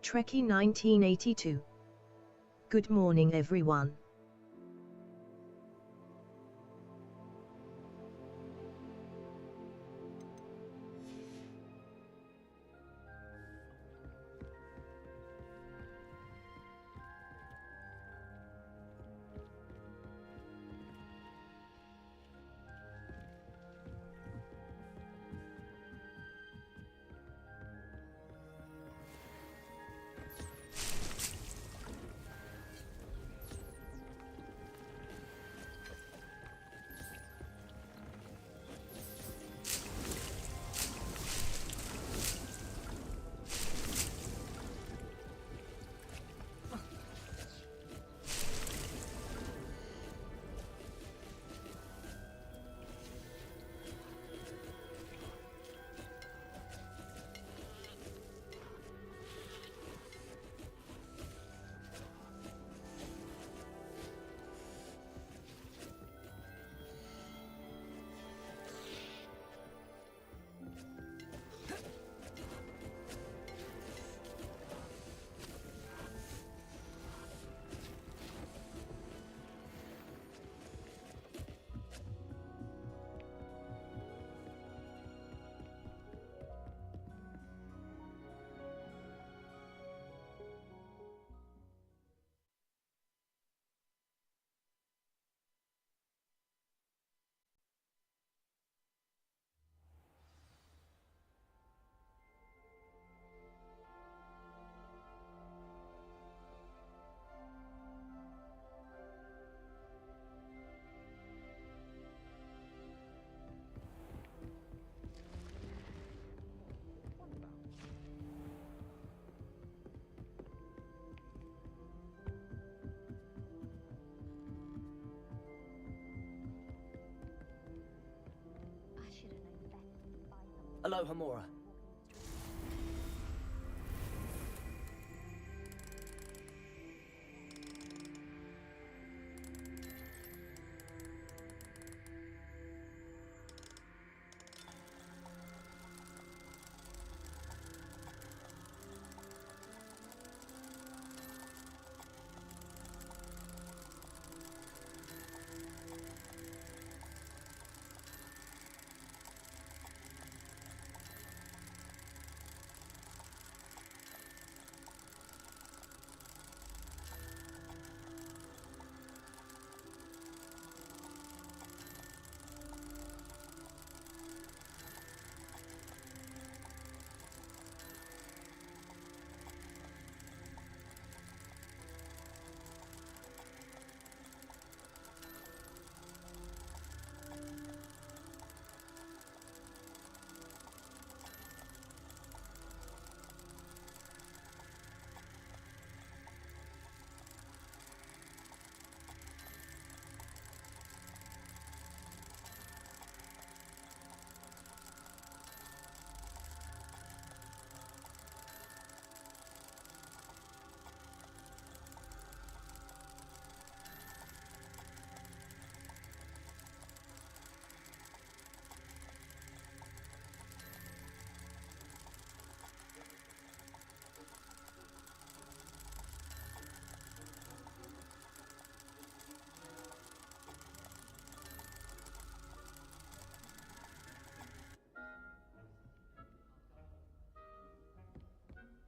Trekkie 1982. Good morning everyone. Hello, Hamura.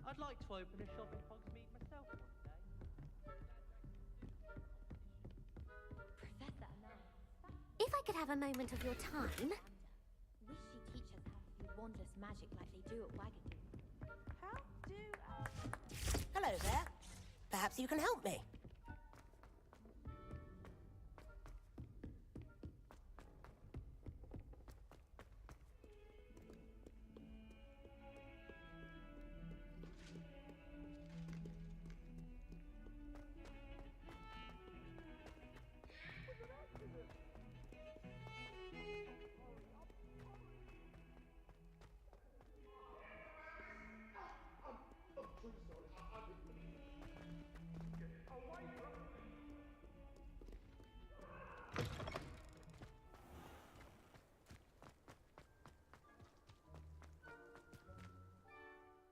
I'd like to open a shop in Hogsmeade myself one day. Professor, if I could have a moment of your time. Wish she'd teach us how to do wandless magic like they do at Wagadu. How do Hello there. Perhaps you can help me.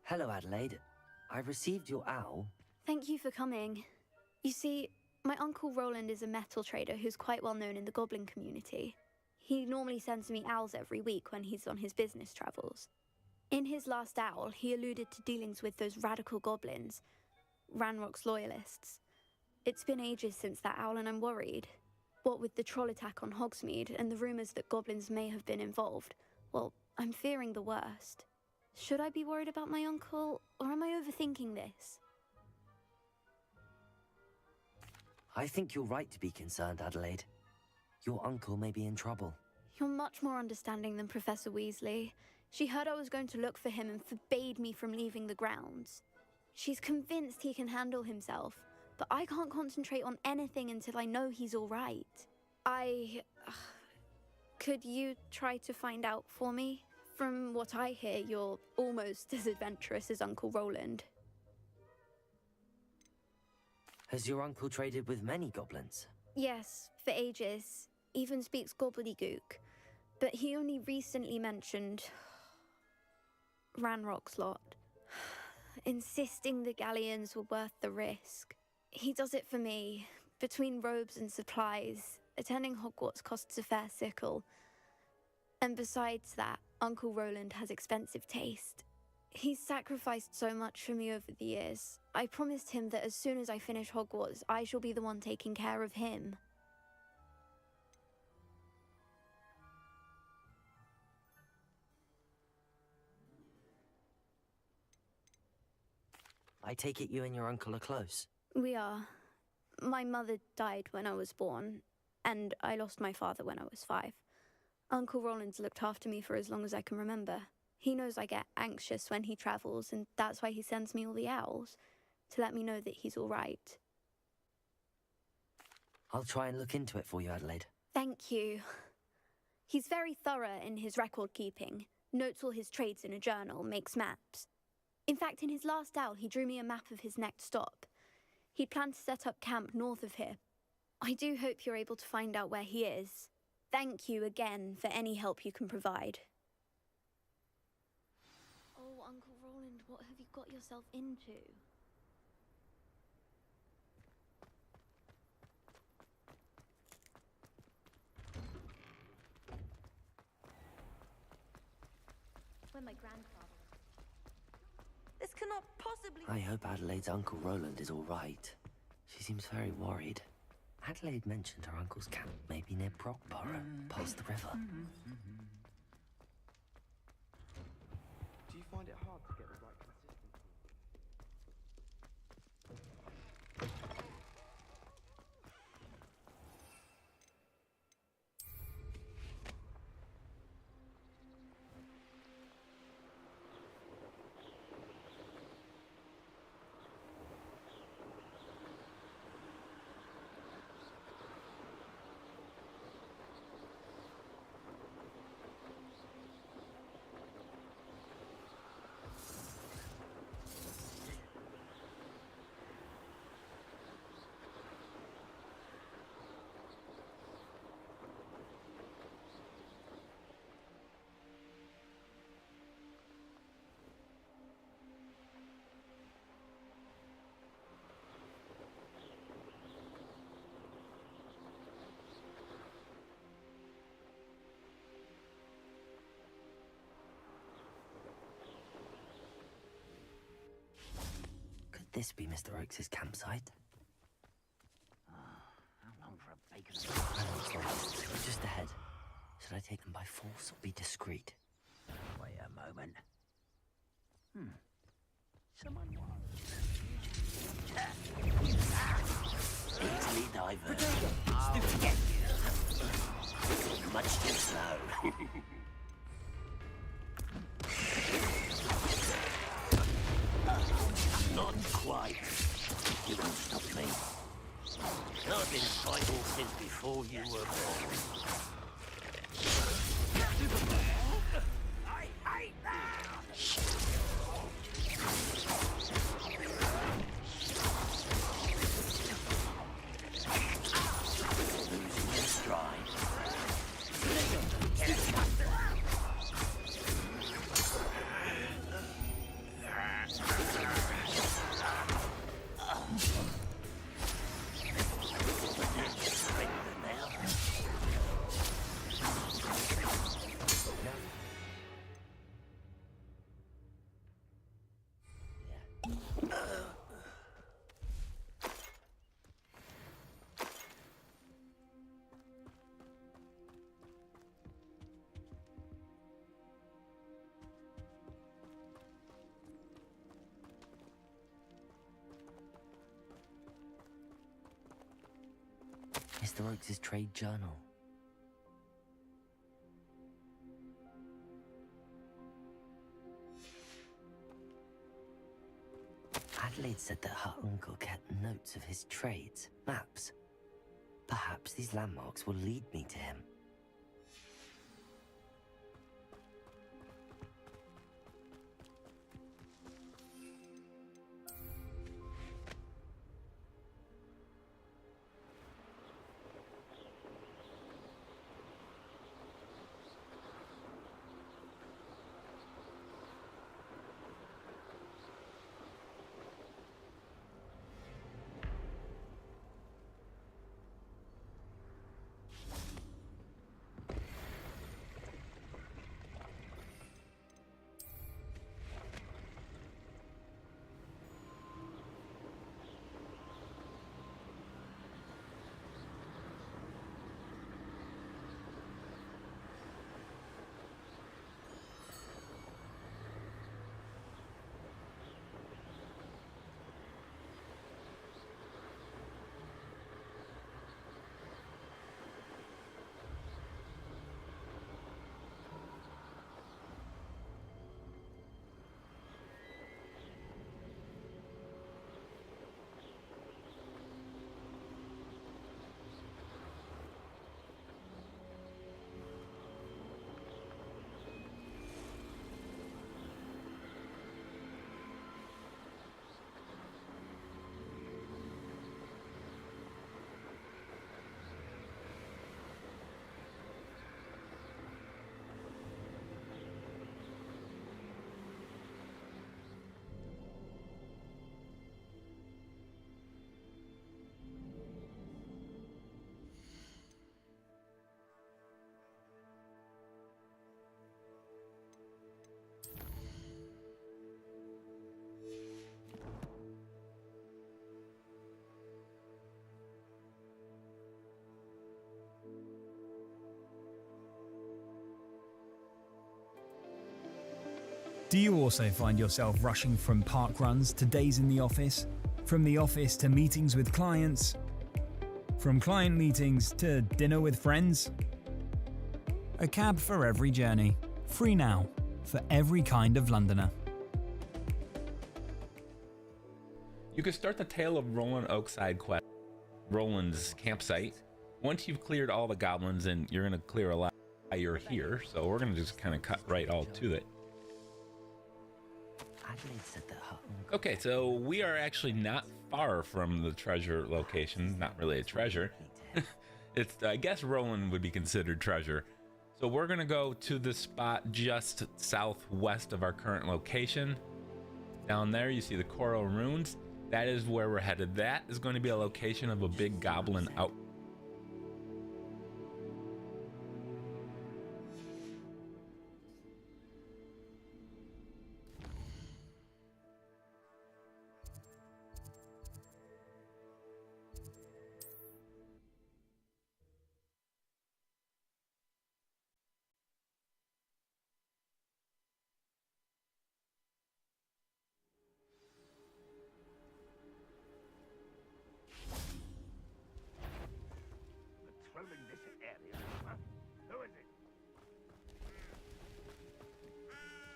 Hello, Adelaide. I received your owl. Thank you for coming. You see, my Uncle Roland is a metal trader who's quite well known in the goblin community. He normally sends me owls every week when he's on his business travels. In his last owl, he alluded to dealings with those radical goblins, Ranrock's loyalists. It's been ages since that owl and I'm worried. What with the troll attack on Hogsmeade and the rumours that goblins may have been involved, well, I'm fearing the worst. Should I be worried about my uncle, or am I overthinking this? I think you're right to be concerned, Adelaide. Your uncle may be in trouble. You're much more understanding than Professor Weasley. She heard I was going to look for him and forbade me from leaving the grounds. She's convinced he can handle himself, but I can't concentrate on anything until I know he's all right. Could you try to find out for me? From what I hear, you're almost as adventurous as Uncle Roland. Has your uncle traded with many goblins? Yes, for ages. Even speaks gobbledygook. But he only recently mentioned Ranrock's lot, insisting the galleons were worth the risk. He does it for me. Between robes and supplies, attending Hogwarts costs a fair sickle. And besides that, Uncle Roland has expensive taste. He's sacrificed so much for me over the years. I promised him that as soon as I finish Hogwarts, I shall be the one taking care of him. I take it you and your uncle are close. We are. My mother died when I was born, and I lost my father when I was 5. Uncle Roland's looked after me for as long as I can remember. He knows I get anxious when he travels, and that's why he sends me all the owls, to let me know that he's all right. I'll try and look into it for you, Adelaide. Thank you. He's very thorough in his record keeping, notes all his trades in a journal, makes maps. In fact, in his last owl, he drew me a map of his next stop. He'd planned to set up camp north of here. I do hope you're able to find out where he is. Thank you again for any help you can provide. Oh, Uncle Roland, what have you got yourself into? When my grandfather... This cannot possibly... I hope Adelaide's Uncle Roland is all right. She seems very worried. Adelaide mentioned her uncle's camp may be near Brockborough, past the river. Do you find it hard to get the right consistency? This be Mr. Oakes' campsite? How long for a bacon? Just ahead. Should I take them by force or be discreet? Wait a moment. Someone easily diverted. Stupid get much too slow. Not quite. You won't stop me. I've been fighting since before you were born. I hate that! Losing your stride. Mr. Oakes' trade journal. Adelaide said that her uncle kept notes of his trades, maps. Perhaps these landmarks will lead me to him. Do you also find yourself rushing from park runs to days in the office? From the office to meetings with clients? From client meetings to dinner with friends? A cab for every journey. Free now, for every kind of Londoner. You can start the tale of Roland Oakside quest, Roland's campsite. Once you've cleared all the goblins, and you're going to clear a lot while you're here, so we're going to just kind of cut right all to it. Okay, so we are actually not far from the treasure location. Not really a treasure. It's, I guess Roland would be considered treasure. So we're gonna go to the spot just southwest of our current location. Down there you see the Coral Ruins. That is where we're headed. That is going to be a location of a big goblin out.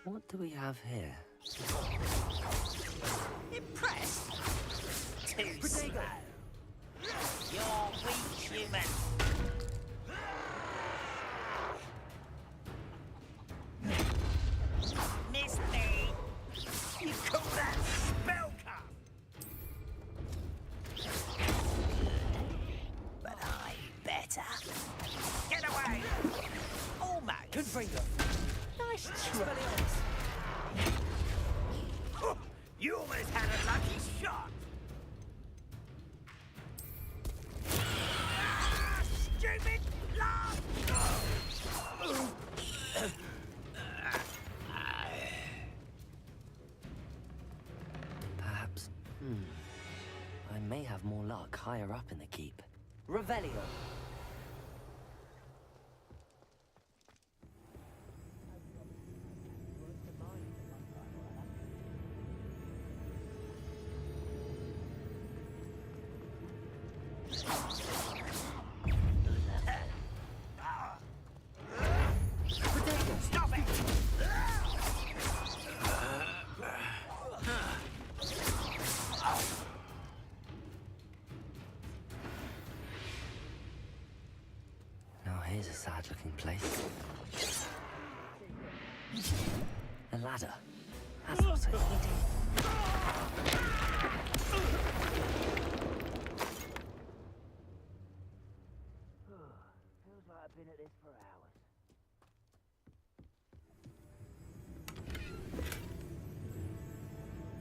What do we have here? Impressed? Too slow. You're weak, human. Miss me. You call that spell cup? But I'm better. Get away. Almost. Confringo. Nice try. You almost had a lucky shot. Stupid laugh. Perhaps. I may have more luck higher up in the keep. Revelio. sad-looking place. A ladder. That's what I needed. Feels like I've been at this for hours.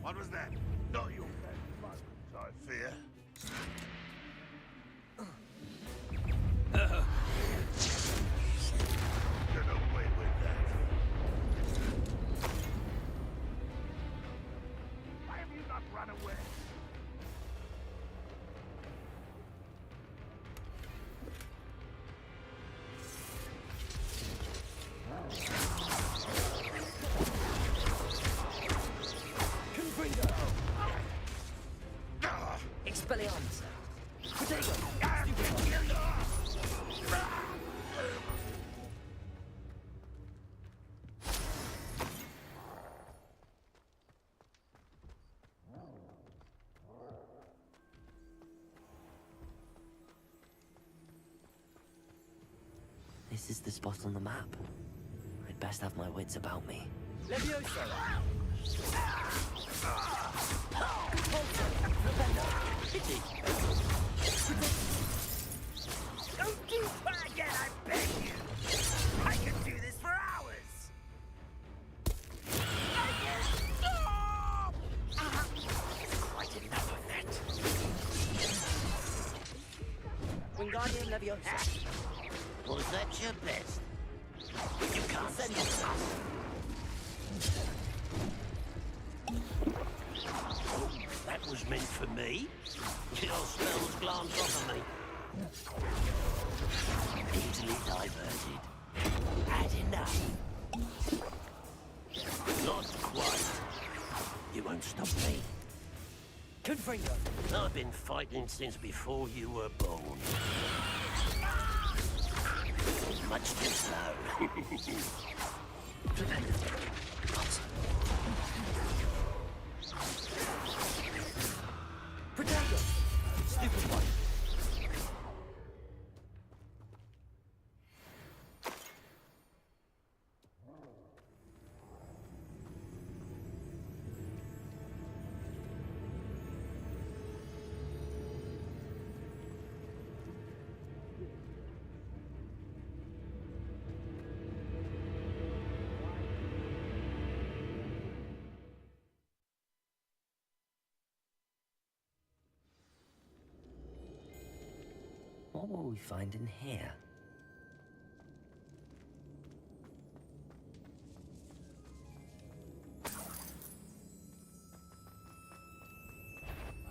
What was that? Not your best moments, I fear. Get away with that. Why have you not run away? Expelliarmus! This is the spot on the map. I'd best have my wits about me. Levioso! Don't do that again, I beg you! I could do this for hours! Stop! Quite enough of that. Wingardium Leviosa. Was that your best? You can't send us. Oh, that was meant for me. Your spells glanced off of me. Easily diverted. Had enough. Not quite. You won't stop me. Confringo. I've been fighting since before you were born. Much too slow. Protego! Stupid one. What will we find in here? What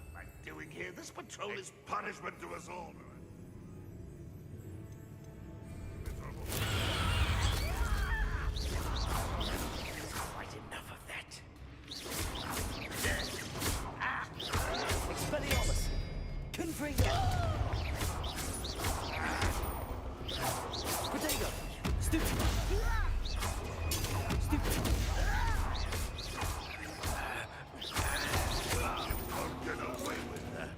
am I doing here? This patrol is punishment to us all. Miserable. Quite enough of that. Expelliarmus! Confringo! Protego! Stupid! Stupid! Can't get away with that.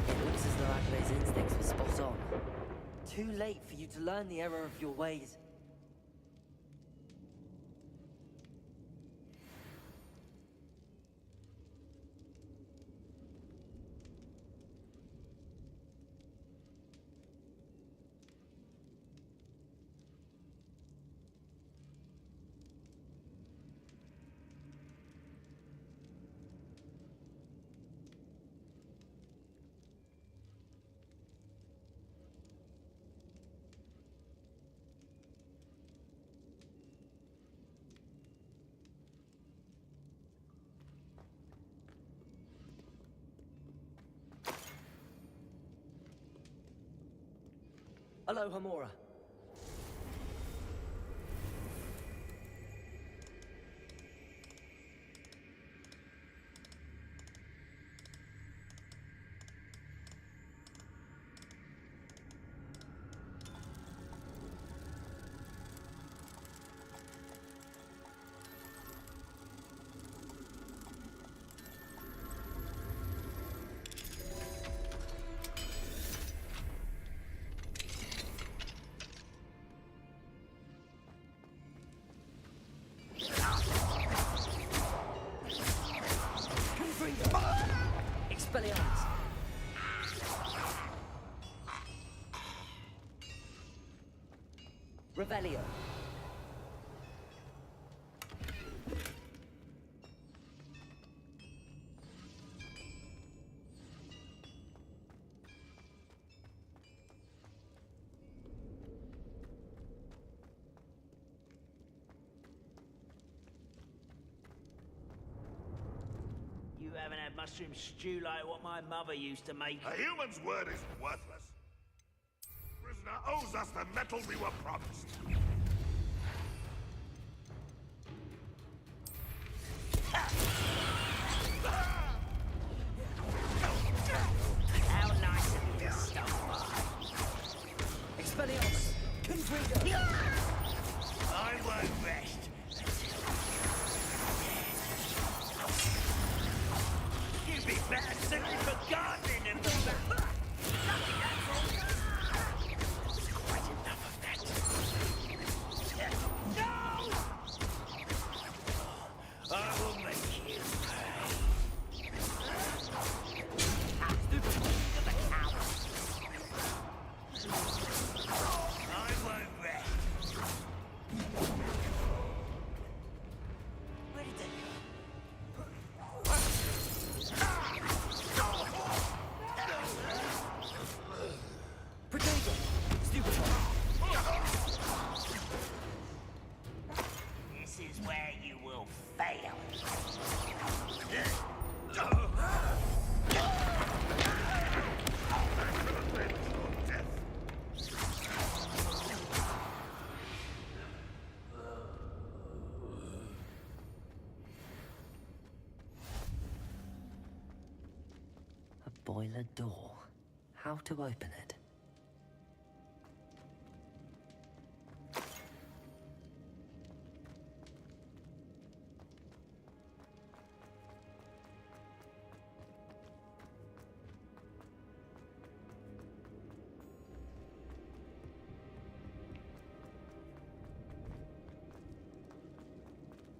It looks as though Adelaide's instincts were spot on. Too late for you to learn the error of your ways. Hello, Hamora. Revelio. You haven't had mushroom stew like what my mother used to make. A human's word is worthless. Prisoner owes us the metal we were promised. How nice of you to stop by. Expelliarmus. Confringo. I won't rest until you'd be better suited for gardening than for that. Quite enough of that. No! I will make you pay. To the cow. I won't rest. Where did they Protego. Stupid. This is where you will fail. A boiler door. How to open it?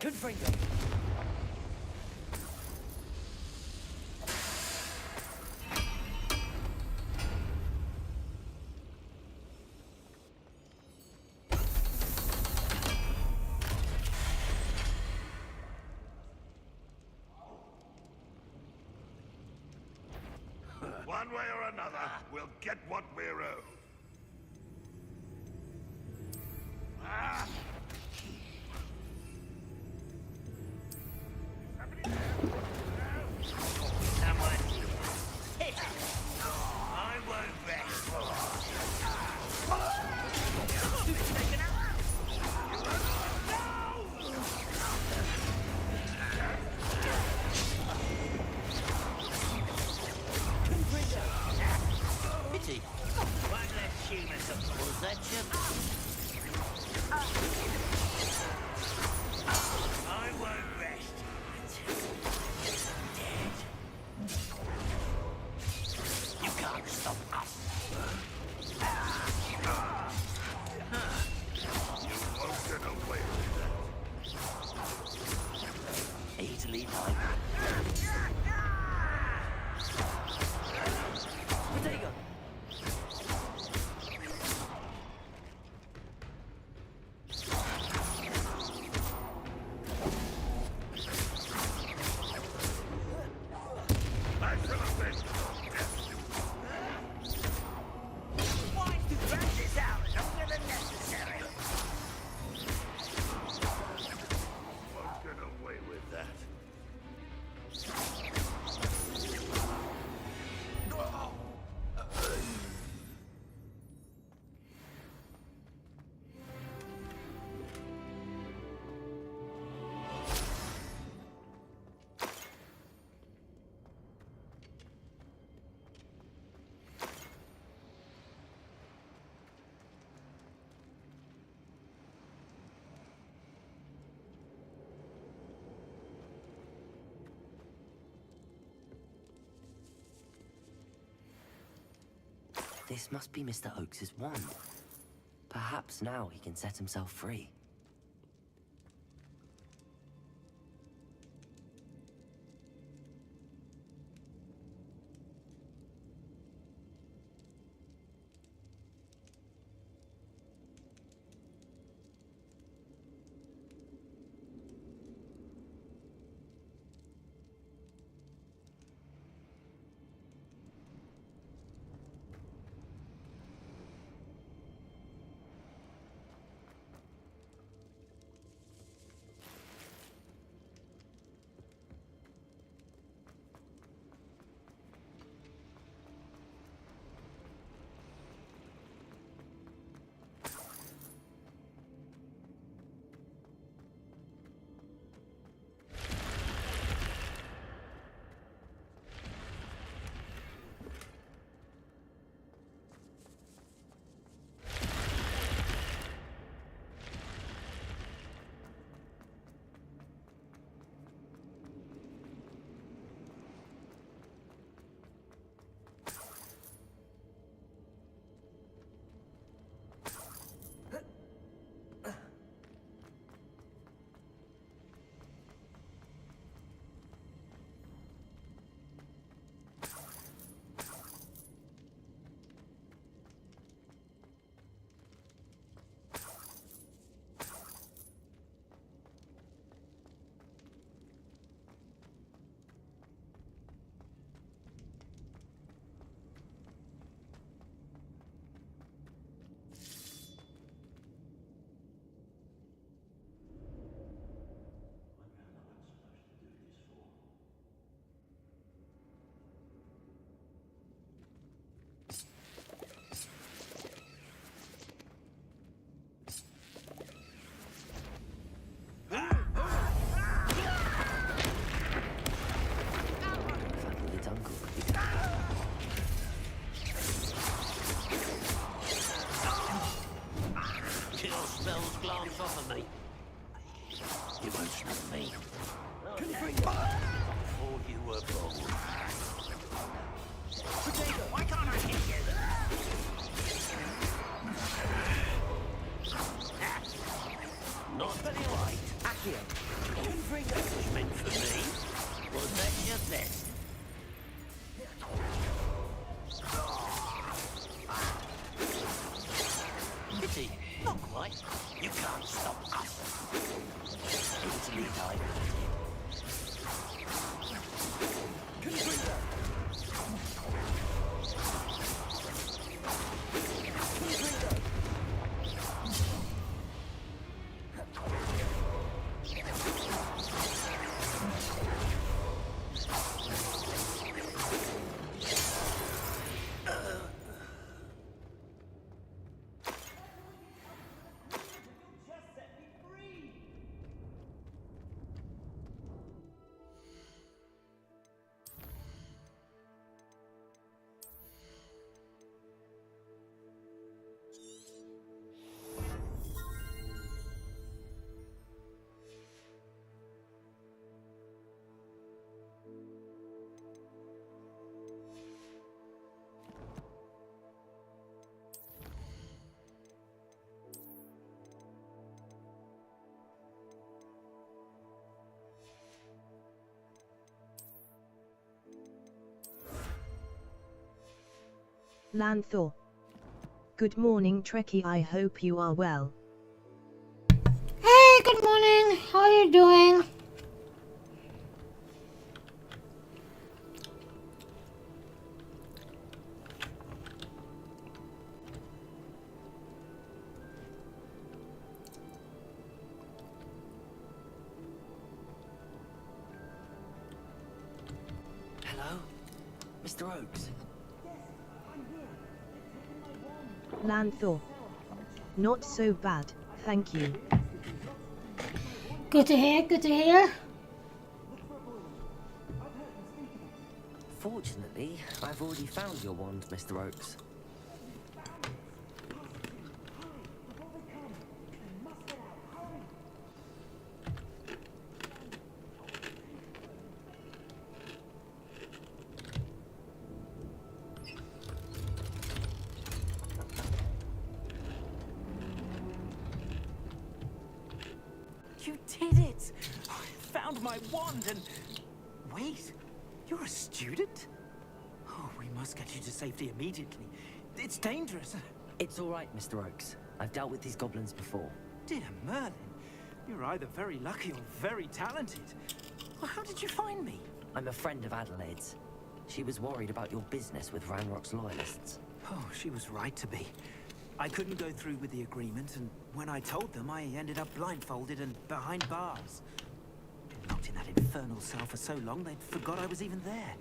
Confringo. One way or another, we'll get what we're owed. Ah! Someone hit it. I won't rest. Taken out. Pity. One less human to pull that chip. I won't rest until you're dead. You can't stop us. You won't get away with that. Easily done. Protego. I should have been Why to drag this out longer than necessary? won't get away with that. This must be Mr. Oakes's wand. Perhaps now he can set himself free. off of me. You won't stop me. Couldn't bring Before you were born. Potato. Why can't I hit you? Not quite. Accio. Couldn't bring That was meant for me. Was that your best? Pity. Not quite. You can't stop us. Easily diverted. Couldn't bring that. Couldn't bring that. Lanthor. Good morning, Trekkie. I hope you are well. Hey, good morning. How are you doing? Hello? Mr. Oakes? Lanthor. Not so bad, thank you. Good to hear, good to hear. Fortunately, I've already found your wand, Mr. Oakes. You did it! I found my wand and... Wait, you're a student? Oh, we must get you to safety immediately. It's dangerous. It's all right, Mr. Oakes. I've dealt with these goblins before. Dear Merlin, you're either very lucky or very talented. Well, how did you find me? I'm a friend of Adelaide's. She was worried about your business with Ranrock's loyalists. Oh, she was right to be. I couldn't go through with the agreement, and when I told them, I ended up blindfolded and behind bars. Been locked in that infernal cell for so long, they'd forgot I was even there.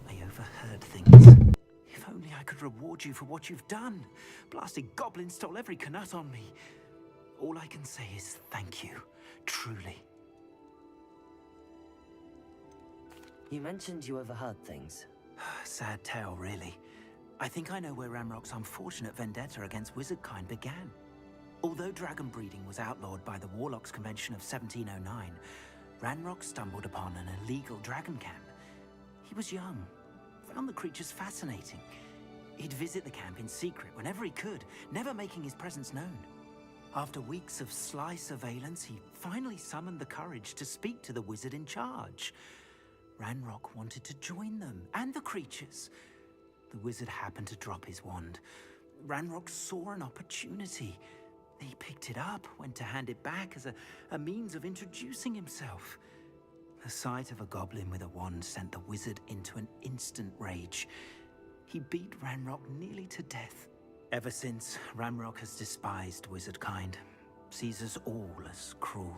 They overheard things. If only I could reward you for what you've done. Blasted goblins stole every Knut on me. All I can say is thank you, truly. You mentioned you overheard things. Sad tale, really. I think I know where Ranrock's unfortunate vendetta against wizardkind began. Although dragon breeding was outlawed by the Warlocks Convention of 1709, Ranrock stumbled upon an illegal dragon camp. He was young, found the creatures fascinating. He'd visit the camp in secret whenever he could, never making his presence known. After weeks of sly surveillance, he finally summoned the courage to speak to the wizard in charge. Ranrock wanted to join them, and the creatures. The wizard happened to drop his wand. Ranrock saw an opportunity. He picked it up, went to hand it back as a means of introducing himself. The sight of a goblin with a wand sent the wizard into an instant rage. He beat Ranrock nearly to death. Ever since, Ranrock has despised wizardkind, sees us all as cruel.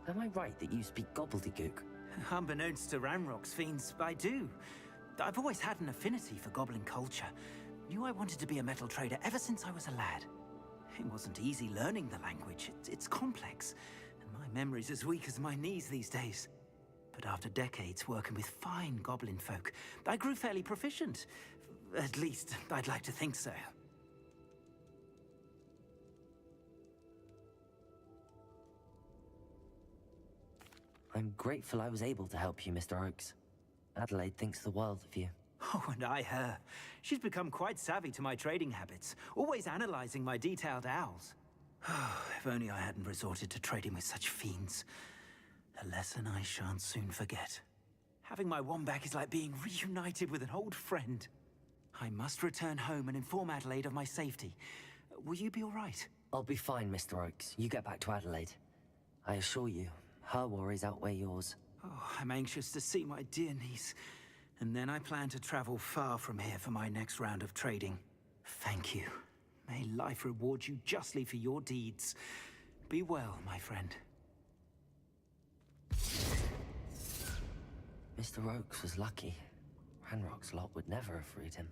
Am I right that you speak gobbledygook? Unbeknownst to Ranrock's fiends, I do. I've always had an affinity for goblin culture. Knew I wanted to be a metal trader ever since I was a lad. It wasn't easy learning the language. It's complex, and my memory's as weak as my knees these days. But after decades working with fine goblin folk, I grew fairly proficient. At least, I'd like to think so. I'm grateful I was able to help you, Mr. Oakes. Adelaide thinks the world of you. Oh, and I her. She's become quite savvy to my trading habits, always analyzing my detailed owls. If only I hadn't resorted to trading with such fiends. A lesson I shan't soon forget. Having my wombat is like being reunited with an old friend. I must return home and inform Adelaide of my safety. Will you be all right? I'll be fine, Mr. Oakes. You get back to Adelaide. I assure you, her worries outweigh yours. Oh, I'm anxious to see my dear niece. And then I plan to travel far from here for my next round of trading. Thank you. May life reward you justly for your deeds. Be well, my friend. Mr. Oakes was lucky. Ranrock's lot would never have freed him.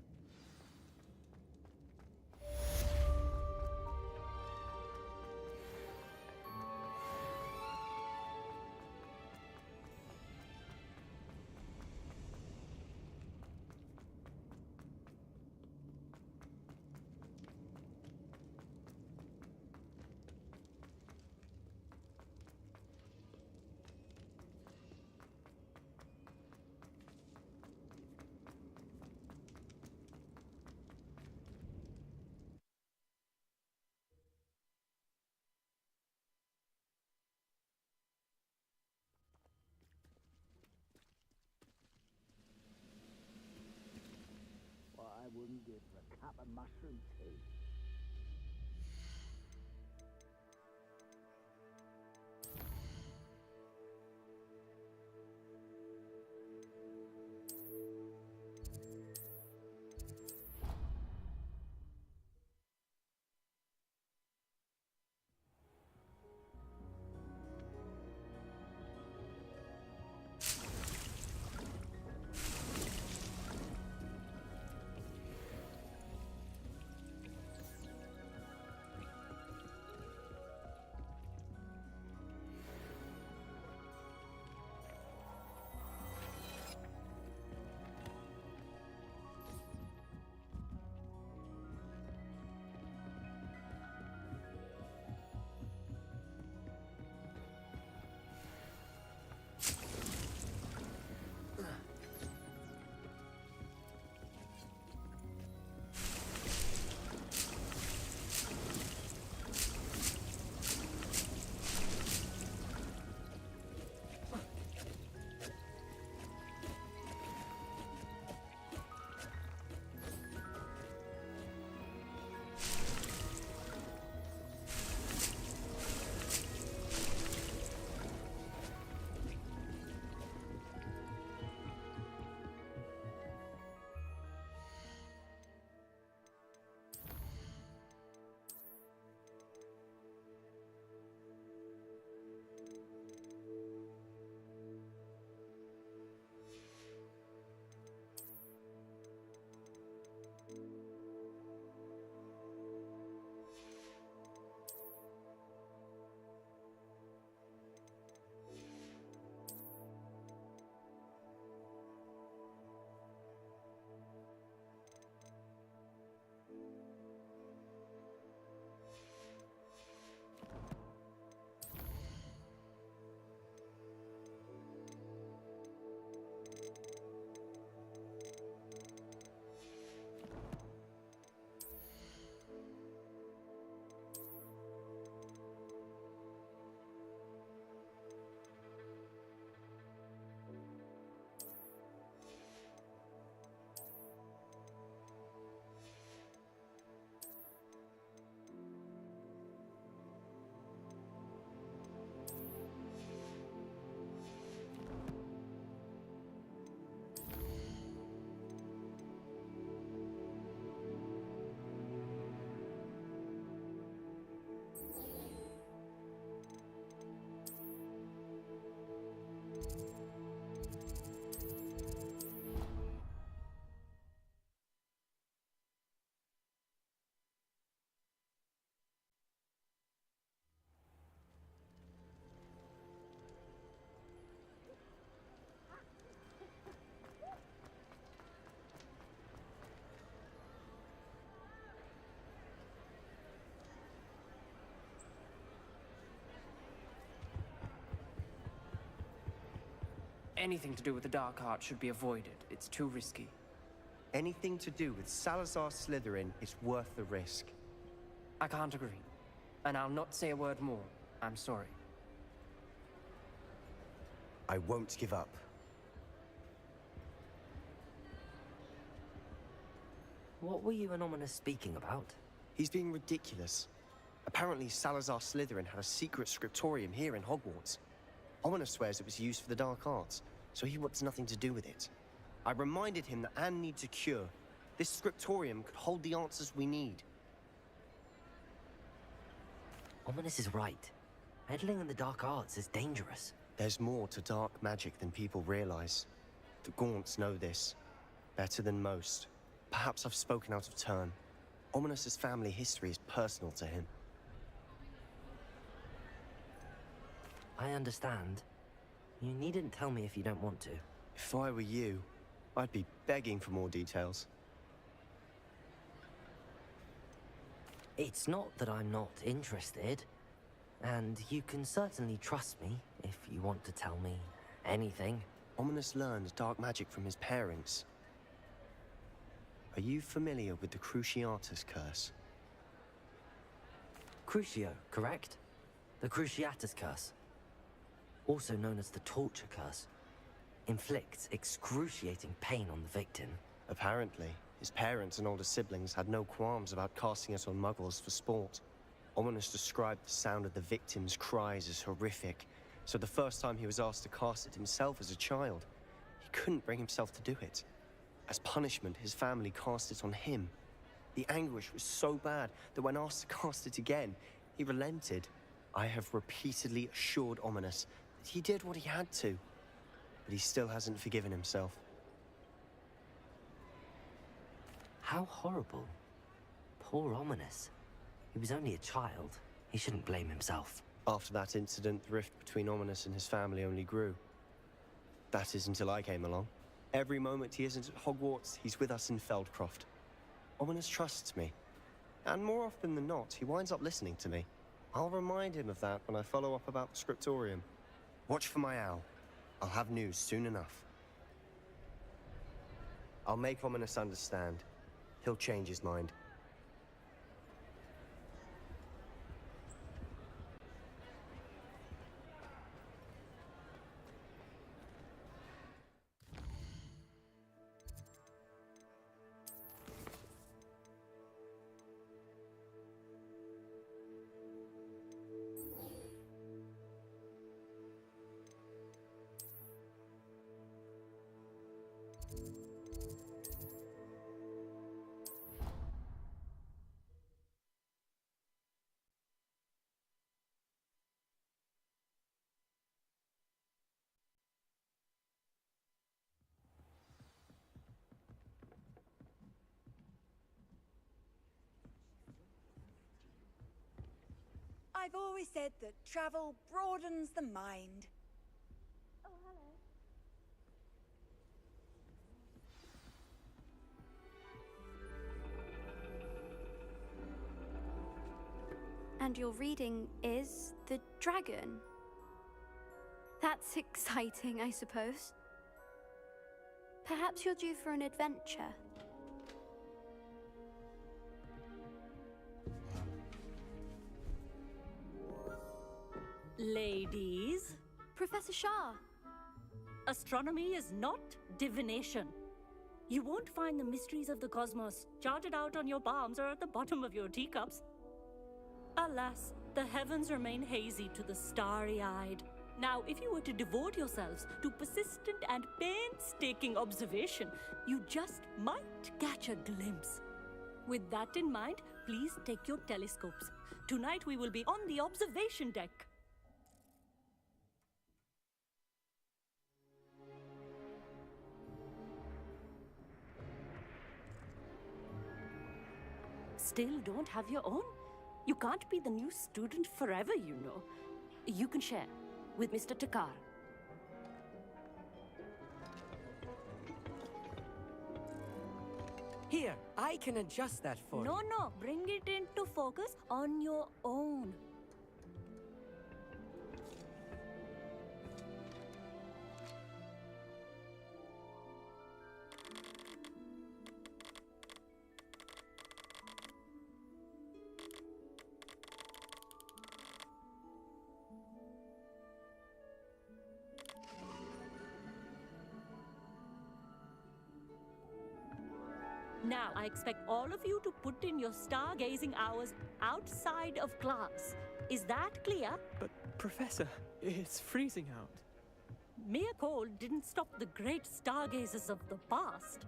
What I wouldn't give for a cup of mushroom tea. anything to do with the dark arts should be avoided. It's too risky. Anything to do with Salazar Slytherin is worth the risk. I can't agree. And I'll not say a word more. I'm sorry. I won't give up. What were you and Ominous speaking about? He's being ridiculous. Apparently, Salazar Slytherin had a secret scriptorium here in Hogwarts. Ominous swears it was used for the dark arts, so he wants nothing to do with it. I reminded him that Anne needs a cure. This scriptorium could hold the answers we need. Ominous is right. Meddling in the dark arts is dangerous. There's more to dark magic than people realize. The Gaunts know this. Better than most. Perhaps I've spoken out of turn. Ominous's family history is personal to him. I understand. You needn't tell me if you don't want to. If I were you, I'd be begging for more details. It's not that I'm not interested. And you can certainly trust me if you want to tell me anything. Ominous learned dark magic from his parents. Are you familiar with the Cruciatus Curse? Crucio, correct? The Cruciatus Curse. Also known as the Torture Curse. Inflicts excruciating pain on the victim. Apparently, his parents and older siblings had no qualms about casting it on muggles for sport. Ominous described the sound of the victim's cries as horrific, so the first time he was asked to cast it himself as a child, he couldn't bring himself to do it. As punishment, his family cast it on him. The anguish was so bad that when asked to cast it again, he relented. I have repeatedly assured Ominous that he did what he had to, but he still hasn't forgiven himself. How horrible. Poor Ominous. He was only a child. He shouldn't blame himself. After that incident, the rift between Ominous and his family only grew. That is until I came along. Every moment he isn't at Hogwarts, he's with us in Feldcroft. Ominous trusts me. And more often than not, he winds up listening to me. I'll remind him of that when I follow up about the scriptorium. Watch for my owl. I'll have news soon enough. I'll make Ominous understand. He'll change his mind. I've always said that travel broadens the mind. Oh, hello. And your reading is The Dragon. That's exciting, I suppose. Perhaps you're due for an adventure. Ladies, Professor Shah. astronomy is not divination. You won't find the mysteries of the cosmos charted out on your palms or at the bottom of your teacups. Alas, the heavens remain hazy to the starry-eyed. Now, if you were to devote yourselves to persistent and painstaking observation, you just might catch a glimpse. With that in mind, please take your telescopes. Tonight we will be on the observation deck. Still don't have your own? You can't be the new student forever, you know. You can share with Mr. Takar. Here, I can adjust that for you. No, bring it into focus on your own. Now, I expect all of you to put in your stargazing hours outside of class. Is that clear? But, Professor, it's freezing out. Mere cold didn't stop the great stargazers of the past.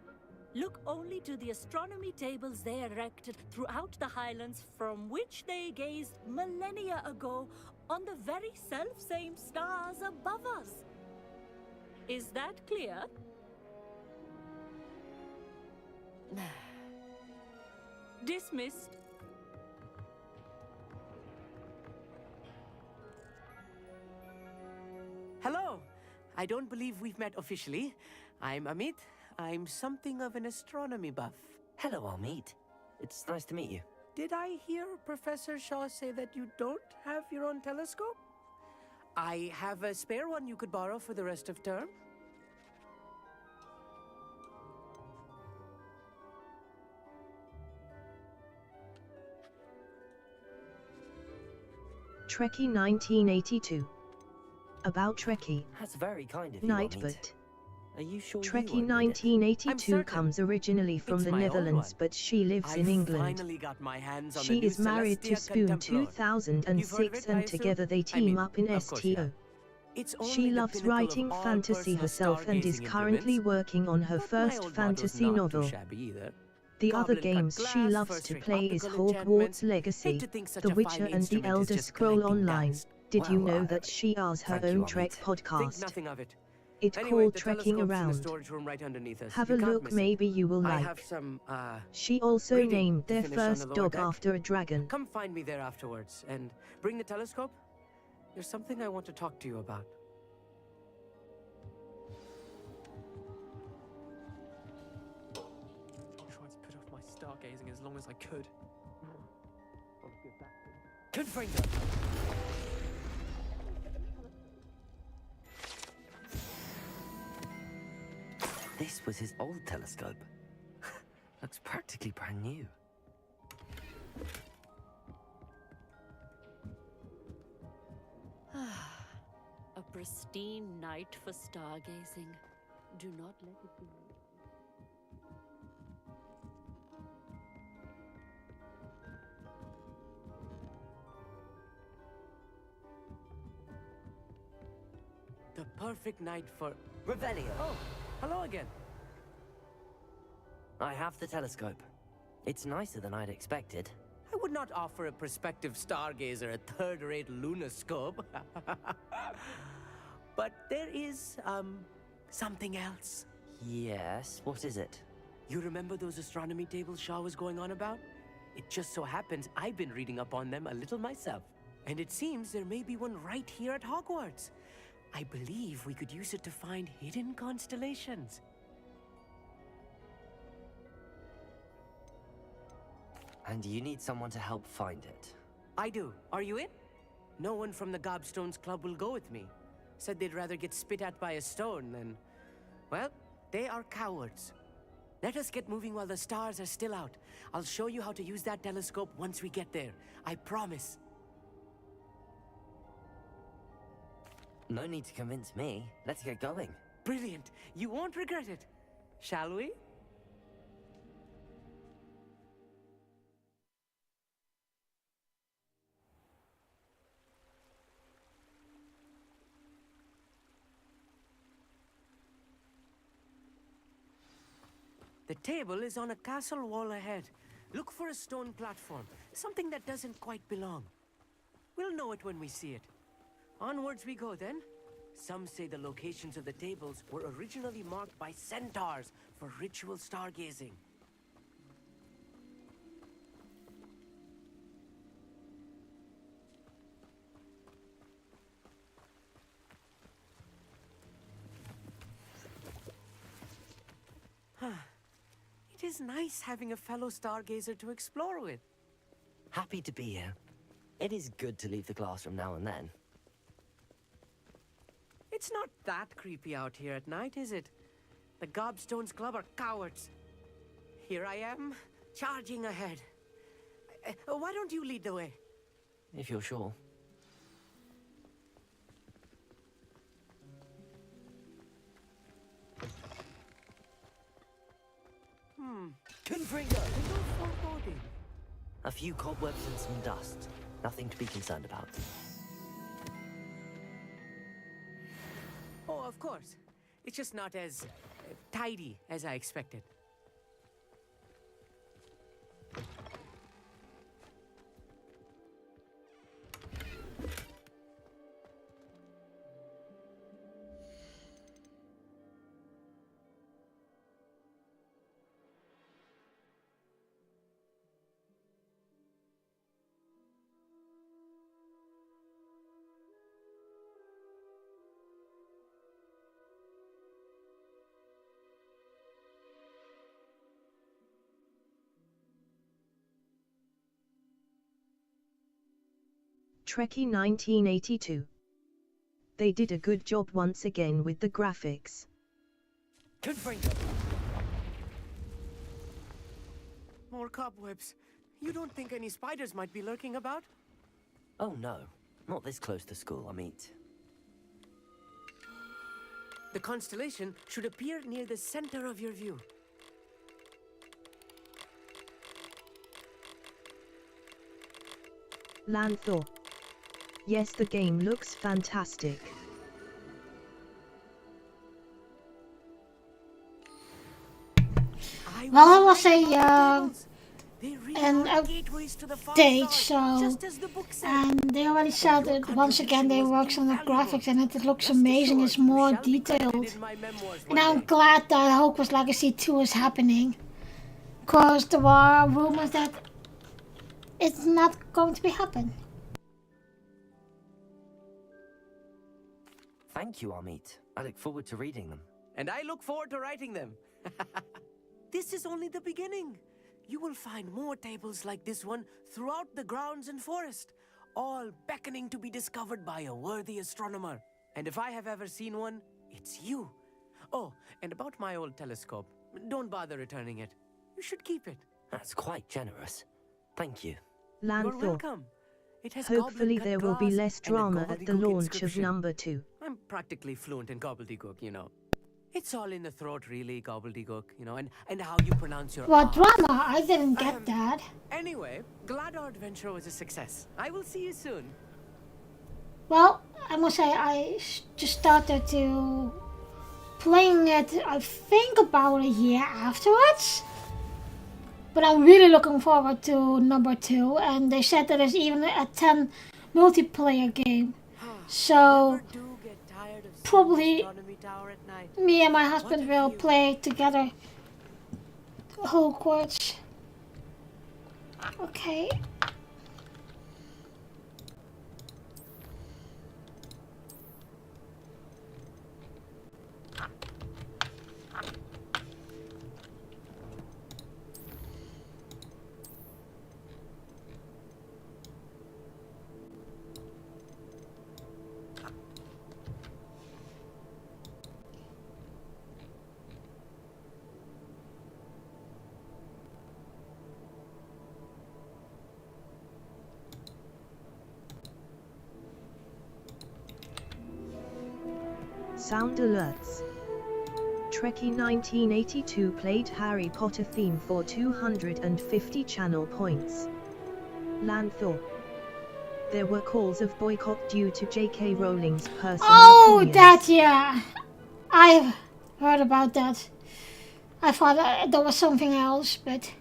Look only to the astronomy tables they erected throughout the highlands from which they gazed millennia ago on the very self-same stars above us. Is that clear? Dismissed. Hello. I don't believe we've met officially. I'm Amit. I'm something of an astronomy buff. Hello, Amit. It's nice to meet you. Did I hear Professor Shaw say that you don't have your own telescope? I have a spare one you could borrow for the rest of term. Trekkie 1982. About Trekkie. That's very kind of you, Nightbot. Are you sure Trekkie you won't need it? 1982 comes originally from It's the my own Netherlands, one. but she lives in I've England. finally got my hands on She the new is married to Celestia Spoon Contemplar. You've heard of 2006 it, I and assume? together they I team mean, up in of course you STO. have. It's only She the loves pinnacle of writing all fantasy personal herself and is stargazing currently implements. working on her But my first old fantasy model's not too novel. shabby either. The other Goblin-cut games she glass, loves to first-rate play is optical Hogwarts enchantments. Legacy, Hate to think such The a Witcher fine and The instrument is Elder just Scroll collecting Online. dust. Did you Well, know that she has her thank you, own Trek Amit. Think podcast? nothing of it. It's Anyway, called the Trekking telescope's in the Around. storage room right underneath us. Have You a can't look, miss it. maybe you will I like. have some, She also reading named to their finish on the first lower dog deck. after a dragon. Come find me there afterwards, and bring the telescope. There's something I want to talk to you about. I tried to put off my stargazing as long as I could. Confringo! This was his old telescope. Looks practically brand new. A pristine night for stargazing. Do not let it be. The perfect night for... Revelio! Oh, hello again. I have the telescope. It's nicer than I'd expected. I would not offer a prospective stargazer a third-rate lunoscope. But there is, something else. Yes, what is it? You remember those astronomy tables Shaw was going on about? It just so happens I've been reading up on them a little myself. And it seems there may be one right here at Hogwarts. I believe we could use it to find hidden constellations. And you need someone to help find it. I do. Are you in? No one from the Gobstones Club will go with me. Said they'd rather get spit at by a stone than... Well, they are cowards. Let us get moving while the stars are still out. I'll show you how to use that telescope once we get there. I promise. No need to convince me. Let's get going. Brilliant. You won't regret it. Shall we? The table is on a castle wall ahead. Look for a stone platform, something that doesn't quite belong. We'll know it when we see it. Onwards we go then. Some say the locations of the tables were originally marked by centaurs for ritual stargazing. It is nice having a fellow stargazer to explore with. Happy to be here. It is good to leave the classroom now and then. It's not that creepy out here at night, is it? The Gobstones Club are cowards. Here I am, charging ahead. Why don't you lead the way? If you're sure. Confringo! No foreboding. A few cobwebs and some dust. Nothing to be concerned about. Oh, of course. It's just not as tidy as I expected. Trekkie 1982. They did a good job once again with the graphics. Confringo! More cobwebs. You don't think any spiders might be lurking about? Oh no, not this close to school, I mean. The constellation should appear near the center of your view. Lanthor. Yes, the game looks fantastic. Well, it was an update, so, and they already said that once again they worked on the graphics and it looks amazing, it's more detailed. And I'm glad that Hogwarts Legacy 2 is happening, because there were rumors that it's not going to be happening. Thank you, Amit. I look forward to reading them. And I look forward to writing them. This is only the beginning. You will find more tables like this one throughout the grounds and forest, all beckoning to be discovered by a worthy astronomer. And if I have ever seen one, it's you. Oh, and about my old telescope, don't bother returning it. You should keep it. That's quite generous. Thank you. You're Lanthor. welcome. It has Hopefully goblin-cut there will be grass less and a drama at the gobbledygook launch inscription. of number 2. I'm practically fluent in gobbledygook, you know. It's all in the throat, really, gobbledygook, you know, and how you pronounce your What R's. drama? I didn't get that. Anyway, glad our adventure was a success. I will see you soon. Well, I must say I just started to playing it, I think about a year afterwards. But I'm really looking forward to number 2, and they said that there's even a 10 multiplayer game. So probably me and my husband will play together Hogwarts. Okay. Sound alerts. Trekkie 1982 played Harry Potter theme for 250 channel points. Lanthor. There were calls of boycott due to J.K. Rowling's personal opinions. That, yeah. I've heard about that. I thought there was something else, but...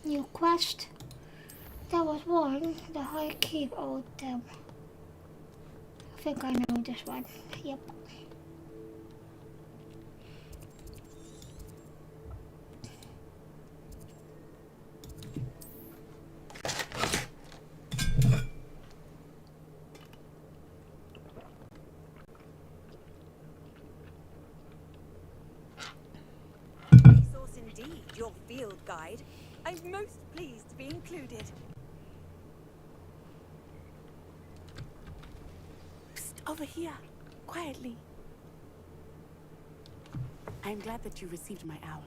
New quest. That was one. The High Keep owed them. I think I know this one. Yep. Resource indeed, your field guide. I'm most pleased to be included. Psst, over here, quietly. I'm glad that you received my owl.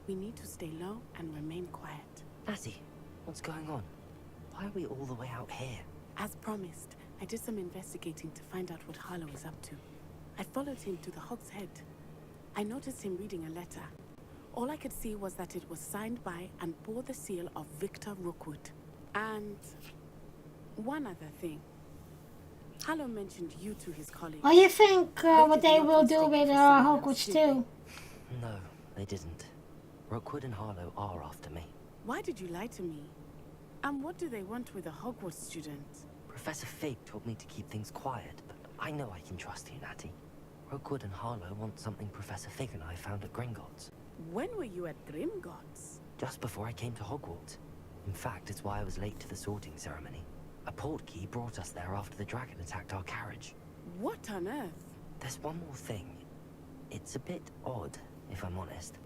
We need to stay low and remain quiet. Lassie, What's going on? Why are we all the way out here? As promised, I did some investigating to find out what Harlow is up to. I followed him to the Hog's Head. I noticed him reading a letter. All I could see was that it was signed by and bore the seal of Victor Rookwood. And one other thing. Harlow mentioned you to his colleagues. What do you think what they will do with Hogwarts too? No, they didn't. Rookwood and Harlow are after me. Why did you lie to me? And what do they want with a Hogwarts student? Professor Fig told me to keep things quiet, but I know I can trust you, Natty. Rookwood and Harlow want something Professor Fig and I found at Gringotts. When were you at Gringotts? Just before I came to Hogwarts. In fact, it's why I was late to the sorting ceremony. A portkey brought us there after the dragon attacked our carriage. What on earth? There's one more thing. It's a bit odd, if I'm honest.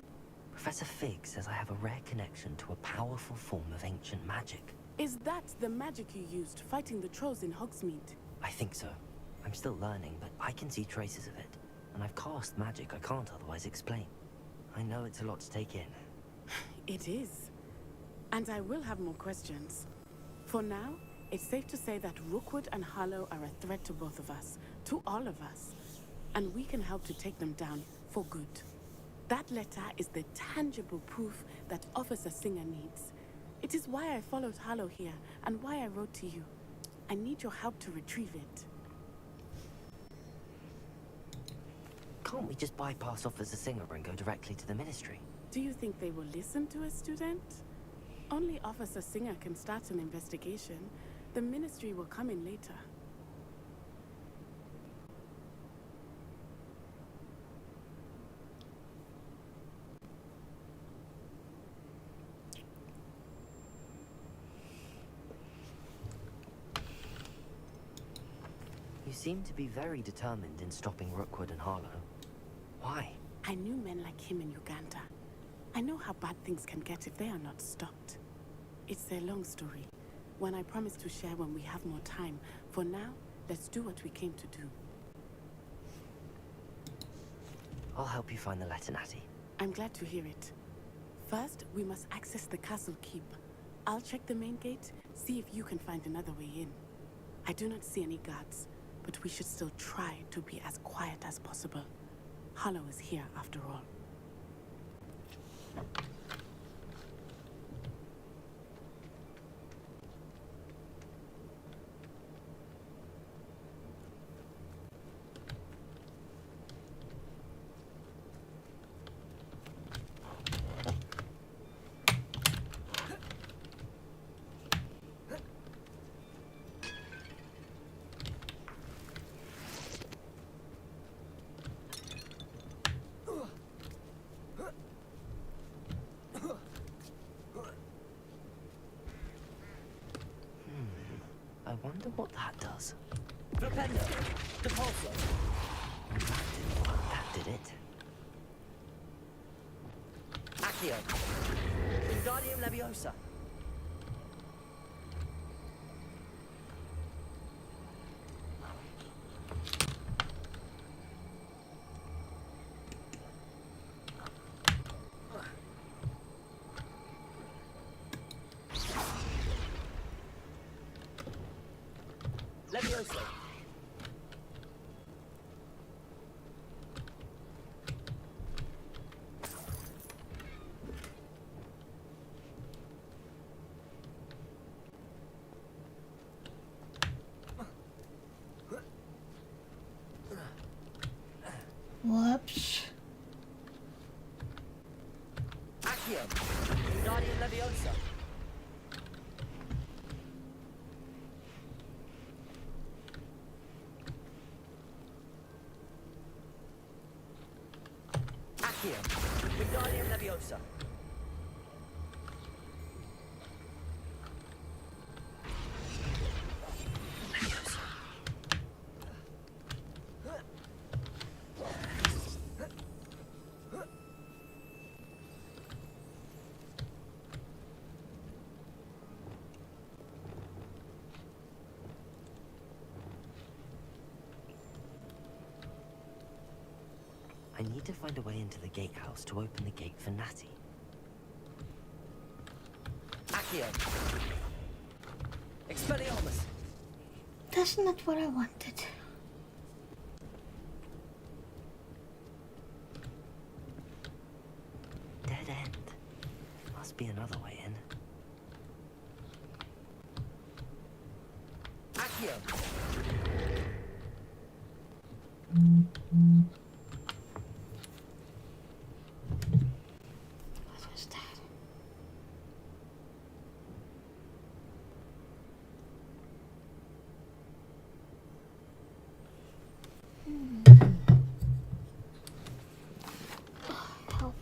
Professor Fig says I have a rare connection to a powerful form of ancient magic. Is that the magic you used fighting the trolls in Hogsmeade? I think so. I'm still learning, but I can see traces of it. And I've cast magic I can't otherwise explain. I know it's a lot to take in. It is. And I will have more questions. For now, it's safe to say that Rookwood and Harlow are a threat to both of us. To all of us. And we can help to take them down for good. That letter is the tangible proof that Officer Singer needs. It is why I followed Harlow here, and why I wrote to you. I need your help to retrieve it. Can't we just bypass Officer Singer and go directly to the Ministry? Do you think they will listen to a student? Only Officer Singer can start an investigation. The Ministry will come in later. You seem to be very determined in stopping Rookwood and Harlow. Why? I knew men like him in Uganda. I know how bad things can get if they are not stopped. It's a long story, one I promise to share when we have more time. For now, let's do what we came to do. I'll help you find the letter, Natty. I'm glad to hear it. First, we must access the castle keep. I'll check the main gate, see if you can find another way in. I do not see any guards, but we should still try to be as quiet as possible. Harlow is here after all. I wonder what that does. Flipendo! Depulso! That didn't work, that did it. Accio! Wingardium Leviosa! Leviosa! Whoops. Accio! Wingardium Leviosa! Accio! Wingardium Leviosa! I need to find a way into the gatehouse to open the gate for Natty. Accio! Accio. Expelliarmus. That's not what I wanted. Dead end. Must be another way in. Accio. What was that? Help.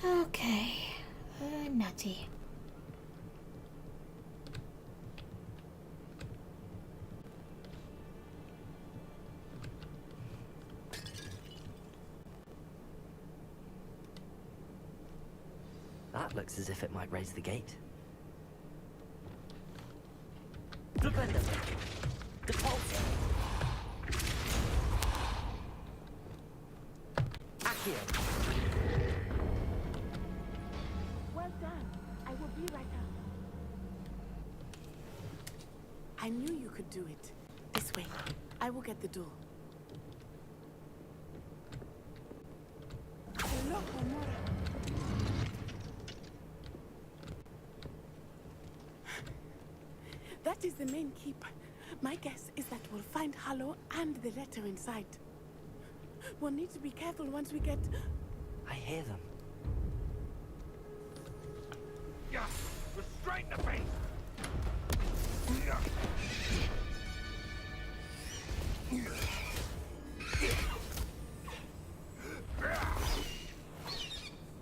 Okay, nutty. That looks as if it might raise the gate. Flipendo. Depulso. Accio. Well done. I will be right out. I knew you could do it. This way. I will get the door. Hello, Amora. That is the main keep. My guess is that we'll find Hallow and the letter inside. We'll need to be careful once we get... I hear them. Yeah, we're straight in the face.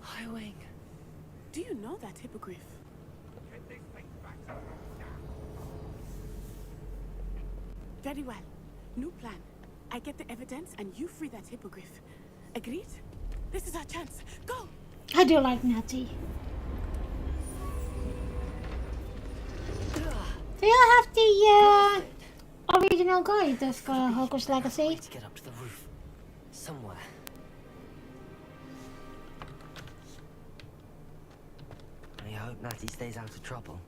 Highwing. Do you know that hippogriff? Get this thing back to now. Very well. New plan. I get the evidence and you free that hippogriff. Agreed? This is our chance. Go! I do like Natty. Do you have the original guide of Hogwarts Legacy? To get up to the roof. Somewhere. I hope Natty stays out of trouble.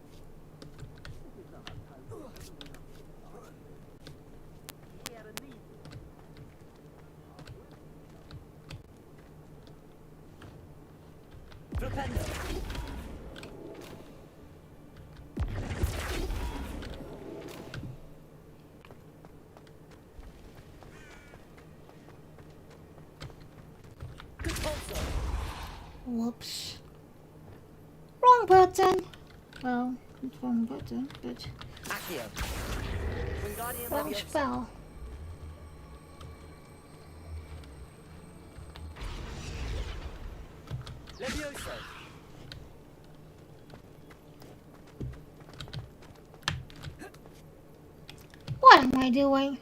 Flipendo. Whoops. Wrong button. Well, it's wrong button, but Accio. wrong spell. Levioso. What am I doing?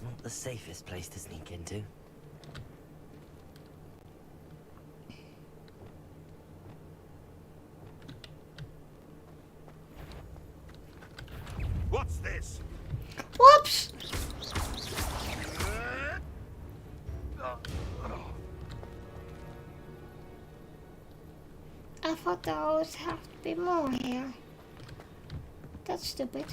Not the safest place to sneak into. What's this? Whoops! I thought there always have to be more here. That's stupid.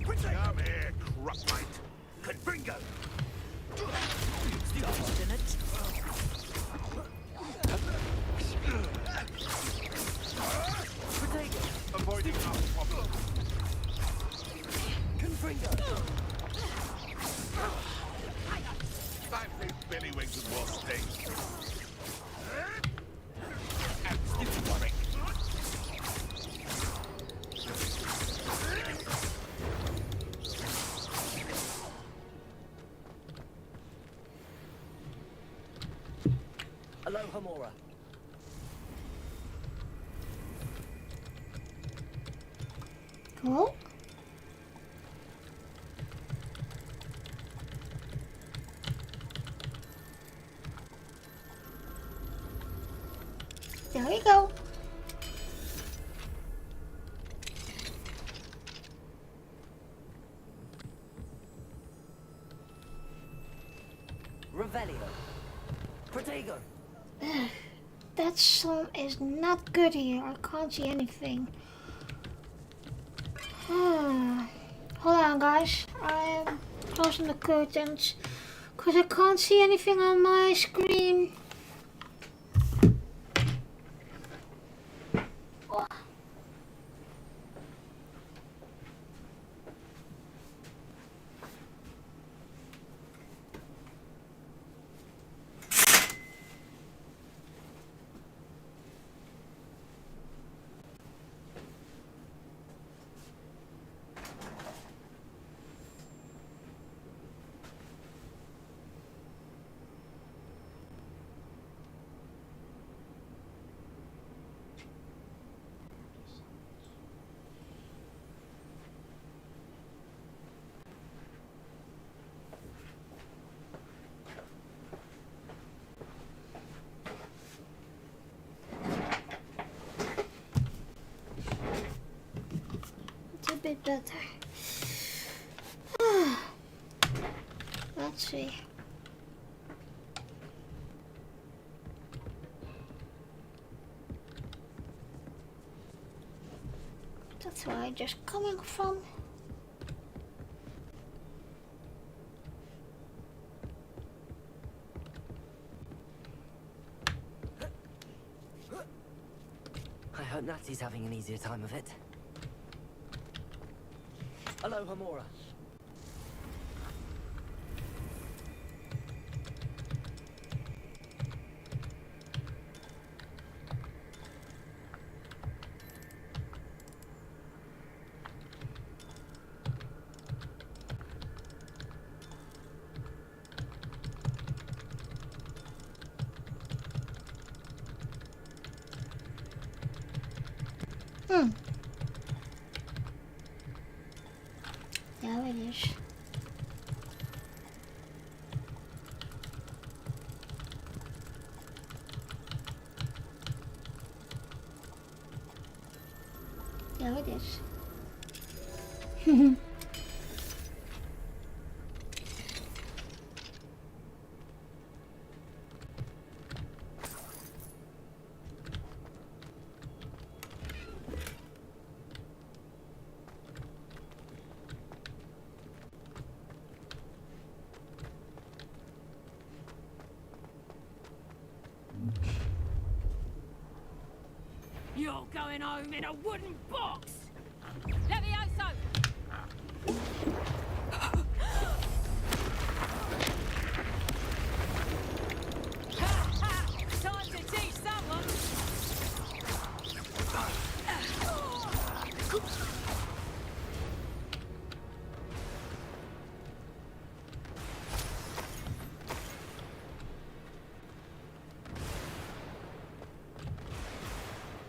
Come here, Crupmite. Confringo. Avoiding our problem. Confringo. Time for Billy Wings with more sting. And break. Aloha Mora. Cool. There we go. Revelio. Protego. That sun is not good here. I can't see anything. Hold on, guys. I'm closing the curtains because I can't see anything on my screen. It's a bit better. Let's see. That's where I'm just coming from. I hope Natty's having an easier time of it. Aloha Mora. There it is. There it is. You're going home in a wooden box! Levioso! Time to teach someone!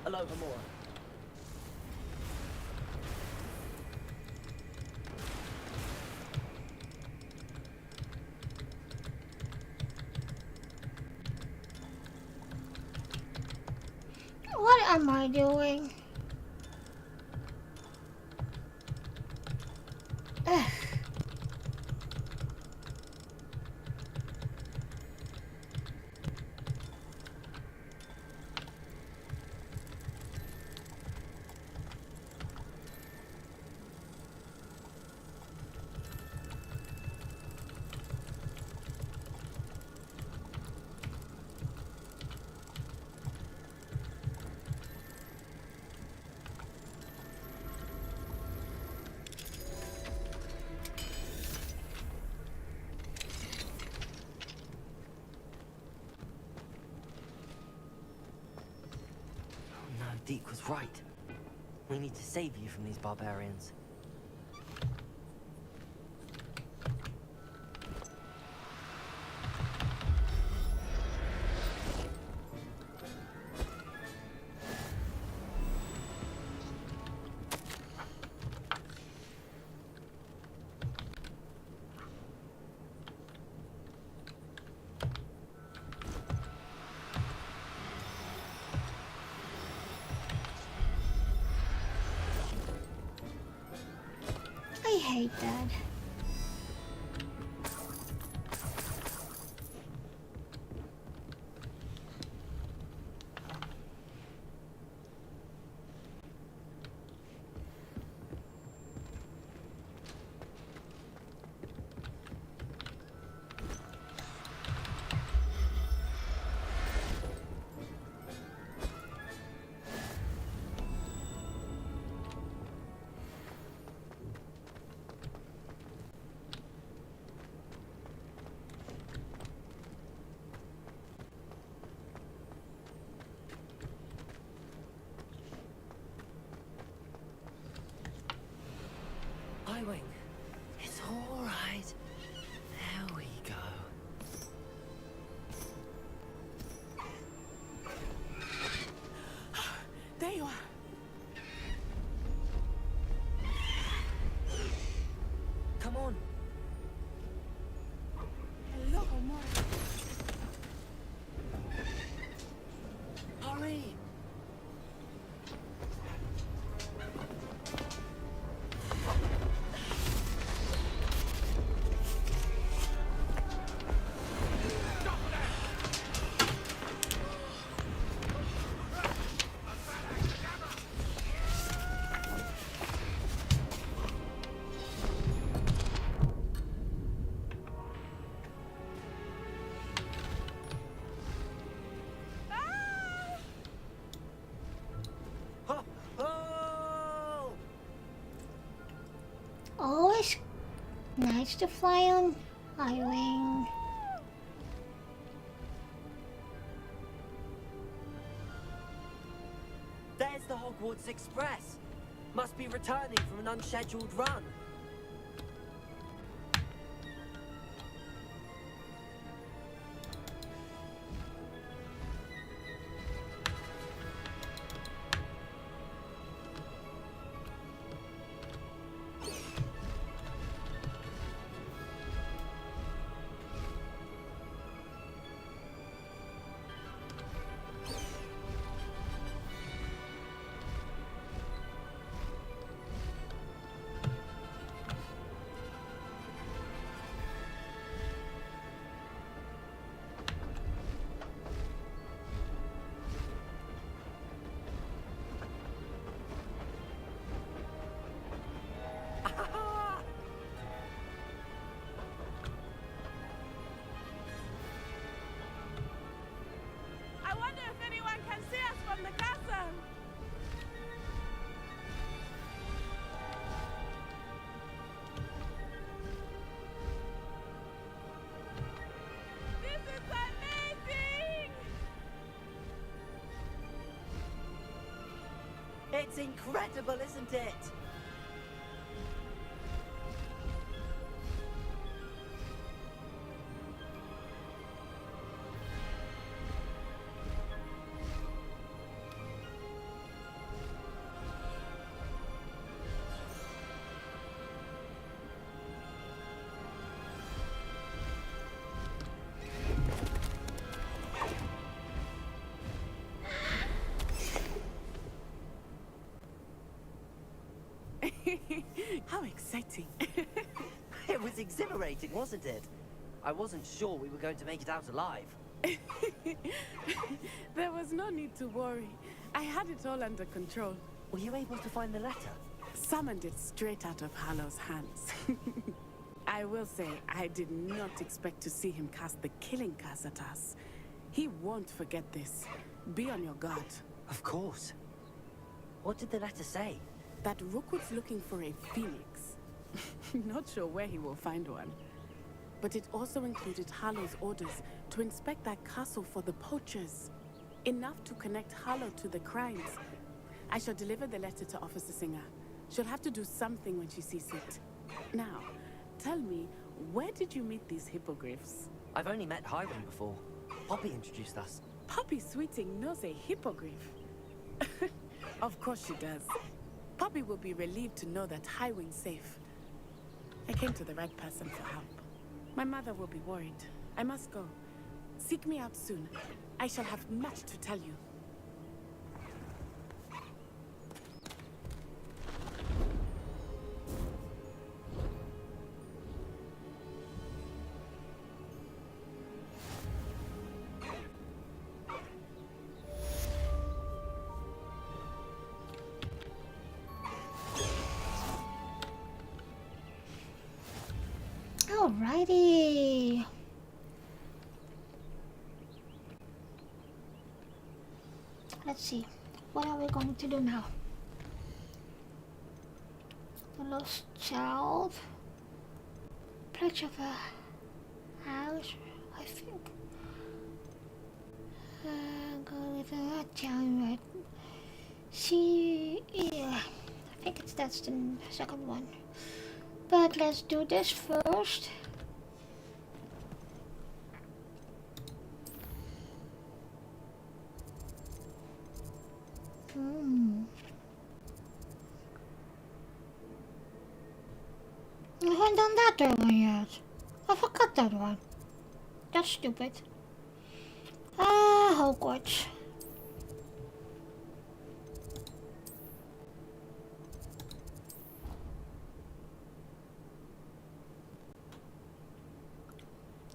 Aloha Mora. What am I doing? Ugh. Deek was right. We need to save you from these barbarians. I hate that. Highwing, it's all right. There we go. There you are. Come on. Hello, Mora. Hurry. Always nice to fly on Highwing. There's the Hogwarts Express. Must be returning from an unscheduled run. I wonder if anyone can see us from the castle. This is amazing! It's incredible, isn't it? How exciting. It was exhilarating, wasn't it? I wasn't sure we were going to make it out alive. There was no need to worry. I had it all under control. Were you able to find the letter? Summoned it straight out of Hallow's hands. I will say, I did not expect to see him cast the killing curse at us. He won't forget this. Be on your guard. Of course. What did the letter say? That Rookwood's looking for a phoenix. Not sure where he will find one. But it also included Hallow's orders to inspect that castle for the poachers. Enough to connect Hallow to the crimes, I shall deliver the letter to Officer Singer. She'll have to do something when she sees it. Now, tell me, where did you meet these hippogriffs? I've only met Highwing before. Poppy introduced us. Poppy Sweeting knows a hippogriff. Of course she does. Poppy will be relieved to know that Highwing's safe. I came to the right person for help. My mother will be worried. I must go. Seek me out soon. I shall have much to tell you. Alrighty. Let's see. What are we going to do now? The lost child. Pledge of a house, I think. Go with the town, right? See, yeah. I think that's the second one. But let's do this first. I haven't done that one yet. I forgot that one. That's stupid. Hogwarts.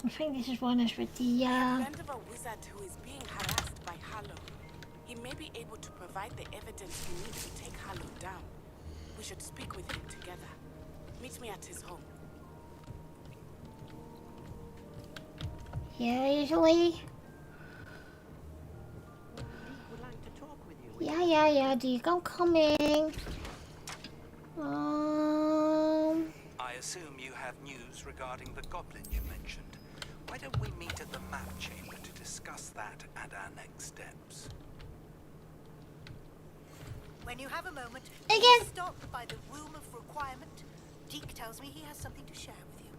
I think this is one is with the I learned of a wizard who is being harassed by Hallow. He may be able to provide the evidence we need to take Hallow down. We should speak with him together. Meet me at his home. Yeah, usually. Yeah, Deke, I'm coming. I assume you have news regarding the goblin you mentioned. Why don't we meet at the map chamber to discuss that and our next steps? When you have a moment, again, stop by the room of requirement. Deke tells me he has something to share with you.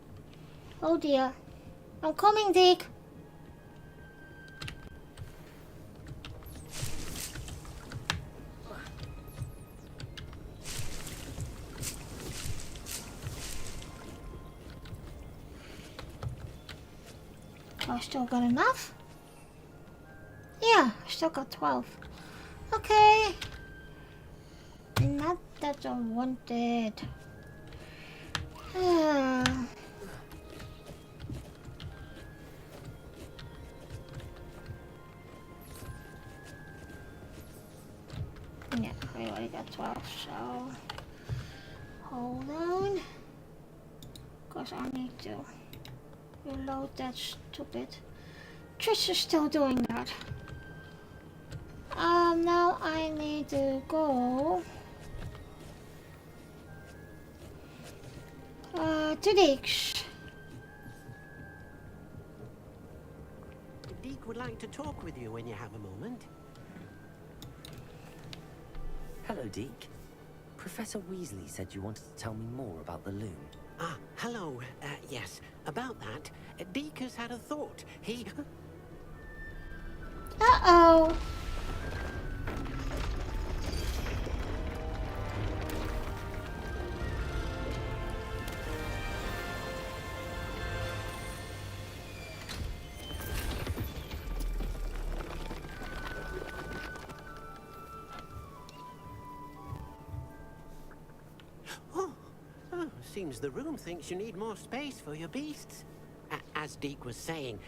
Oh dear. I'm coming, Deke. I still got enough? Yeah, I still got 12. Okay. Not that I wanted. Yeah, I already got 12, so hold on. Because I need to reload that stupid. Trish is still doing that. Now I need to go to Deeks. Deke would like to talk with you when you have a moment. Hello, Deke. Professor Weasley said you wanted to tell me more about the loom. Ah, hello. Yes, about that. Deke has had a thought. He... Uh-oh. Seems the room thinks you need more space for your beasts. As Deke was saying,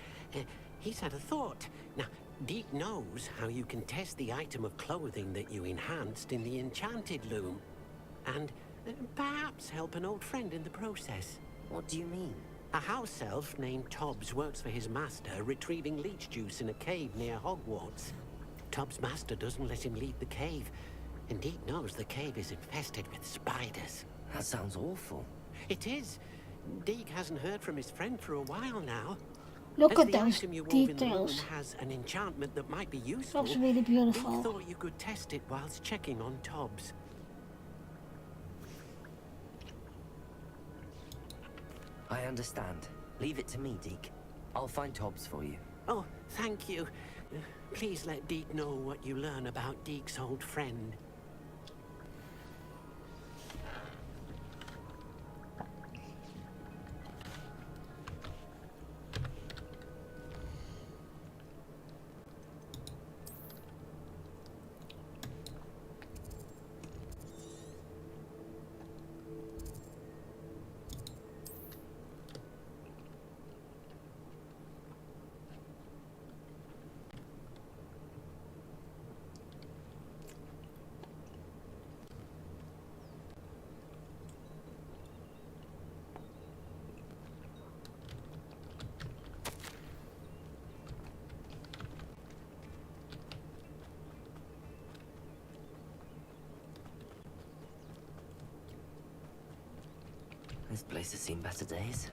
he's had a thought. Now, Deke knows how you can test the item of clothing that you enhanced in the enchanted loom. And perhaps help an old friend in the process. What do you mean? A house elf named Tobbs works for his master, retrieving leech juice in a cave near Hogwarts. Tobbs' master doesn't let him leave the cave, and Deke knows the cave is infested with spiders. That sounds awful. It is. Deke hasn't heard from his friend for a while now. Look As at the those item you wove in the details. room has an enchantment that might be useful, Looks really beautiful. Deke thought you could test it whilst checking on Tobbs. I understand. Leave it to me, Deke. I'll find Tobbs for you. Oh, thank you. Please let Deke know what you learn about Deke's old friend. This place has seen better days.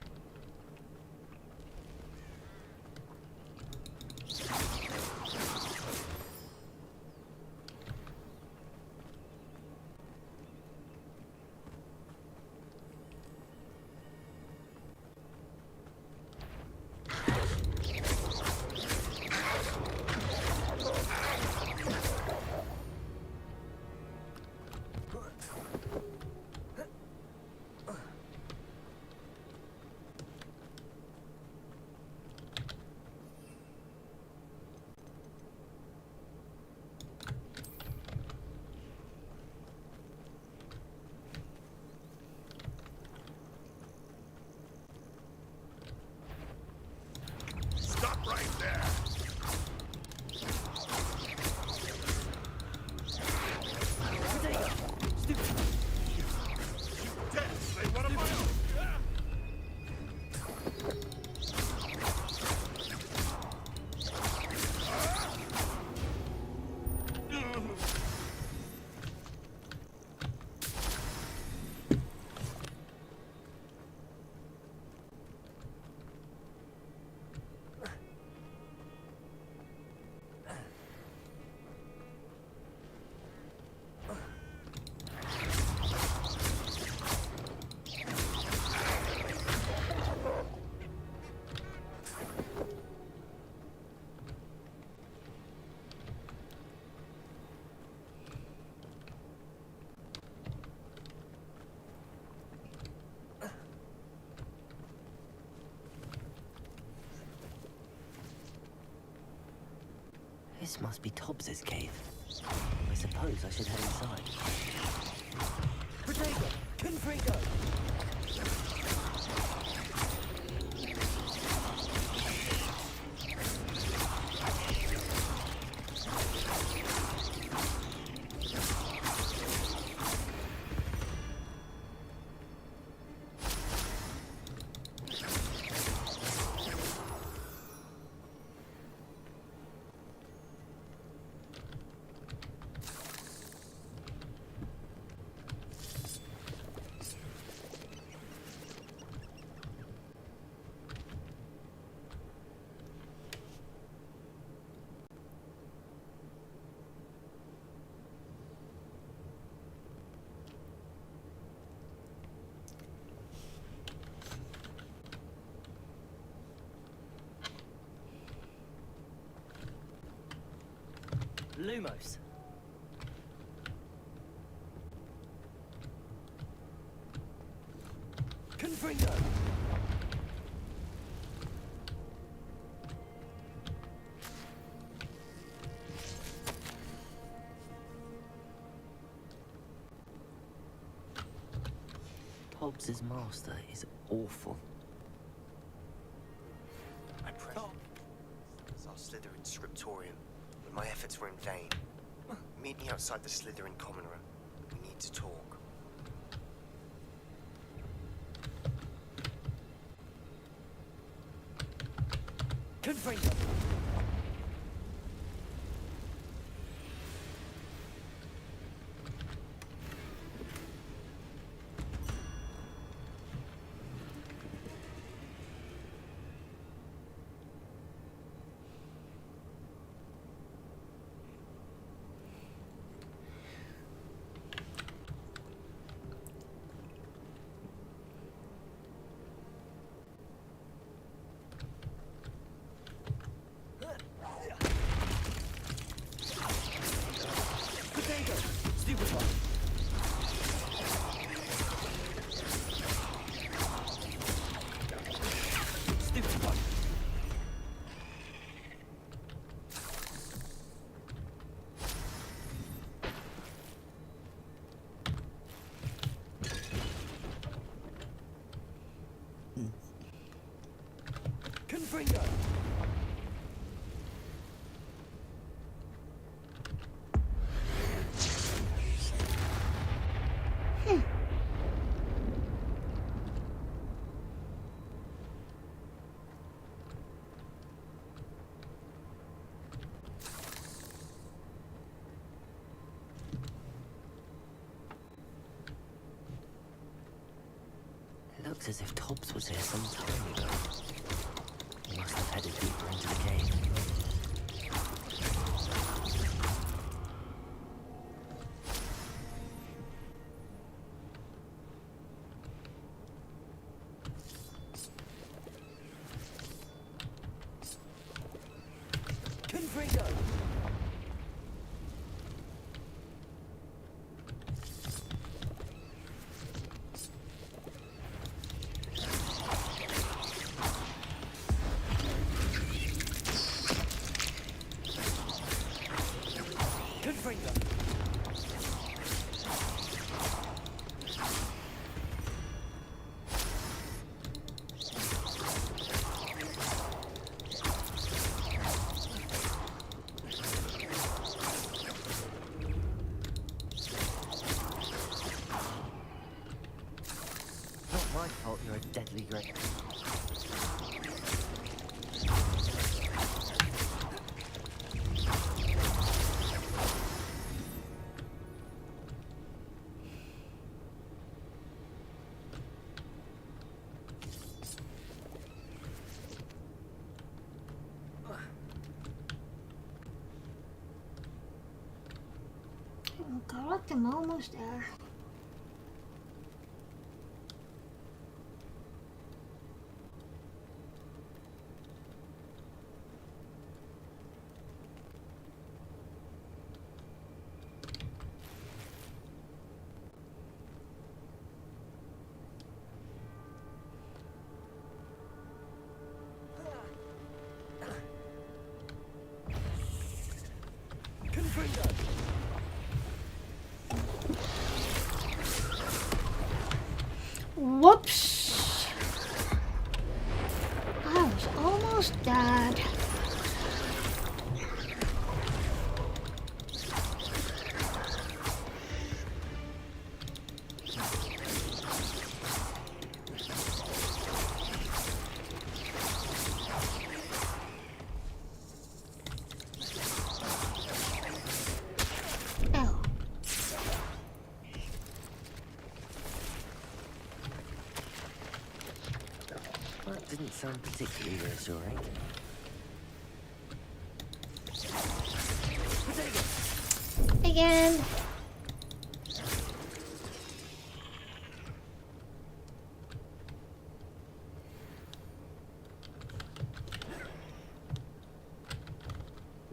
Stop right there! Dead! Say one of my own! This must be Tobbs's cave. I suppose I should head inside. Potato! Confringo! Lumos. Confringo! Tobbs's master is awful. I prayed as our Slytherin scriptorium, but my efforts were in vain. Meet me outside the Slytherin common room. We need to talk. Confringo! Confringo! Stupefy! Stupefy! Confringo! Looks as if Tobbs was here some time ago. He must have headed deeper into the cave. Confringo! Confringo! Not my fault you're a deadly great. Correct, I'm almost there. Confringo! Whoops! I was almost dead. Oh. That didn't sound particularly reassuring. Again.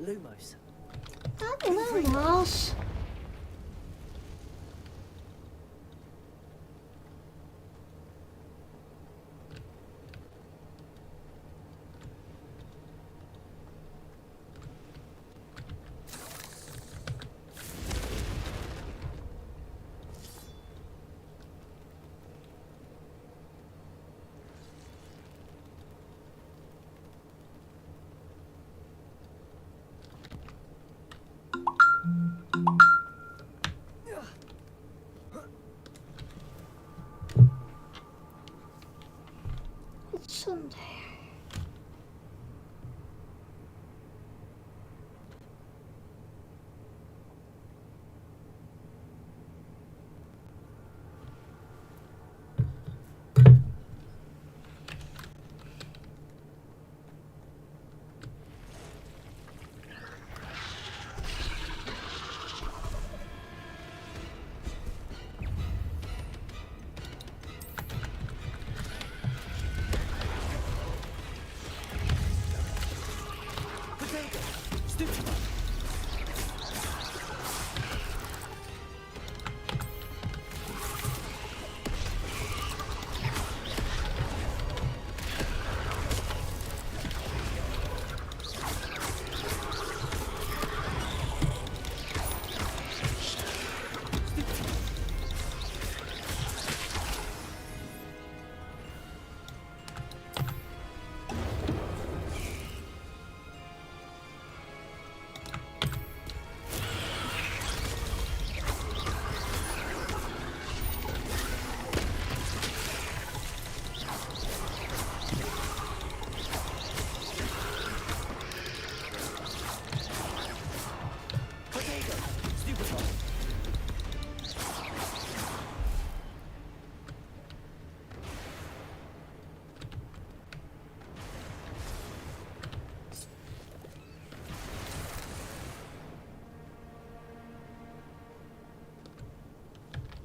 Lumos. Lumos.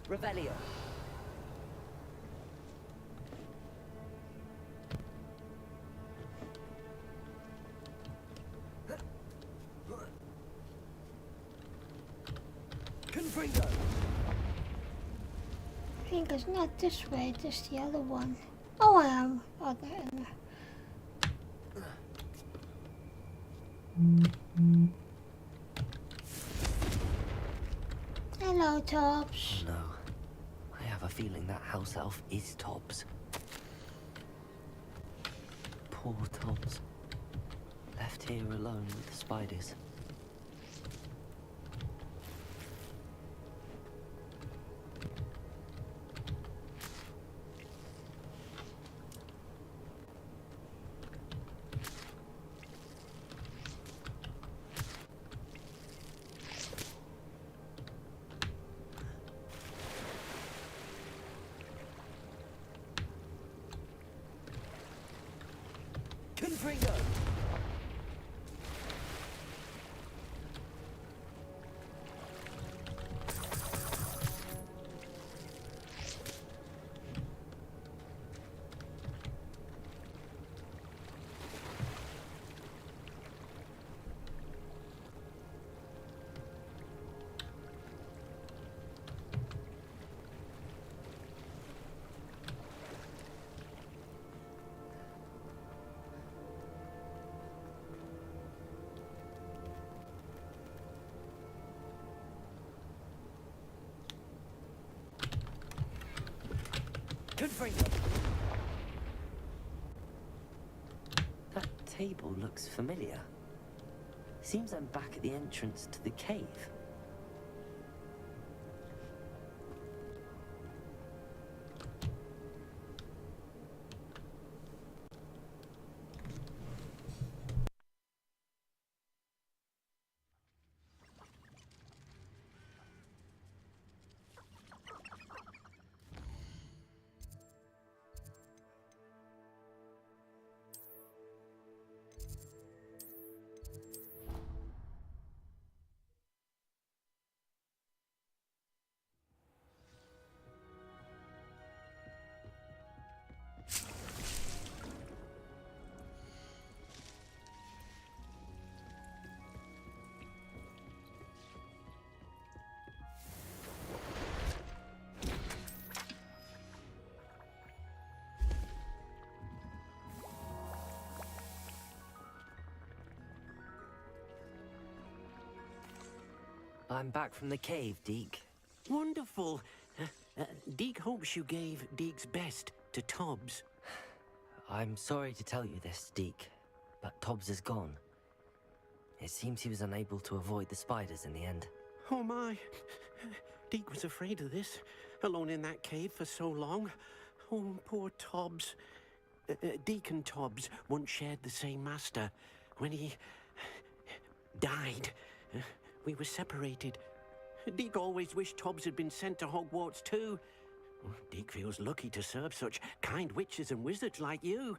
Revelio. Confringo. I think it's not this way, it is the other one. Oh, I am. Oh, there. Hello, Tops. No. I have a feeling that house elf is Tobbs. Poor Tobbs. Left here alone with the spiders. Confringo! Confringo! That table looks familiar. Seems I'm back at the entrance to the cave. I'm back from the cave, Deke. Wonderful. Deke hopes you gave Deke's best to Tobbs. I'm sorry to tell you this, Deke, but Tobbs is gone. It seems he was unable to avoid the spiders in the end. Oh my. Deke was afraid of this, alone in that cave for so long. Oh, poor Tobbs. Deke and Tobbs once shared the same master. When he died, we were separated. Deke always wished Tobbs had been sent to Hogwarts too. Deke feels lucky to serve such kind witches and wizards like you.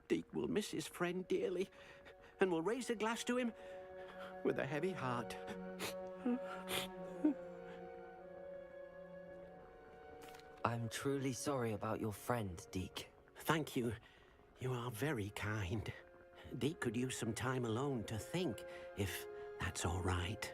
Deke will miss his friend dearly, and will raise a glass to him with a heavy heart. I'm truly sorry about your friend, Deke. Thank you. You are very kind. Deke could use some time alone to think, if that's all right.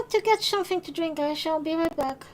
out to get something to drink, guys, so I'll be right back.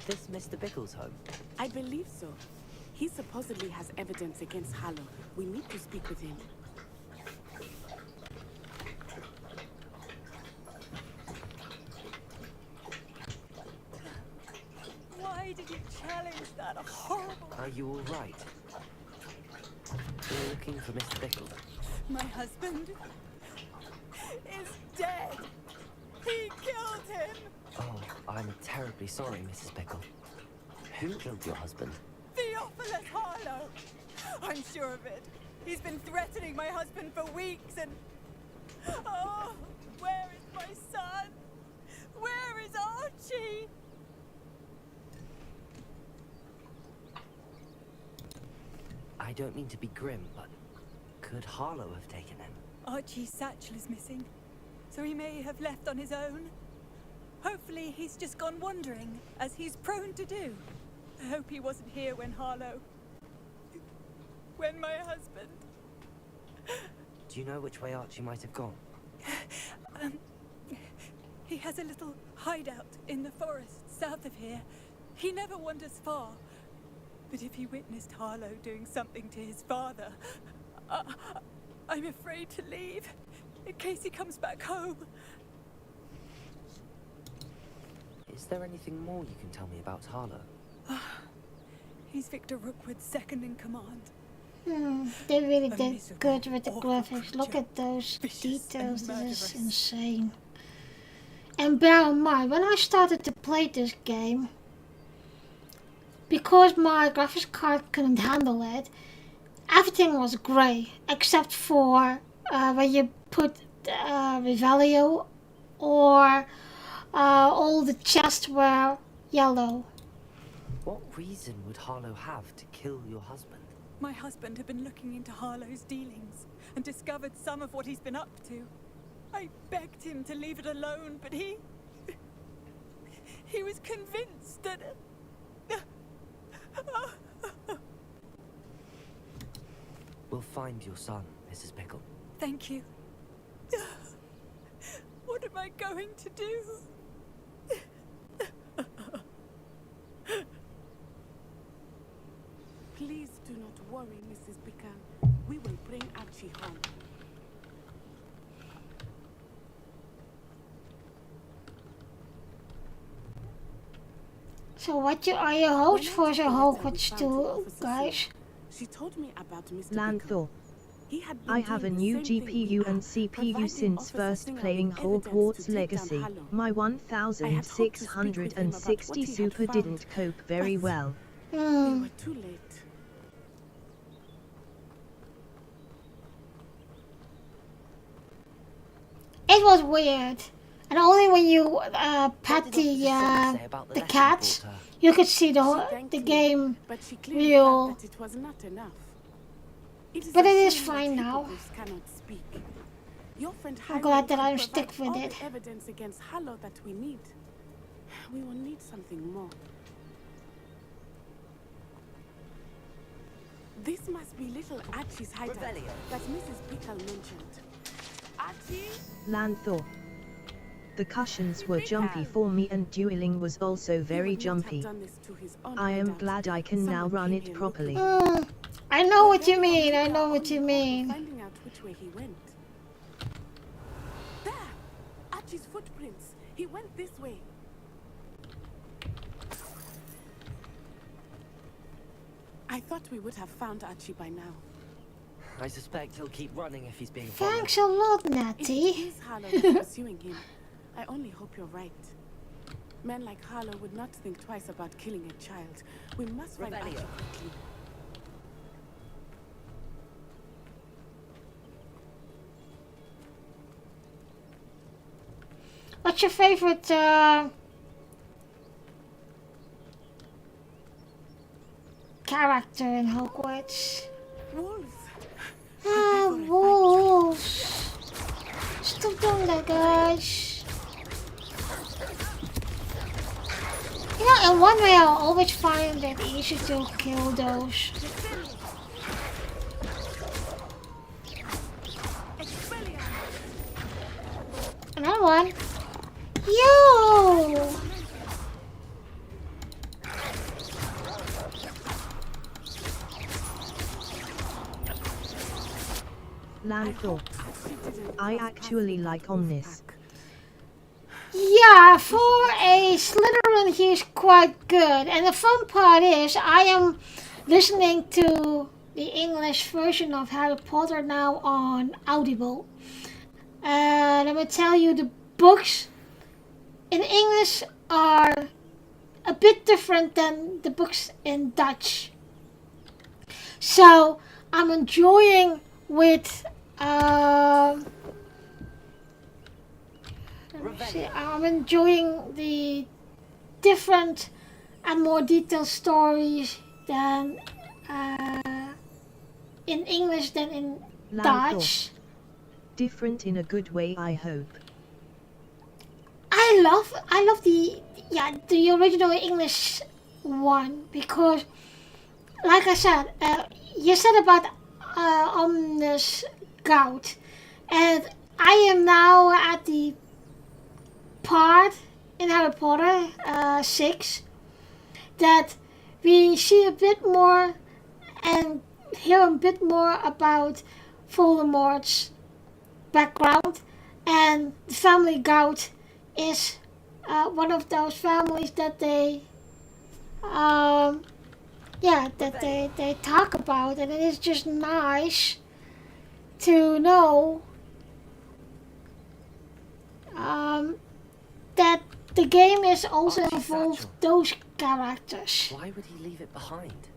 this Mr. Bickle's home? I believe so. He supposedly has evidence against Harlow. We need to speak with him. Why did you challenge that horrible... Are you all right? You're looking for Mr. Bickle. My husband is dead. He killed him. Oh, I'm terribly sorry, Mrs. Bickle. Who killed your husband? Theophilus Harlow. I'm sure of it. He's been threatening my husband for weeks and... Oh, where is my son? Where is Archie? I don't mean to be grim, but could Harlow have taken him? Archie's satchel is missing, so he may have left on his own. Hopefully he's just gone wandering, as he's prone to do. I hope he wasn't here when my husband... Do you know which way Archie might have gone? He has a little hideout in the forest south of here. He never wanders far. But if he witnessed Harlow doing something to his father, I'm afraid to leave, in case he comes back home. Is there anything more you can tell me about Harlow? He's Victor Rookwood's second in command. They really did good with the graphics. Look at those details. This is insane. And bear in mind, when I started to play this game, because my graphics card couldn't handle it, everything was grey except for when you put Revelio, or all the chests were yellow. What reason would Harlow have to kill your husband? My husband had been looking into Harlow's dealings and discovered some of what he's been up to. I begged him to leave it alone, but he was convinced that... We'll find your son, Mrs. Bickle. Thank you. What am I going to do? Please do not worry, Mrs. Bickle. We will bring Archie home. So what are your hopes for the Hogwarts 2, guys? She told me about Mr. Lanthor. I have a new GPU and CPU since first playing Hogwarts Legacy. My 1660 Super didn't cope very well. We were too late. It was weird, and only when you pet the cat, you could see the game real. It was not enough. But it is fine now. Your friend I'm glad that I'm stuck with it. Evidence against Harlow that we need. We will need something more. This must be little Archie's hideout that Mrs. Bickle mentioned. Archie? Lanthor. The cushions were jumpy for me and dueling was also very jumpy. I am glad I can now run it properly. I know what you mean, I know what you mean. Finding out which way he went. There! Archie's footprints. He went this way. I thought we would have found Archie by now. I suspect he'll keep running if he's being followed. Thanks a lot, Natty. If it is Harlow pursuing him, I only hope you're right. Men like Harlow would not think twice about killing a child. We must find Archie quickly. What's your favorite character in Hogwarts? Wolves. Wolves. Stop doing that, guys. You know, in one way, I'll always find it easy to kill those. Another one. Yo! Lanthor. I actually like Omnis. Yeah, for a Slytherin he's quite good. And the fun part is I am listening to the English version of Harry Potter now on Audible. Let me tell you, the books in English are a bit different than the books in Dutch. So I'm enjoying with I'm enjoying the different and more detailed stories than in English than in Dutch. Different in a good way, I hope. I love the original English one because, like I said, you said about Omnis Gout, and I am now at the part in Harry Potter 6 that we see a bit more and hear a bit more about Voldemort's background, and the family Gout is one of those families that they they talk about, and it is just nice to know that the game is also involved those characters. Why would he leave it behind?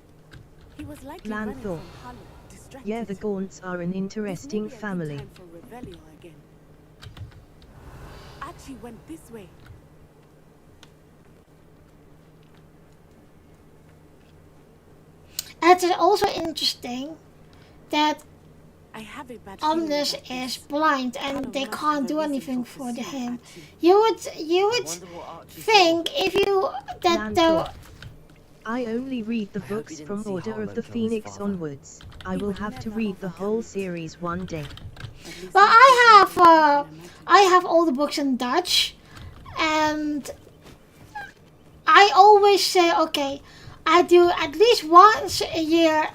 He was likely Lanthor. Yeah, the Gaunts are an interesting family. Archie went this way. And it is also interesting that I have a bad Omnis is blind and they can't do anything for him. You would think if you that the I only read the books from Order of the Phoenix onwards. I will have to read the whole series one day. Well, I have all the books in Dutch, and I always say, okay, I do at least once a year.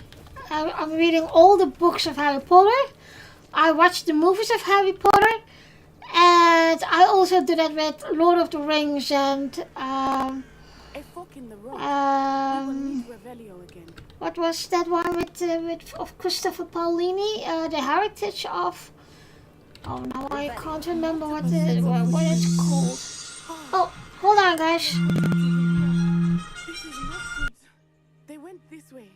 I'm reading all the books of Harry Potter. I watch the movies of Harry Potter, and I also do that with Lord of the Rings and what was that one with of Christopher Paolini? The Heritage of. Oh no, I can't remember what it's called. Oh, hold on, guys. This is not good. They went this way.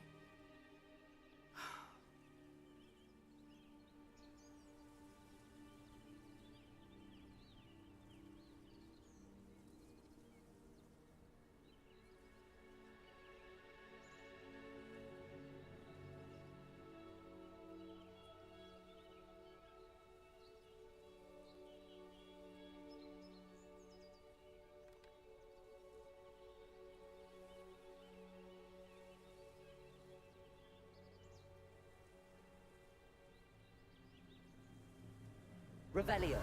Revelio.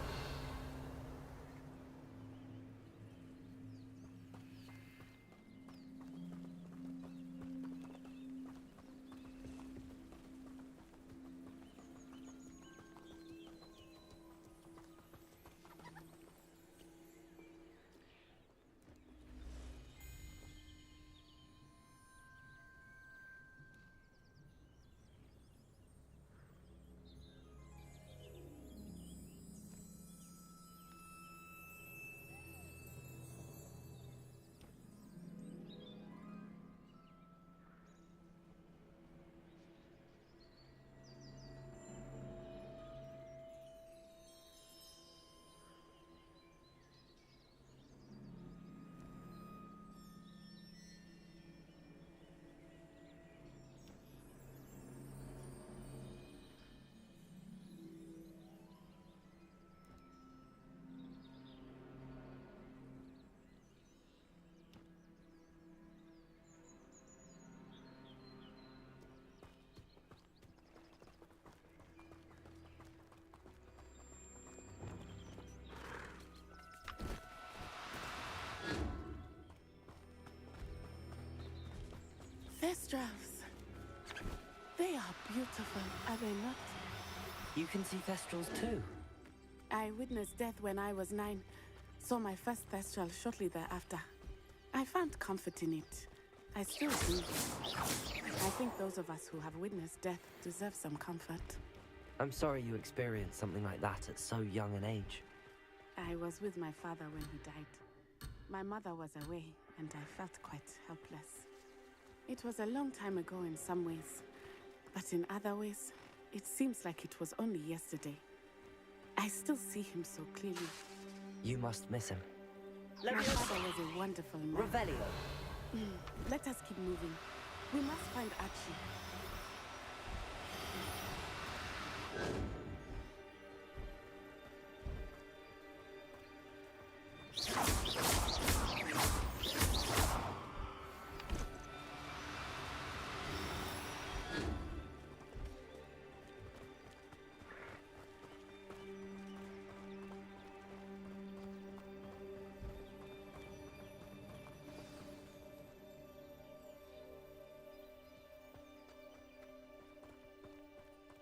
Thestrals. They are beautiful, are they not? You can see Thestrals too? I witnessed death when I was 9. Saw my first Thestral shortly thereafter. I found comfort in it. I still do. I think those of us who have witnessed death deserve some comfort. I'm sorry you experienced something like that at so young an age. I was with my father when he died. My mother was away, and I felt quite helpless. It was a long time ago in some ways, but in other ways, it seems like it was only yesterday. I still see him so clearly. You must miss him. My father was a wonderful man. Revelio. Let us keep moving. We must find Archie.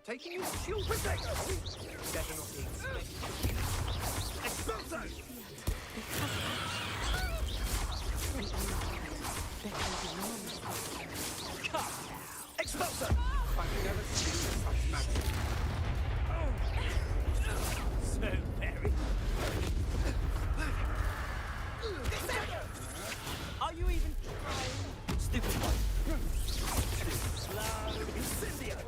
Taking you shield protector! Better not be expected. Expulso! Cut! Expulso! I've never seen such magic. So very. Are you even trying? Stupid one. Too slow. Incendio!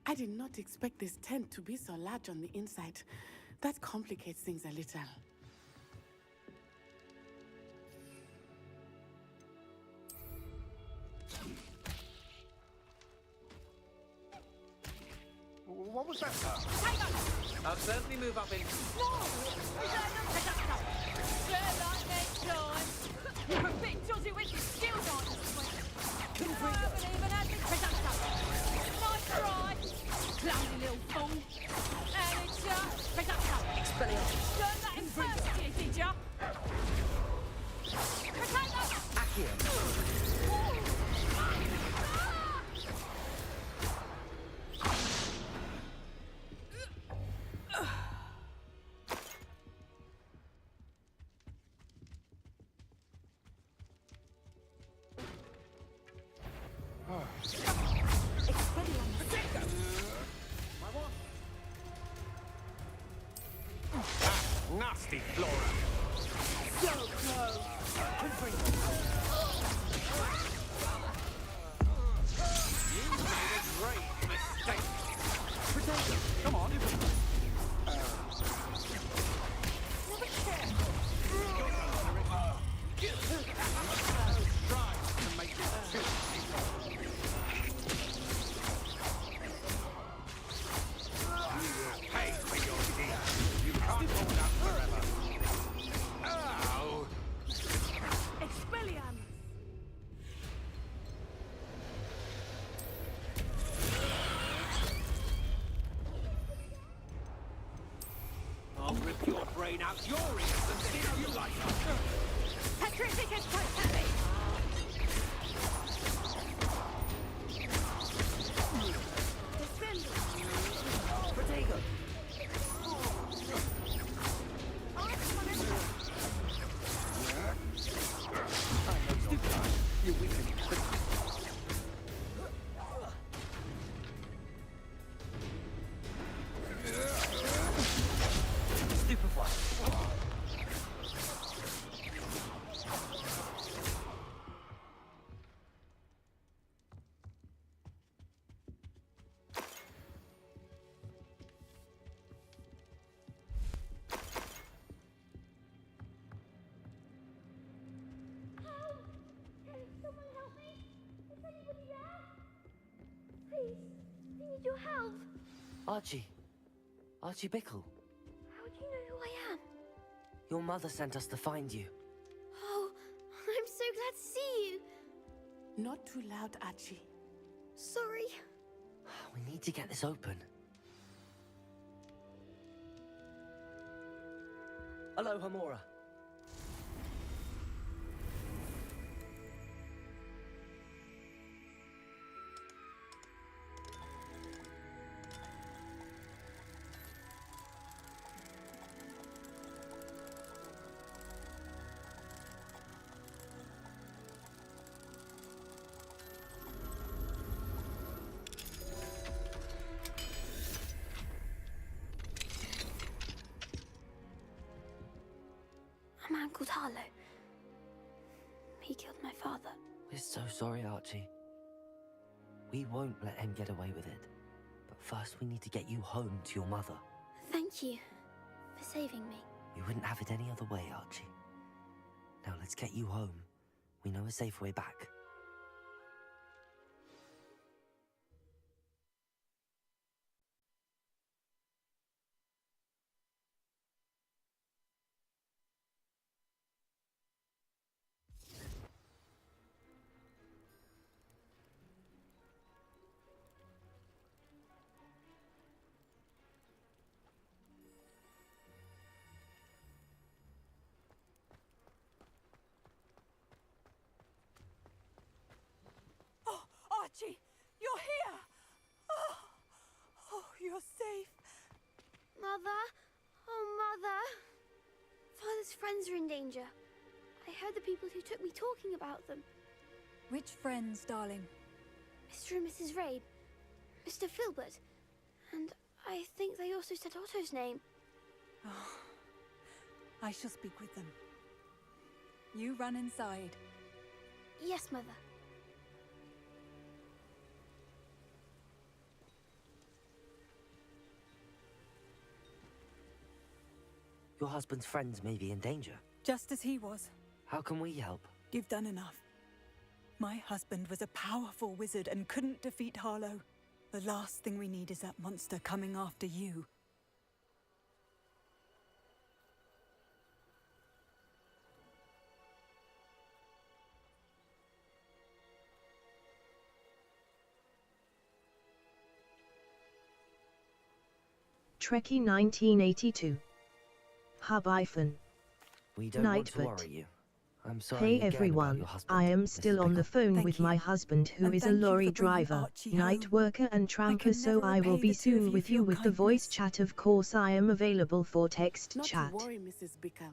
I did not expect this tent to be so large on the inside. That complicates things a little. What was that? I'll certainly move up in... You're a bit dodgy with your skills on this way. I haven't even had the presumption. nasty Flora. So close. You made a great mistake. Potato, come on. Try to make this too painful. You will pay for your deeds. You can't hold out forever. Ow! Expelliarmus! I'll rip your brain out your ears and see how you like it. Petrificus Protelli! Potato. You weaken. Stupefy. Can someone help me? Is anybody there? Please, I need your help. Archie. Archie Bickle. How do you know who I am? Your mother sent us to find you. Oh, I'm so glad to see you. Not too loud, Archie. Sorry. We need to get this open. Hello, Hamora. A man called Harlow. He killed my father. We're so sorry, Archie. We won't let him get away with it. But first we need to get you home to your mother. Thank you for saving me. We wouldn't have it any other way, Archie. Now let's get you home. We know a safe way back. Archie, you're here! Oh, you're safe. Mother? Oh, Mother. Father's friends are in danger. I heard the people who took me talking about them. Which friends, darling? Mr. and Mrs. Rabe, Mr. Filbert, and I think they also said Otto's name. Oh, I shall speak with them. You run inside. Yes, Mother. Your husband's friends may be in danger. Just as he was. How can we help? You've done enough. My husband was a powerful wizard and couldn't defeat Harlow. The last thing we need is that monster coming after you. Trekkie 1982. Hub-hyphen. We don't want to Nightbot. worry you. I'm sorry Hey again about everyone, your husband, I am Mrs. still on the Bickle. phone with my husband who And is a thank you for lorry bringing driver, Archie night home. worker and tramper, so never I will repay be the two of soon you with for you your with the voice kindness. chat. Of course I am available for text Not chat. to worry, Mrs. Bickle.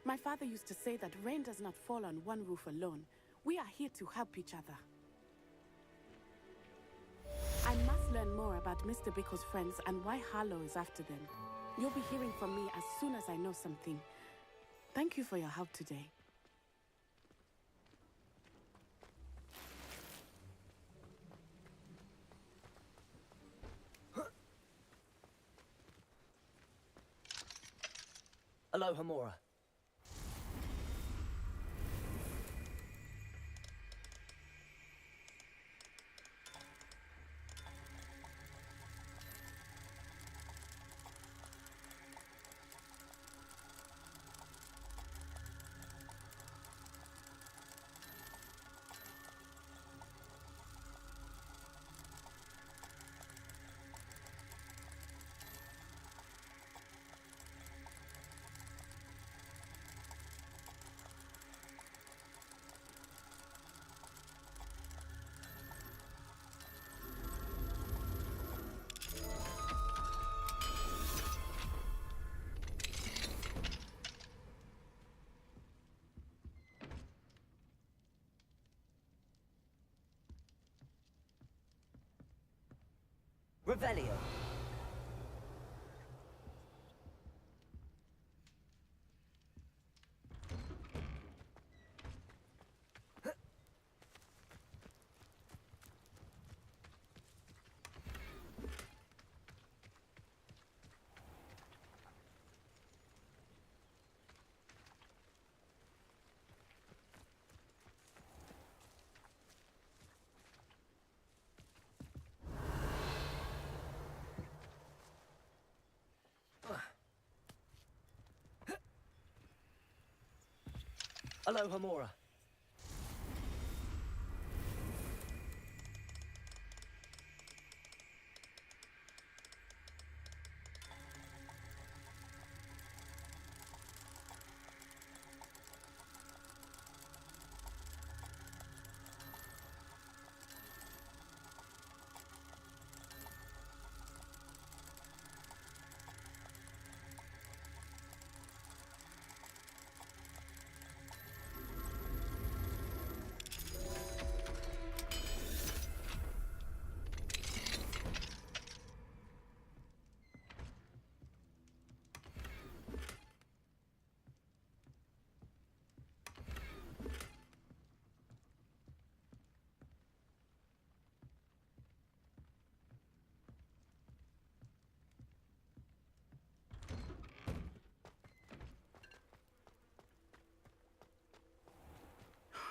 My father used to say that rain does not fall on one roof alone. We are here to help each other. I must learn more about Mr. Bickle's friends and why Harlow is after them. You'll be hearing from me as soon as I know something. Thank you for your help today. Aloha, Mora. Revelio. Aloha, Mora.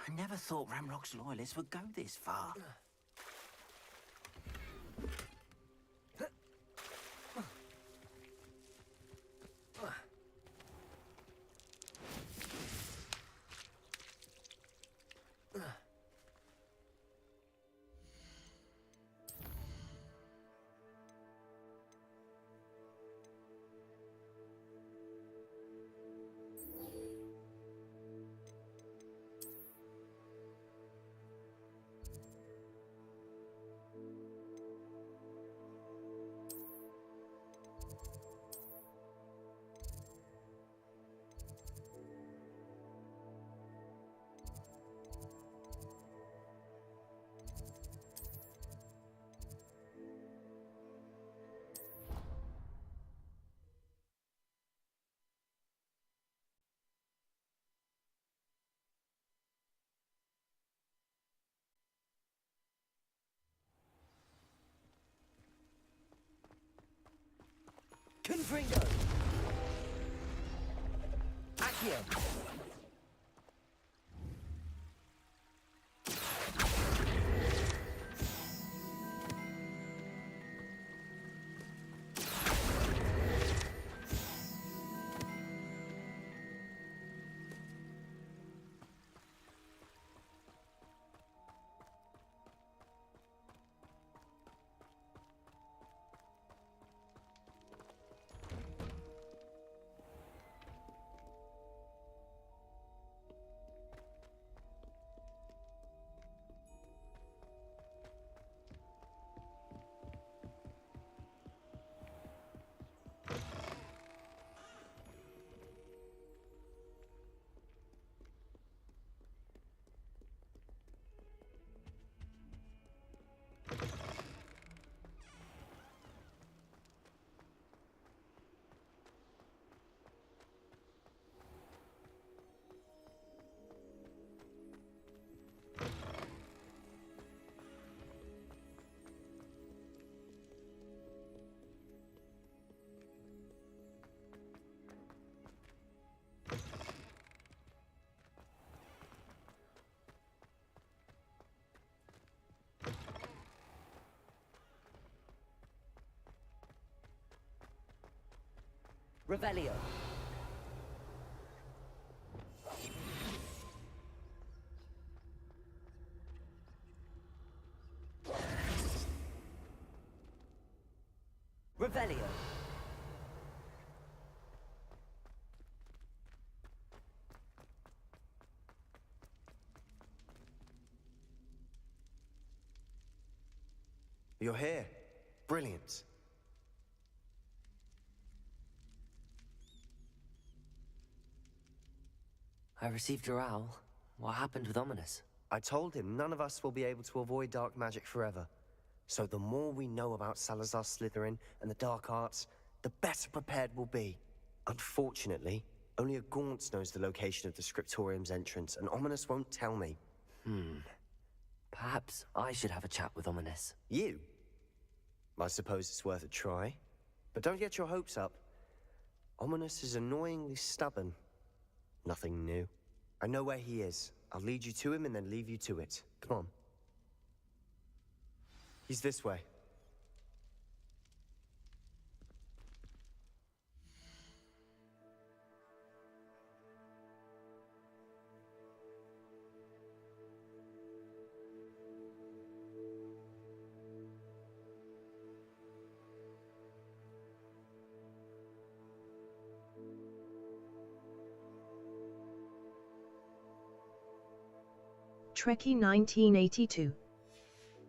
I never thought Ramrock's loyalists would go this far. Confringo! Accio! Revelio. Revelio. You're here. Brilliant. I received your owl. What happened with Ominous? I told him none of us will be able to avoid dark magic forever. So the more we know about Salazar Slytherin and the dark arts, the better prepared we'll be. Unfortunately, only a Gaunt knows the location of the Scriptorium's entrance, and Ominous won't tell me. Perhaps I should have a chat with Ominous. You? I suppose it's worth a try. But don't get your hopes up. Ominous is annoyingly stubborn. Nothing new. I know where he is. I'll lead you to him and then leave you to it. Come on. He's this way. Trekkie 1982.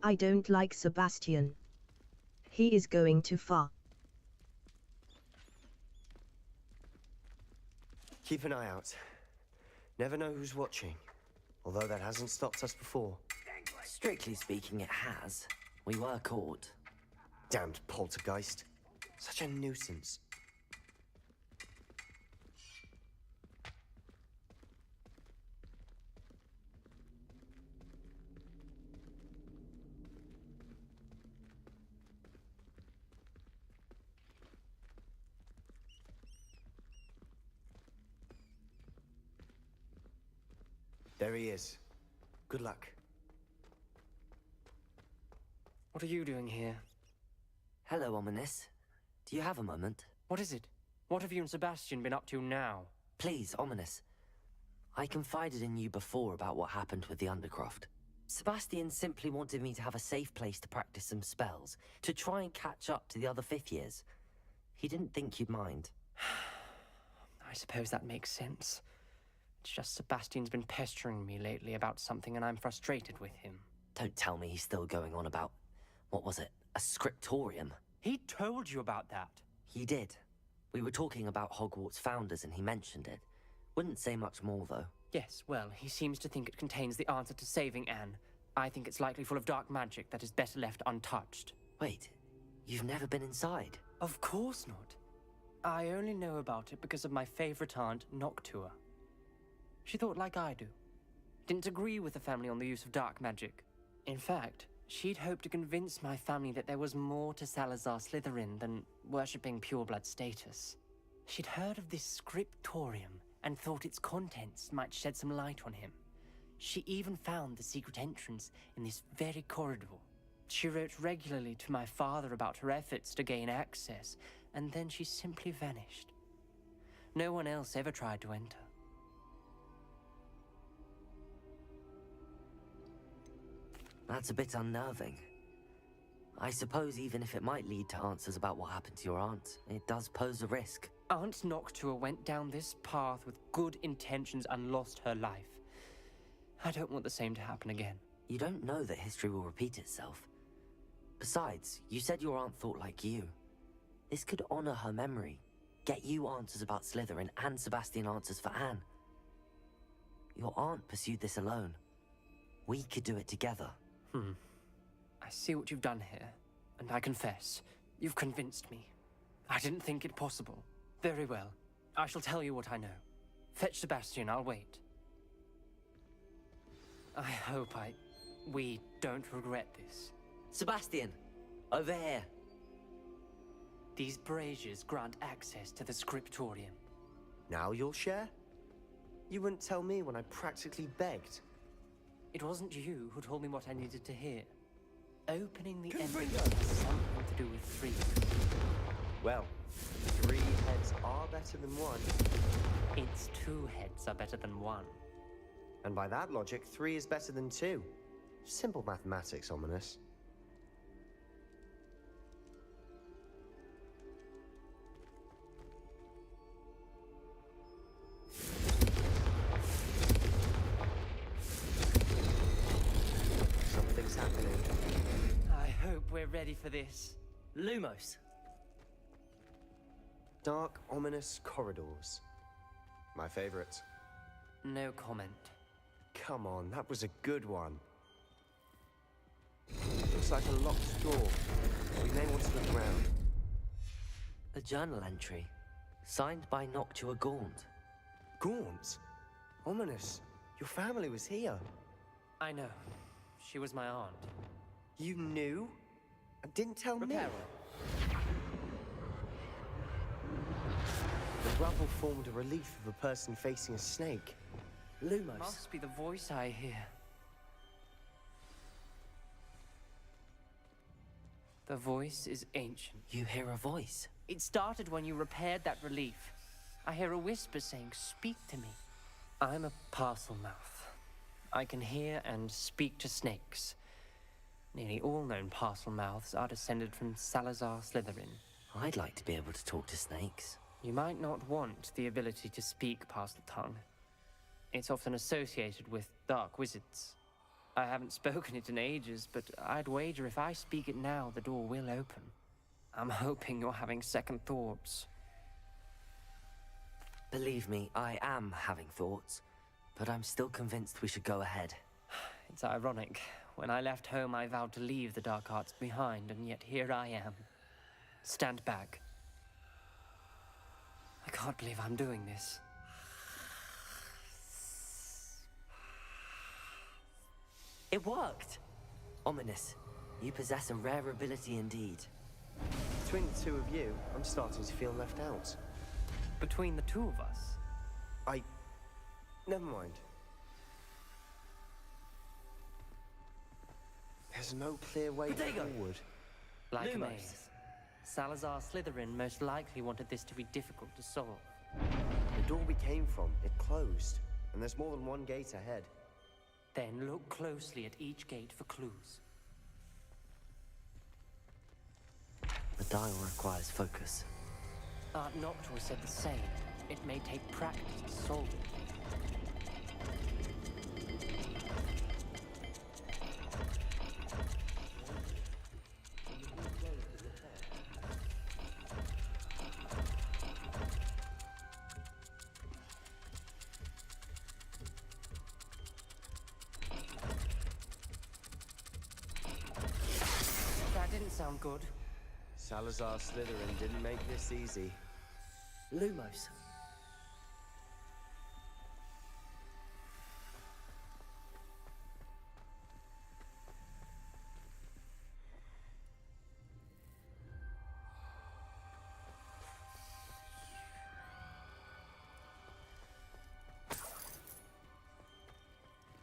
I don't like Sebastian. He is going too far. Keep an eye out. Never know who's watching. Although that hasn't stopped us before. Strictly speaking, it has. We were caught. Damned poltergeist. Such a nuisance. There he is. Good luck. What are you doing here? Hello, Ominous. Do you have a moment? What is it? What have you and Sebastian been up to now? Please, Ominous. I confided in you before about what happened with the Undercroft. Sebastian simply wanted me to have a safe place to practice some spells, to try and catch up to the other fifth years. He didn't think you'd mind. I suppose that makes sense. It's just Sebastian's been pestering me lately about something and I'm frustrated with him. Don't tell me he's still going on about, what was it, a scriptorium? He told you about that? He did. We were talking about Hogwarts founders and he mentioned it. Wouldn't say much more, though. Yes, well, he seems to think it contains the answer to saving Anne. I think it's likely full of dark magic that is better left untouched. Wait, you've never been inside? Of course not. I only know about it because of my favorite aunt, Noctua. She thought like I do. Didn't agree with the family on the use of dark magic. In fact, she'd hoped to convince my family that there was more to Salazar Slytherin than worshipping pureblood status. She'd heard of this scriptorium and thought its contents might shed some light on him. She even found the secret entrance in this very corridor. She wrote regularly to my father about her efforts to gain access, and then she simply vanished. No one else ever tried to enter. That's a bit unnerving. I suppose even if it might lead to answers about what happened to your aunt, it does pose a risk. Aunt Noctua went down this path with good intentions and lost her life. I don't want the same to happen again. You don't know that history will repeat itself. Besides, you said your aunt thought like you. This could honor her memory, get you answers about Slytherin and Sebastian answers for Anne. Your aunt pursued this alone. We could do it together. I see what you've done here, and I confess, you've convinced me. I didn't think it possible. Very well. I shall tell you what I know. Fetch Sebastian, I'll wait. I hope we don't regret this. Sebastian! Over here! These braziers grant access to the scriptorium. Now you'll share? You wouldn't tell me when I practically begged. It wasn't you who told me what I needed to hear. Opening the entrance has something to do with freedom. Well, 3 heads are better than 1. It's 2 heads are better than 1. And by that logic, 3 is better than 2. Simple mathematics, Ominous. Something's happening. I hope we're ready for this. Lumos. Dark, ominous corridors. My favorite. No comment. Come on, that was a good one. Looks like a locked door. We may want to look around. A journal entry, signed by Noctua Gaunt. Gaunt? Ominous. Your family was here. I know. She was my aunt. You knew? And didn't tell me? The rubble formed a relief of a person facing a snake. Lumos. Must be the voice I hear. The voice is ancient. You hear a voice? It started when you repaired that relief. I hear a whisper saying, "Speak to me." I'm a parcel mouth. I can hear and speak to snakes. Nearly all known parcel mouths are descended from Salazar Slytherin. I'd like to be able to talk to snakes. You might not want the ability to speak parcel tongue. It's often associated with dark wizards. I haven't spoken it in ages, but I'd wager if I speak it now, the door will open. I'm hoping you're having second thoughts. Believe me, I am having thoughts, but I'm still convinced we should go ahead. It's ironic. When I left home, I vowed to leave the dark arts behind, and yet here I am. Stand back. I can't believe I'm doing this. It worked! Ominous, you possess a rare ability indeed. Between the 2 of you, I'm starting to feel left out. Between the 2 of us? Never mind. There's no clear way forward. Like a maze. Salazar Slytherin most likely wanted this to be difficult to solve. The door we came from, it closed. And there's more than one gate ahead. Then look closely at each gate for clues. The dial requires focus. Aunt Noctua said the same. It may take practice to solve it. That didn't sound good. Salazar Slytherin didn't make this easy. Lumos.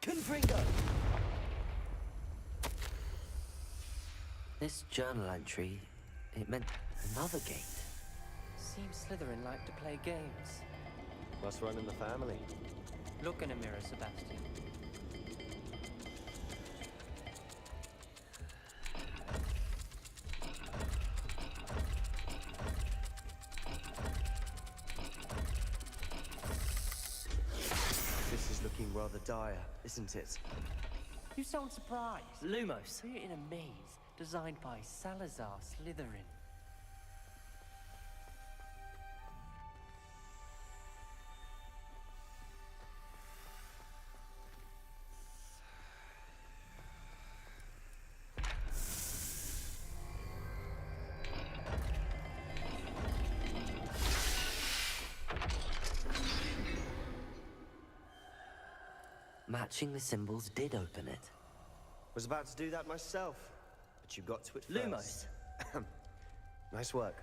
Confringo! This journal entry, it meant another gate. Seems Slytherin like to play games. Must run in the family. Look in a mirror, Sebastian. This is looking rather dire, isn't it? You sound surprised. Lumos. We're in a maze designed by Salazar Slytherin. Matching the symbols did open it. Was about to do that myself, but you got to it Lumos. first. Nice work.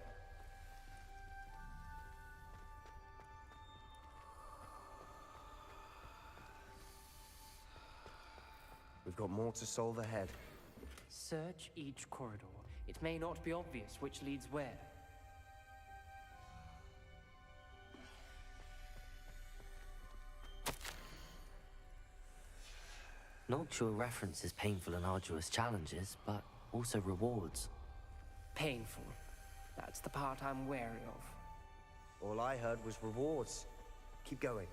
We've got more to solve ahead. Search each corridor. It may not be obvious which leads where. Noctua references painful and arduous challenges, but also rewards. Painful. That's the part I'm wary of. All I heard was rewards. Keep going.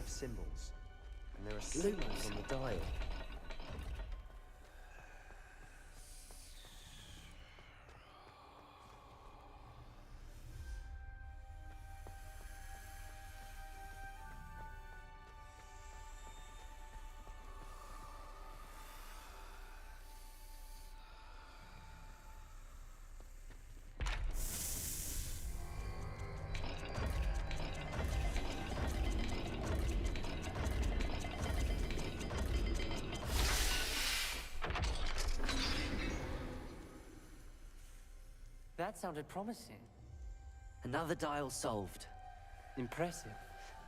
Symbols, and there are symbols on the dial. That sounded promising. Another dial solved. Impressive.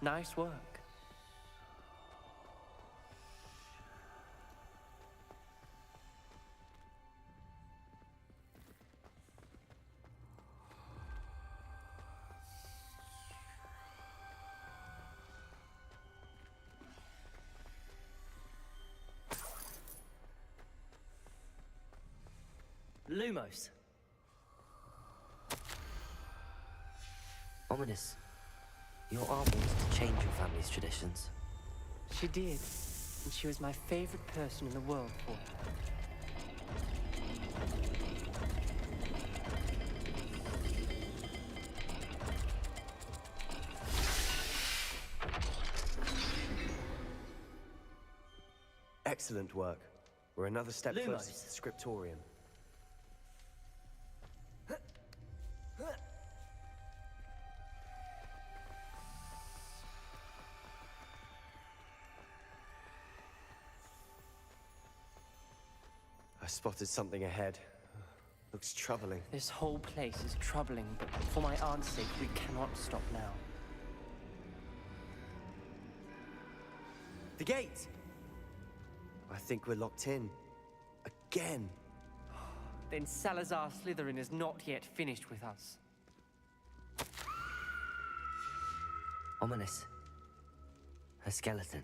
Nice work. Lumos. Ominous. Your aunt wants to change your family's traditions. She did, and she was my favorite person in the world for it. Excellent work. We're another step closer to the scriptorium. I spotted something ahead. Looks troubling. This whole place is troubling, but for my aunt's sake, we cannot stop now. The gate! I think we're locked in. Again. Then Salazar Slytherin is not yet finished with us. Ominous. A skeleton.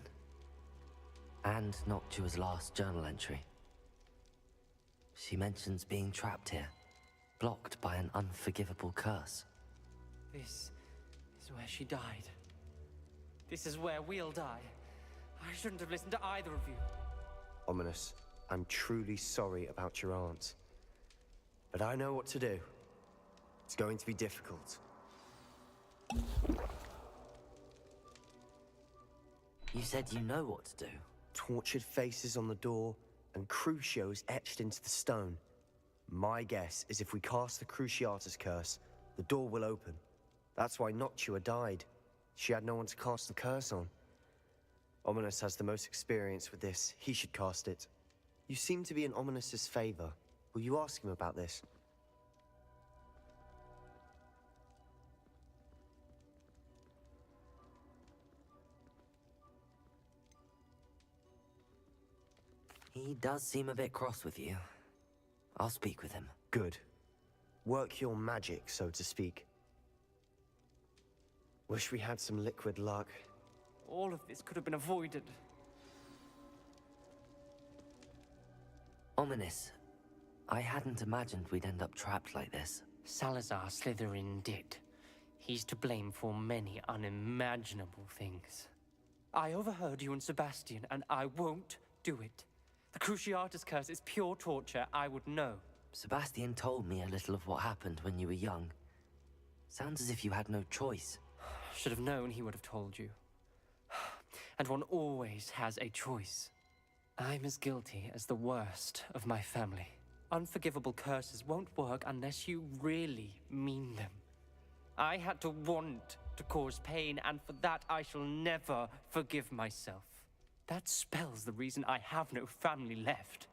And Noctua's last journal entry. She mentions being trapped here, blocked by an unforgivable curse. This is where she died. This is where we'll die. I shouldn't have listened to either of you. Ominous, I'm truly sorry about your aunt. But I know what to do. It's going to be difficult. You said you know what to do. Tortured faces on the door, and Crucios etched into the stone. My guess is if we cast the Cruciatus curse, the door will open. That's why Noctua died. She had no one to cast the curse on. Ominous has the most experience with this. He should cast it. You seem to be in Ominous's favor. Will you ask him about this? He does seem a bit cross with you. I'll speak with him. Good. Work your magic, so to speak. Wish we had some liquid luck. All of this could have been avoided. Ominous. I hadn't imagined we'd end up trapped like this. Salazar Slytherin did. He's to blame for many unimaginable things. I overheard you and Sebastian, and I won't do it. The Cruciatus curse is pure torture, I would know. Sebastian told me a little of what happened when you were young. Sounds as if you had no choice. Should have known he would have told you. And one always has a choice. I'm as guilty as the worst of my family. Unforgivable curses won't work unless you really mean them. I had to want to cause pain, and for that I shall never forgive myself. That spell's the reason I have no family left.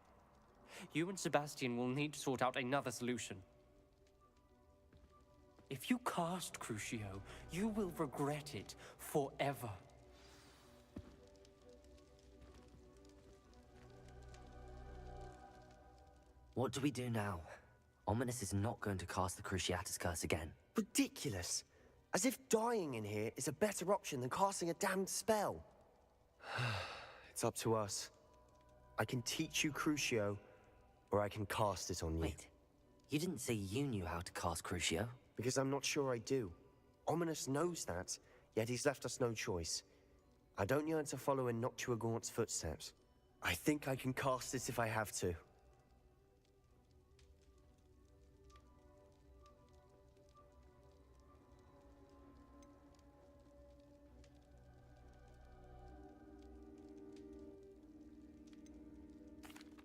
You and Sebastian will need to sort out another solution. If you cast Crucio, you will regret it forever. What do we do now? Ominous is not going to cast the Cruciatus Curse again. Ridiculous. As if dying in here is a better option than casting a damned spell. It's up to us. I can teach you Crucio, or I can cast it on you. Wait, you didn't say you knew how to cast Crucio? Because I'm not sure I do. Ominous knows that, yet he's left us no choice. I don't yearn to follow in Noctua Gaunt's footsteps. I think I can cast it if I have to.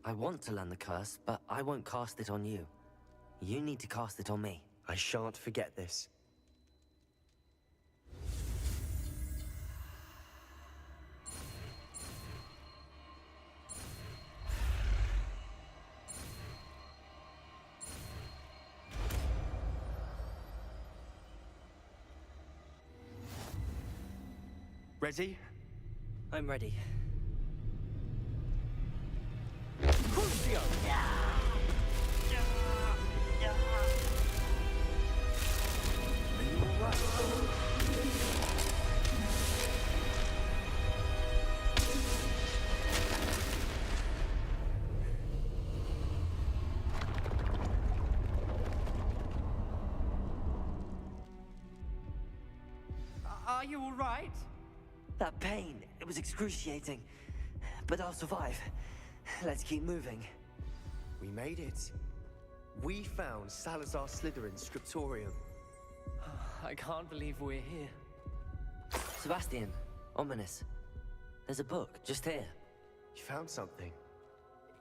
I want to learn the curse, but I won't cast it on you. You need to cast it on me. I shan't forget this. Ready? I'm ready. Crucio! Are you all right? That pain, it was excruciating. But I'll survive. Let's keep moving. We made it. We found Salazar Slytherin's scriptorium. I can't believe we're here. Sebastian, Ominous. There's a book, just here. You found something?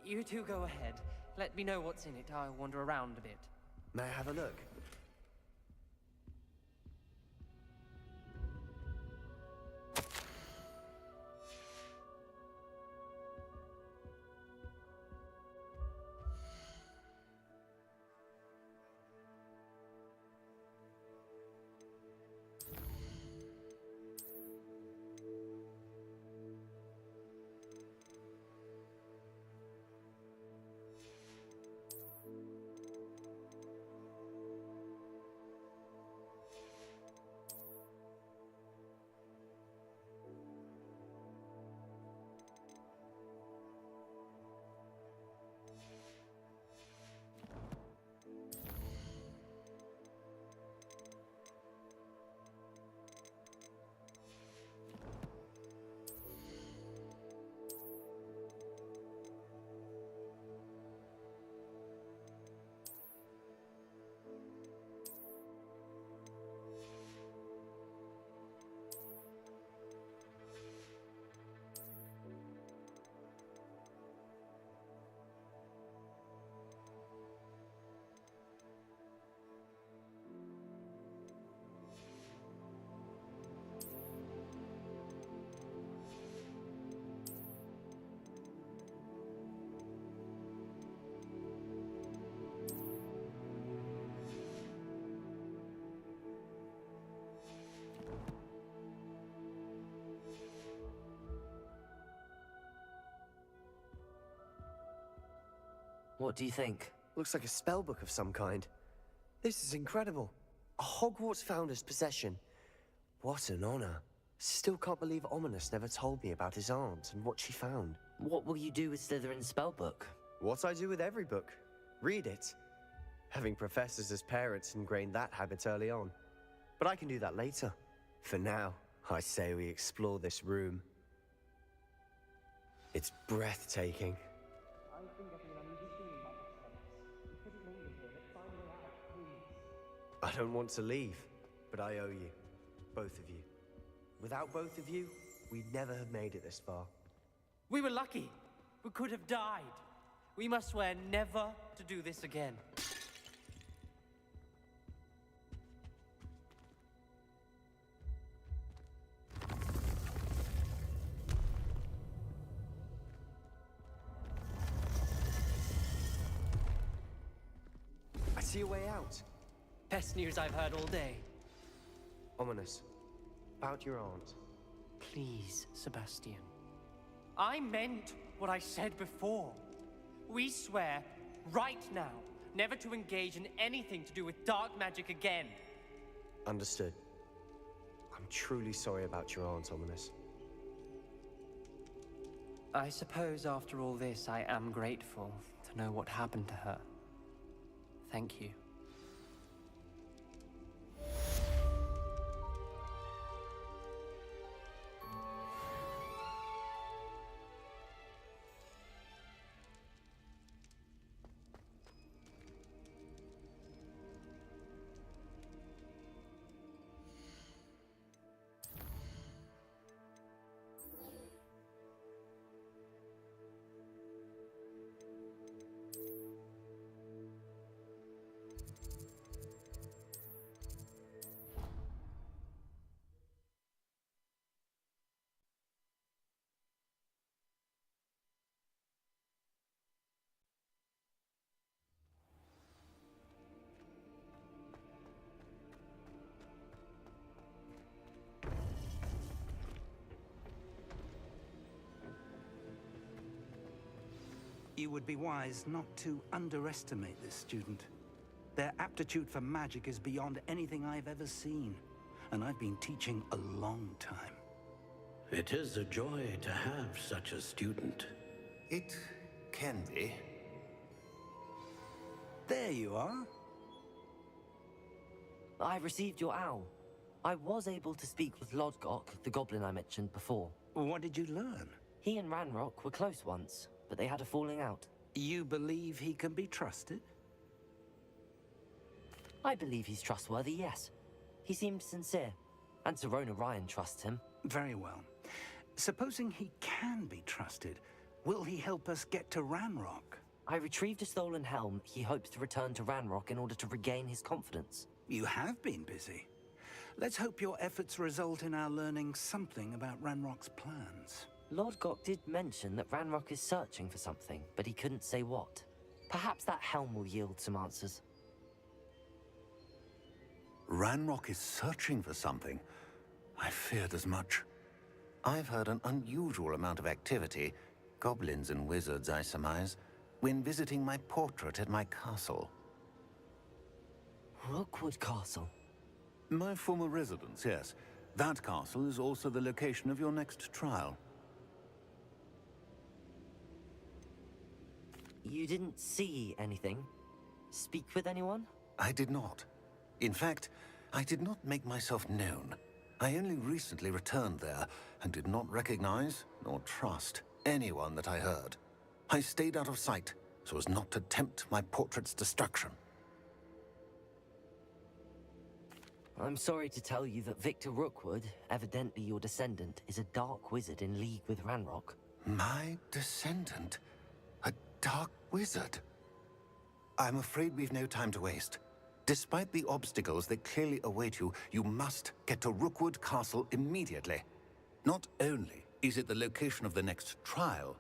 You two go ahead. Let me know what's in it. I'll wander around a bit. May I have a look? What do you think? Looks like a spellbook of some kind. This is incredible. A Hogwarts founder's possession. What an honor. Still can't believe Ominous never told me about his aunt and what she found. What will you do with Slytherin's spellbook? What I do with every book. Read it. Having professors as parents ingrained that habit early on. But I can do that later. For now, I say we explore this room. It's breathtaking. I don't want to leave, but I owe you. Both of you. Without both of you, we'd never have made it this far. We were lucky. We could have died. We must swear never to do this again. I see a way out. Best news I've heard all day. Ominous. About your aunt. Please, Sebastian. I meant what I said before. We swear, right now, never to engage in anything to do with dark magic again. Understood. I'm truly sorry about your aunt, Ominous. I suppose after all this, I am grateful to know what happened to her. Thank you. You would be wise not to underestimate this student. Their aptitude for magic is beyond anything I've ever seen, and I've been teaching a long time. It is a joy to have such a student. It can be. There you are. I received your owl. I was able to speak with Lodgok, the goblin I mentioned before. What did you learn? He and Ranrock were close once, but they had a falling out. You believe he can be trusted? I believe he's trustworthy, yes. He seemed sincere, and Sirona Ryan trusts him. Very well. Supposing he can be trusted, will he help us get to Ranrock? I retrieved a stolen helm. He hopes to return to Ranrock in order to regain his confidence. You have been busy. Let's hope your efforts result in our learning something about Ranrock's plans. Lodgok did mention that Ranrock is searching for something, but he couldn't say what. Perhaps that helm will yield some answers. Ranrock is searching for something. I feared as much. I've heard an unusual amount of activity, goblins and wizards, I surmise, when visiting my portrait at my castle. Rookwood Castle? My former residence, yes. That castle is also the location of your next trial. You didn't see anything? Speak with anyone? I did not. In fact, I did not make myself known. I only recently returned there and did not recognize nor trust anyone that I heard. I stayed out of sight so as not to tempt my portrait's destruction. I'm sorry to tell you that Victor Rookwood, evidently your descendant, is a dark wizard in league with Ranrock. My descendant? A dark wizard? I'm afraid we've no time to waste. Despite the obstacles that clearly await you, you must get to Rookwood Castle immediately. Not only is it the location of the next trial,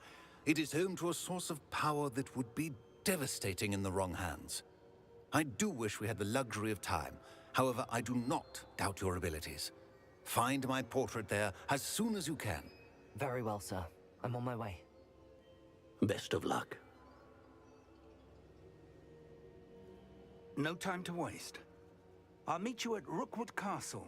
it is home to a source of power that would be devastating in the wrong hands. I do wish we had the luxury of time. However, I do not doubt your abilities. Find my portrait there as soon as you can. Very well, sir. I'm on my way. Best of luck. No time to waste. I'll meet you at Rookwood Castle.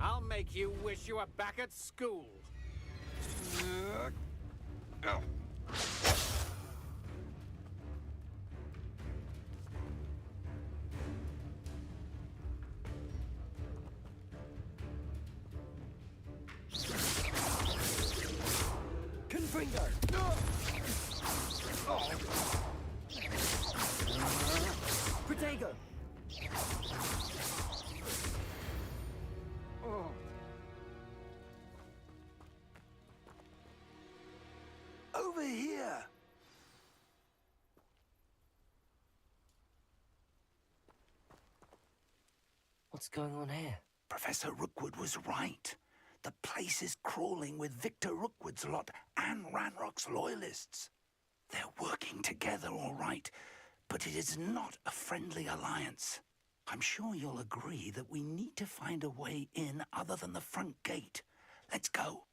I'll make you wish you were back at school. Confringo! Protego! Over here! What's going on here? Professor Rookwood was right. The place is crawling with Victor Rookwood's lot and Ranrock's loyalists. They're working together, all right, but it is not a friendly alliance. I'm sure you'll agree that we need to find a way in other than the front gate. Let's go.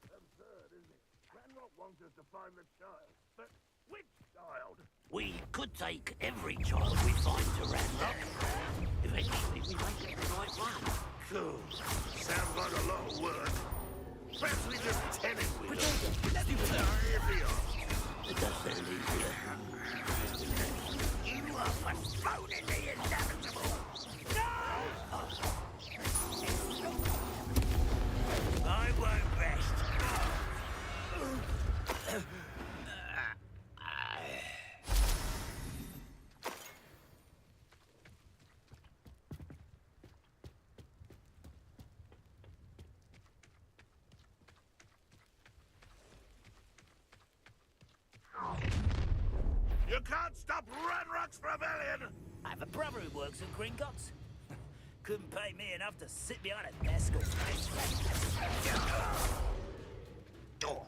Absurd, isn't it? Ranrock wants us to find the child, but which child? We could take every child we find to Ranrock. Eventually, we might get the right one. Cool. Sounds like a lot of work. Perhaps we just tell him we don't. Let's do it. Here we are. It does sound easier. You are postponing the inevitable. No! I won't rest. You can't stop Ranrock's rebellion! I have a brother who works at Gringotts. Couldn't pay me enough to sit behind a desk all day. Door.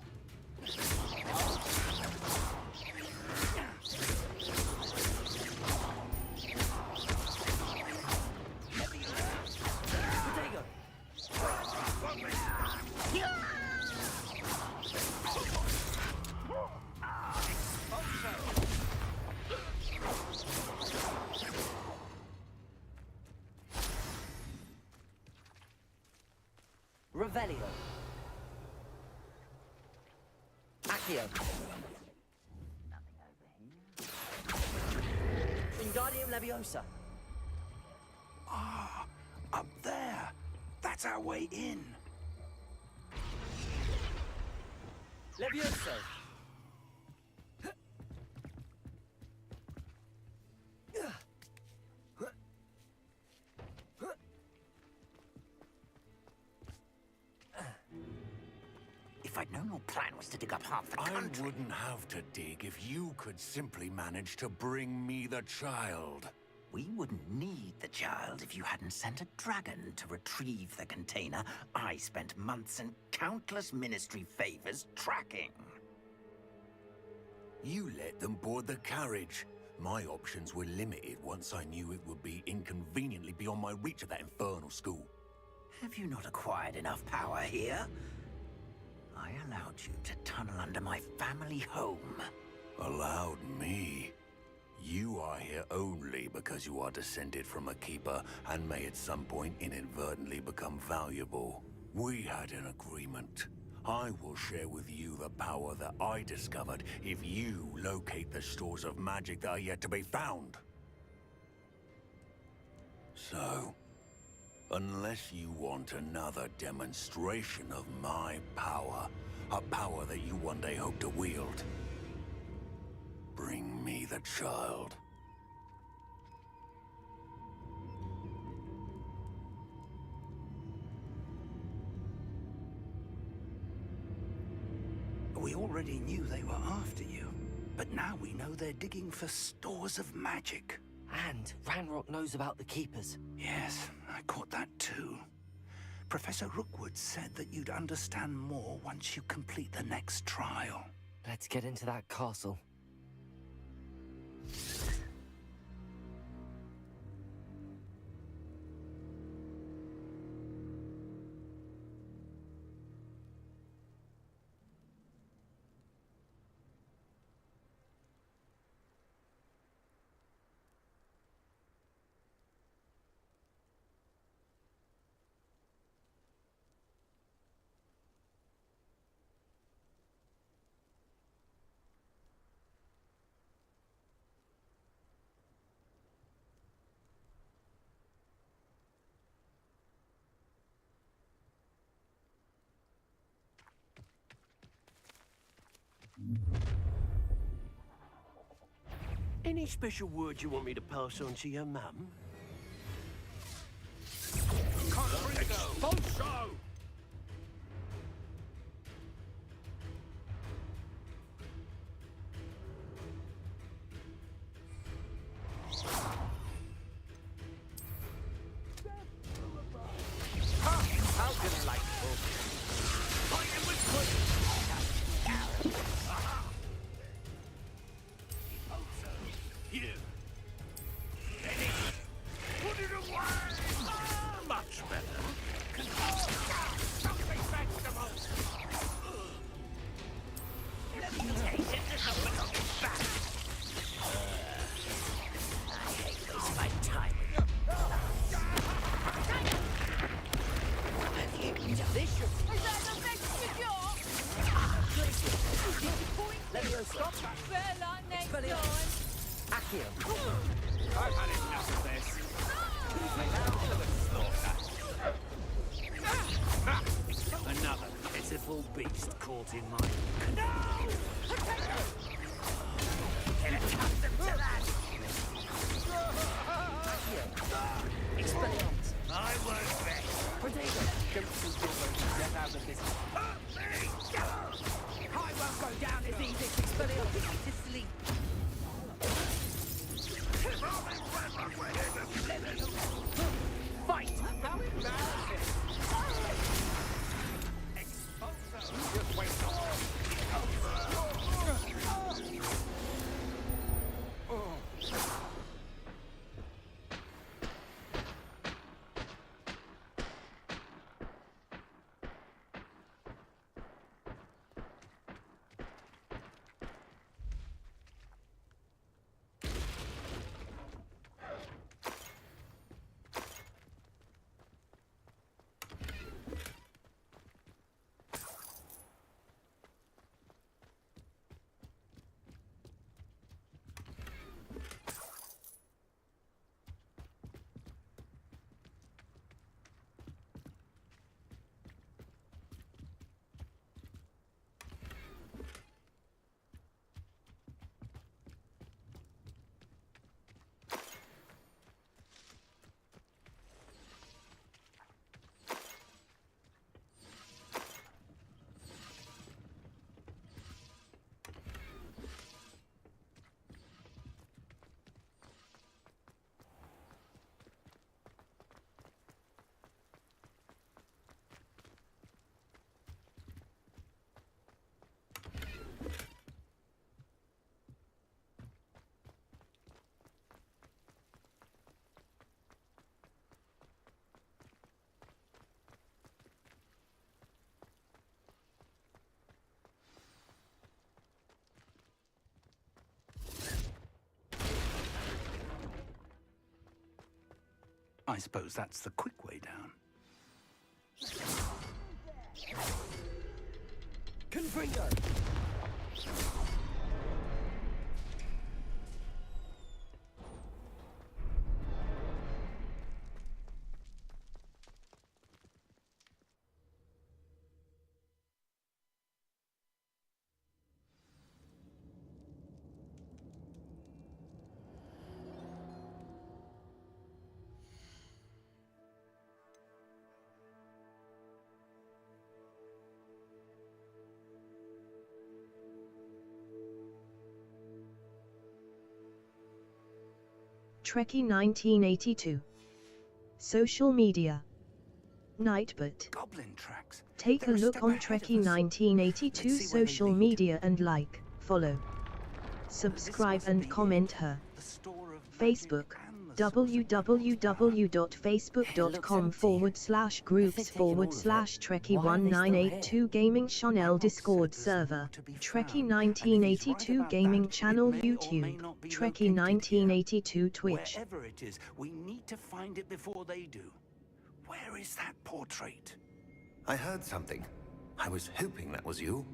Revelio. Accio. Wingardium Leviosa. Ah, up there. That's our way in. Levioso. If I'd known your plan was to dig up half the I country... wouldn't have to dig if you could simply manage to bring me the child. We wouldn't need the child if you hadn't sent a dragon to retrieve the container I spent months and countless ministry favors tracking. You let them board the carriage. My options were limited once I knew it would be inconveniently beyond my reach at that infernal school. Have you not acquired enough power here? I allowed you to tunnel under my family home. Allowed me? You are here only because you are descended from a keeper and may at some point inadvertently become valuable. We had an agreement. I will share with you the power that I discovered if you locate the stores of magic that are yet to be found. So, unless you want another demonstration of my power, a power that you one day hope to wield, bring me the child. We already knew they were after you, but now we know they're digging for stores of magic. And Ranrock knows about the Keepers. Yes, I caught that too. Professor Rookwood said that you'd understand more once you complete the next trial. Let's get into that castle. Any special words you want me to pass on to your mum? Expulso! How delightful. I am with Here. Finish. Put it away. Much better. Something vegetables. Let me take it to someone on his back. I hate this my time. Delicious. Is that the next door? Let me stop. Better like next Spell it. time. Accio. I've had enough of this. Another pitiful beast caught in my... No! Get accustomed to that! Expelliarmus. I won't bet. Protego. Don't think you're going to get out of this. I won't go down as easy. Expelliarmus to sleep. Fight! How embarrassing! Just wait I suppose that's the quick way down. Confringo! Trekkie 1982. Social media. Nightbot. Goblin tracks. Take They're a a look step on ahead of Trekkie us. 1982 Let's see where they social lead. media and like, follow, subscribe and comment her. Facebook, www.facebook.com/groups/Trekkie1982 Gaming Channel Discord server, Trekkie 1982 Gaming Channel YouTube, Trekkie 1982 Twitch. Wherever it is, we need to find it before they do. Where is that portrait? I heard something. I was hoping that was you.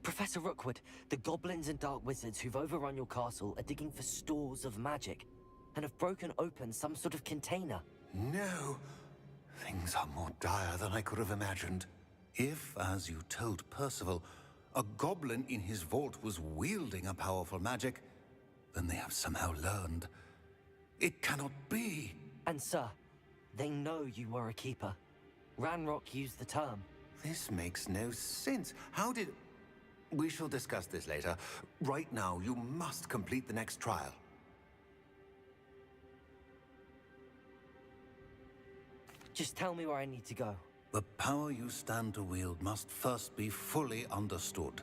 Professor Rookwood, the goblins and dark wizards who've overrun your castle are digging for stores of magic and have broken open some sort of container. No. Things are more dire than I could have imagined. If, as you told Percival, a goblin in his vault was wielding a powerful magic, then they have somehow learned. It cannot be. And sir, they know you were a keeper. Ranrock used the term. This makes no sense. How did... We shall discuss this later. Right now, you must complete the next trial. Just tell me where I need to go. The power you stand to wield must first be fully understood.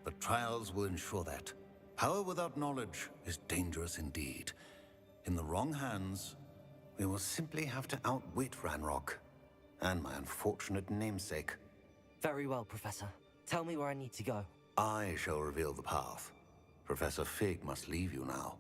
The trials will ensure that. Power without knowledge is dangerous indeed. In the wrong hands, we will simply have to outwit Ranrock and my unfortunate namesake. Very well, Professor. Tell me where I need to go. I shall reveal the path. Professor Fig must leave you now.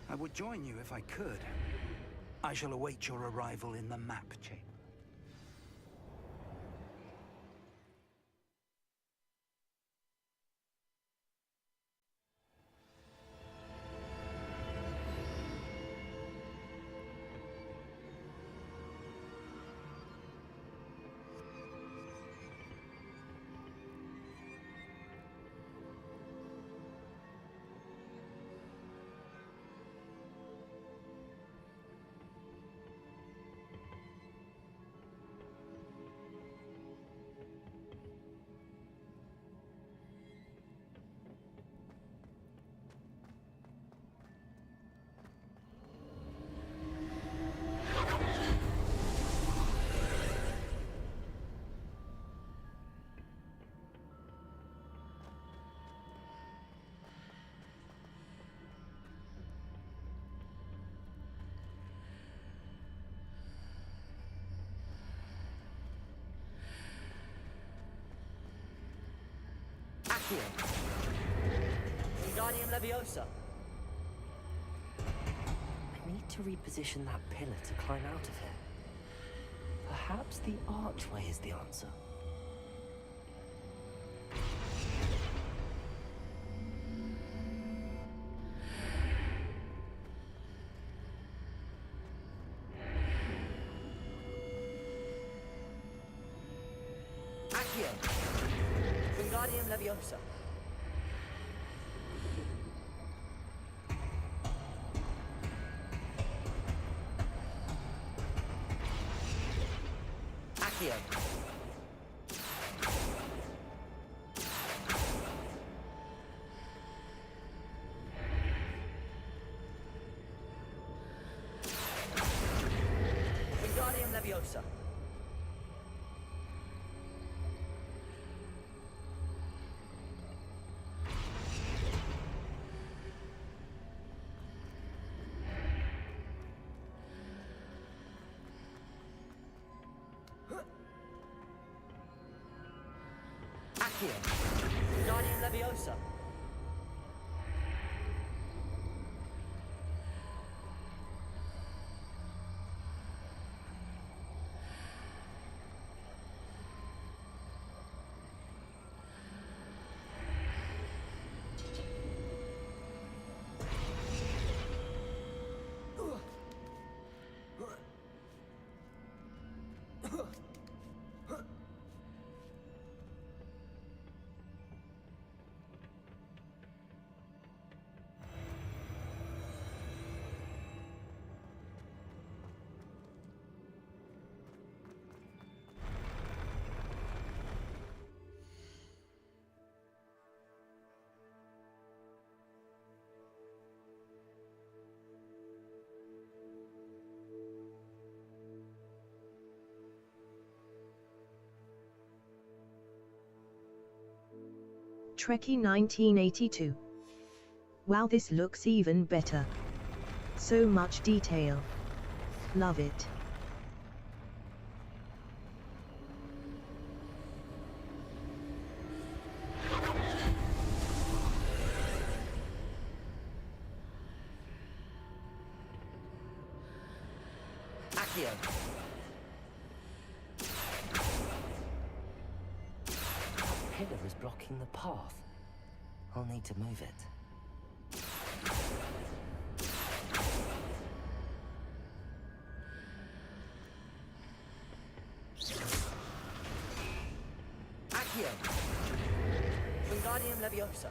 I would join you if I could. I shall await your arrival in the map chamber. Accio. Wingardium Leviosa. I need to reposition that pillar to climb out of here. Perhaps the archway is the answer. Accio. Wingardium Leviosa. Accio. Wingardium Leviosa. Accio. Wingardium Leviosa. Trekkie 1982. Wow, this looks even better. So much detail. Love it. Accio. pillar is blocking the path. I'll need to move it. Accio! Wingardium Leviosa.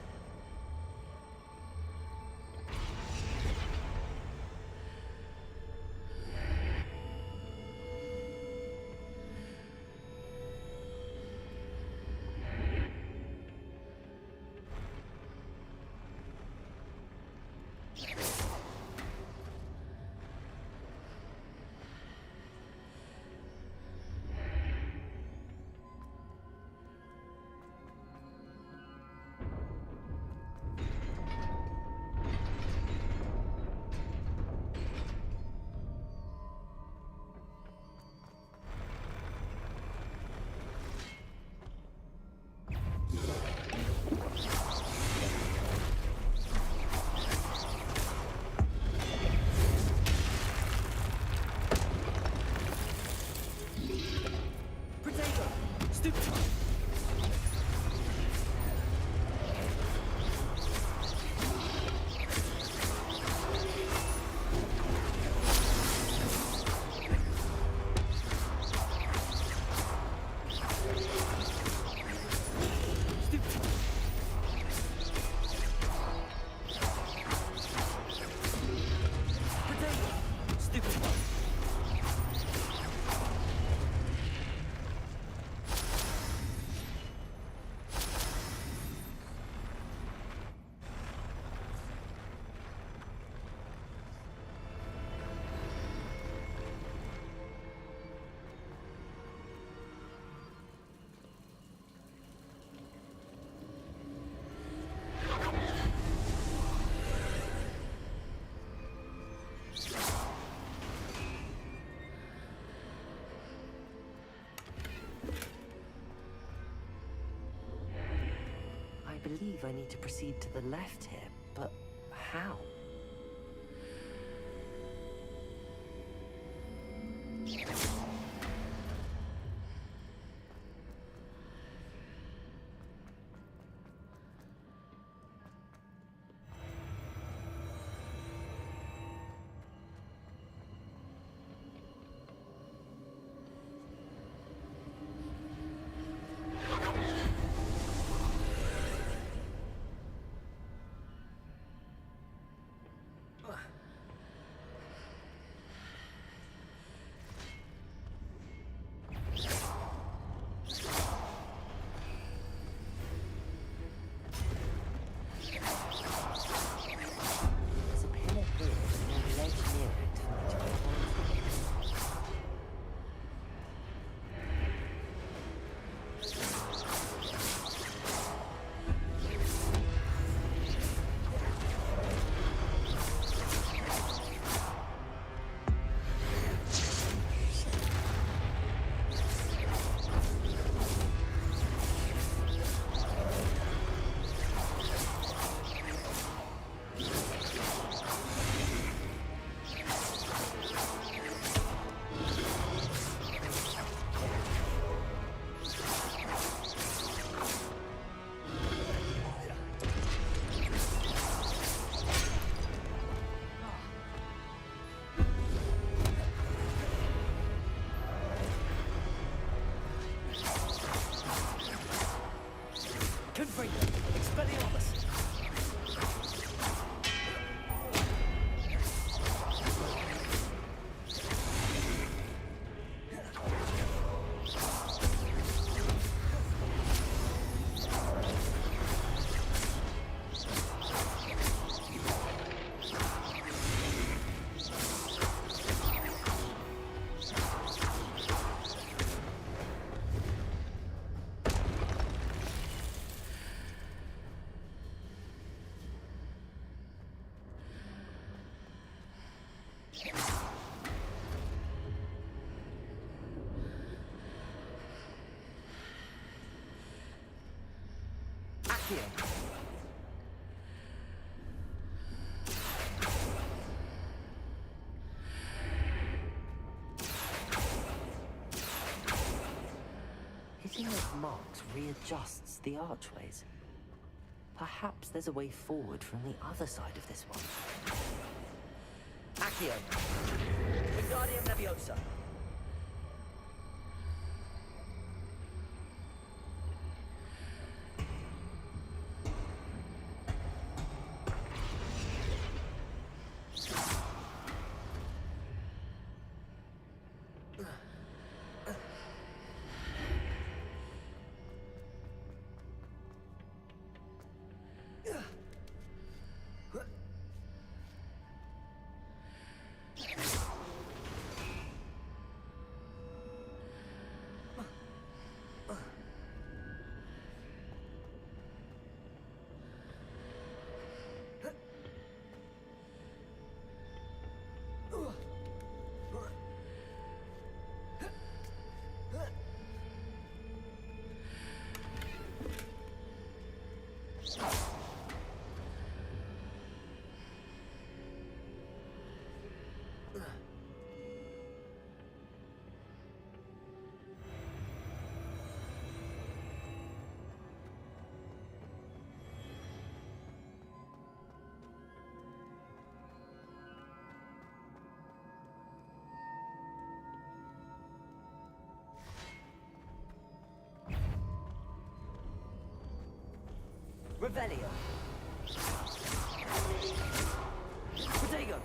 I believe I need to proceed to the left here, but how? Accio. It Setting of marks readjusts the archways. Perhaps there's a way forward from the other side of this one. Accio. Wingardium Leviosa. Revelio. Protego.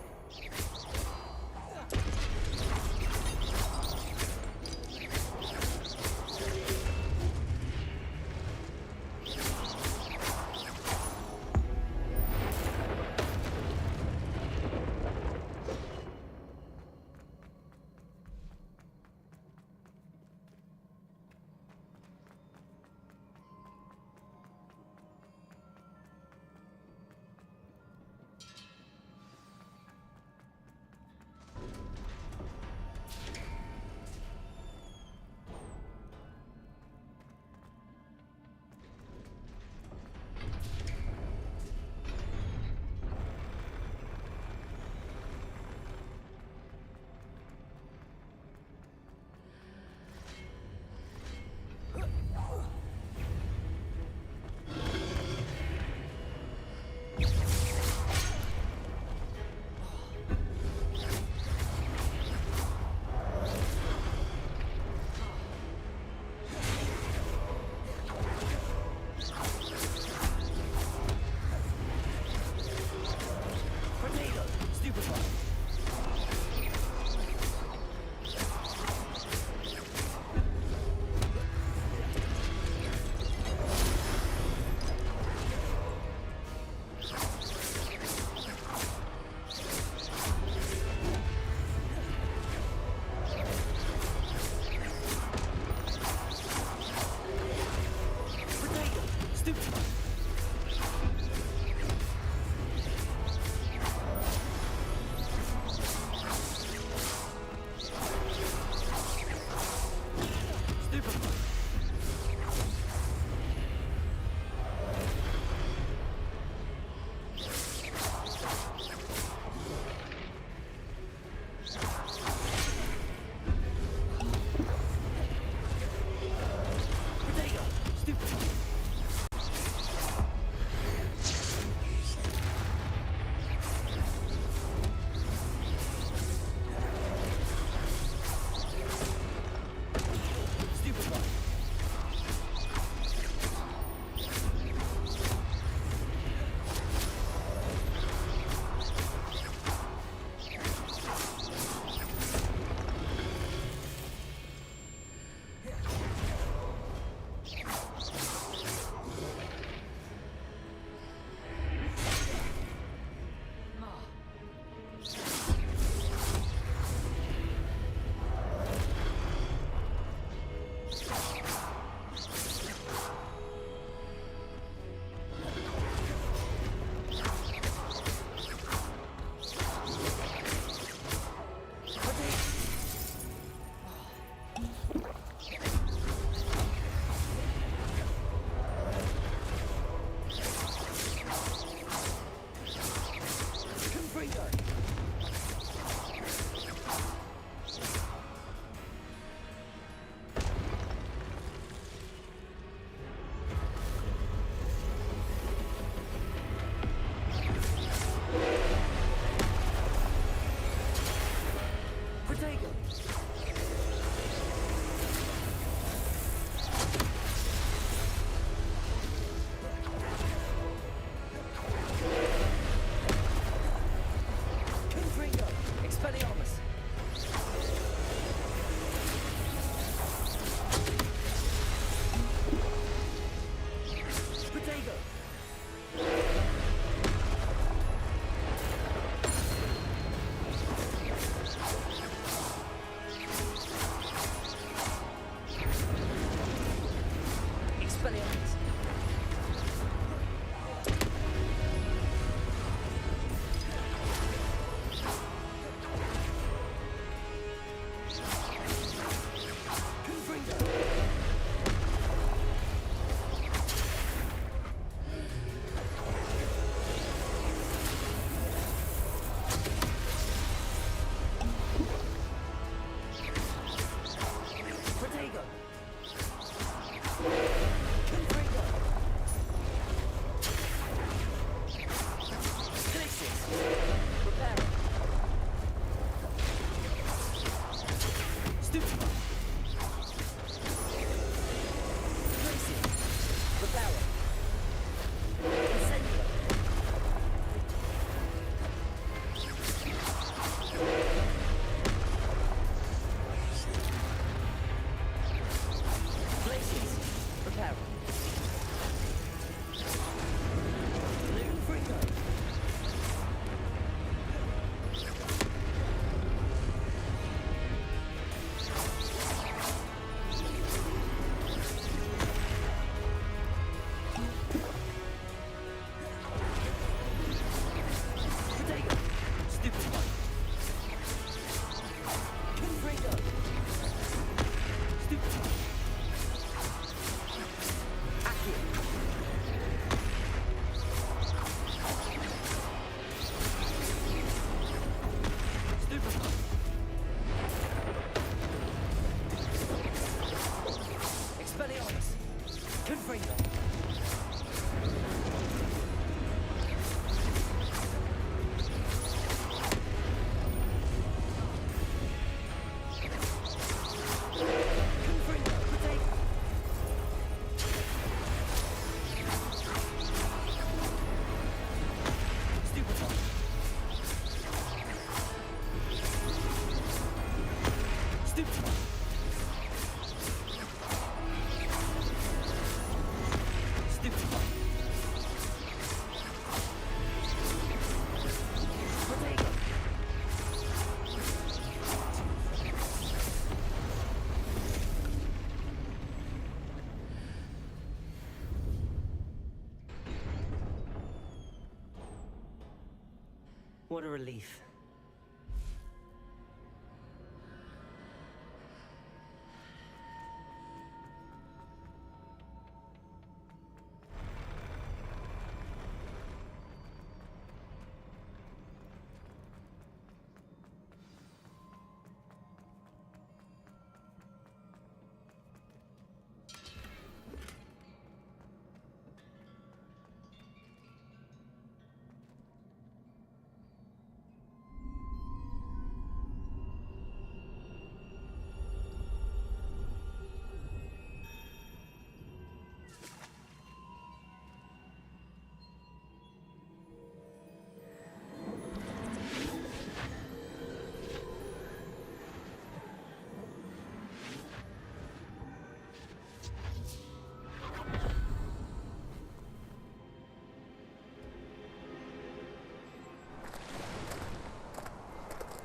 What a relief.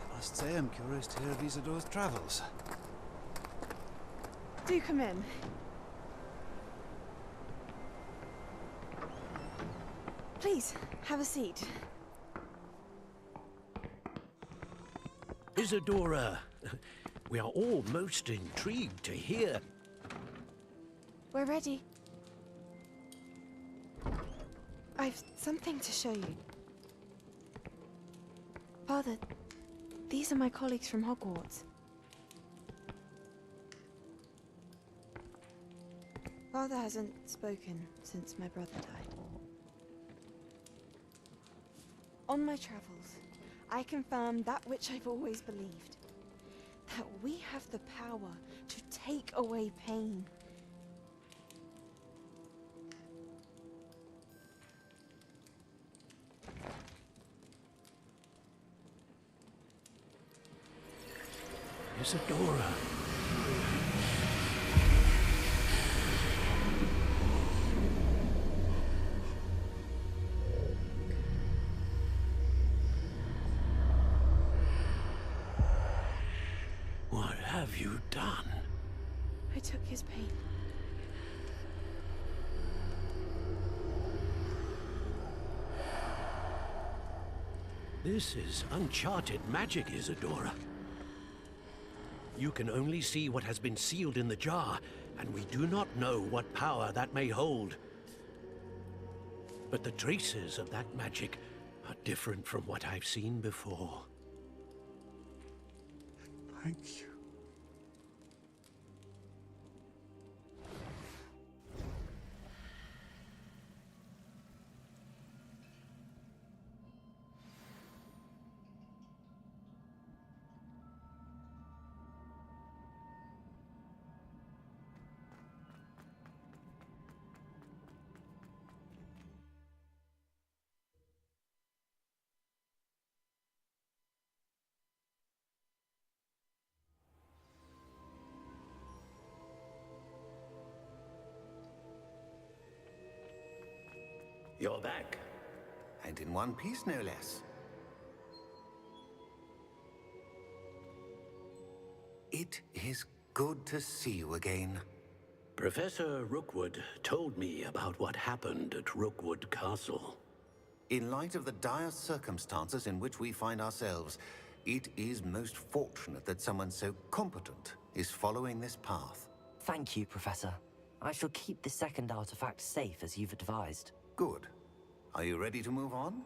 I must say I'm curious to hear of Isadore's travels. Do come in. Please, have a seat. Isadora, we are all most intrigued to hear. We're ready. I've something to show you. Father, these are my colleagues from Hogwarts. Father hasn't spoken since my brother died. On my travels, I confirmed that which I've always believed. That we have the power to take away pain. Isadora. What have you done? I took his pain. This is uncharted magic, Isadora. You can only see what has been sealed in the jar, and we do not know what power that may hold. But the traces of that magic are different from what I've seen before. Thank you. You're back. And in one piece, no less. It is good to see you again. Professor Rookwood told me about what happened at Rookwood Castle. In light of the dire circumstances in which we find ourselves, it is most fortunate that someone so competent is following this path. Thank you, Professor. I shall keep the second artifact safe as you've advised. Good. Are you ready to move on?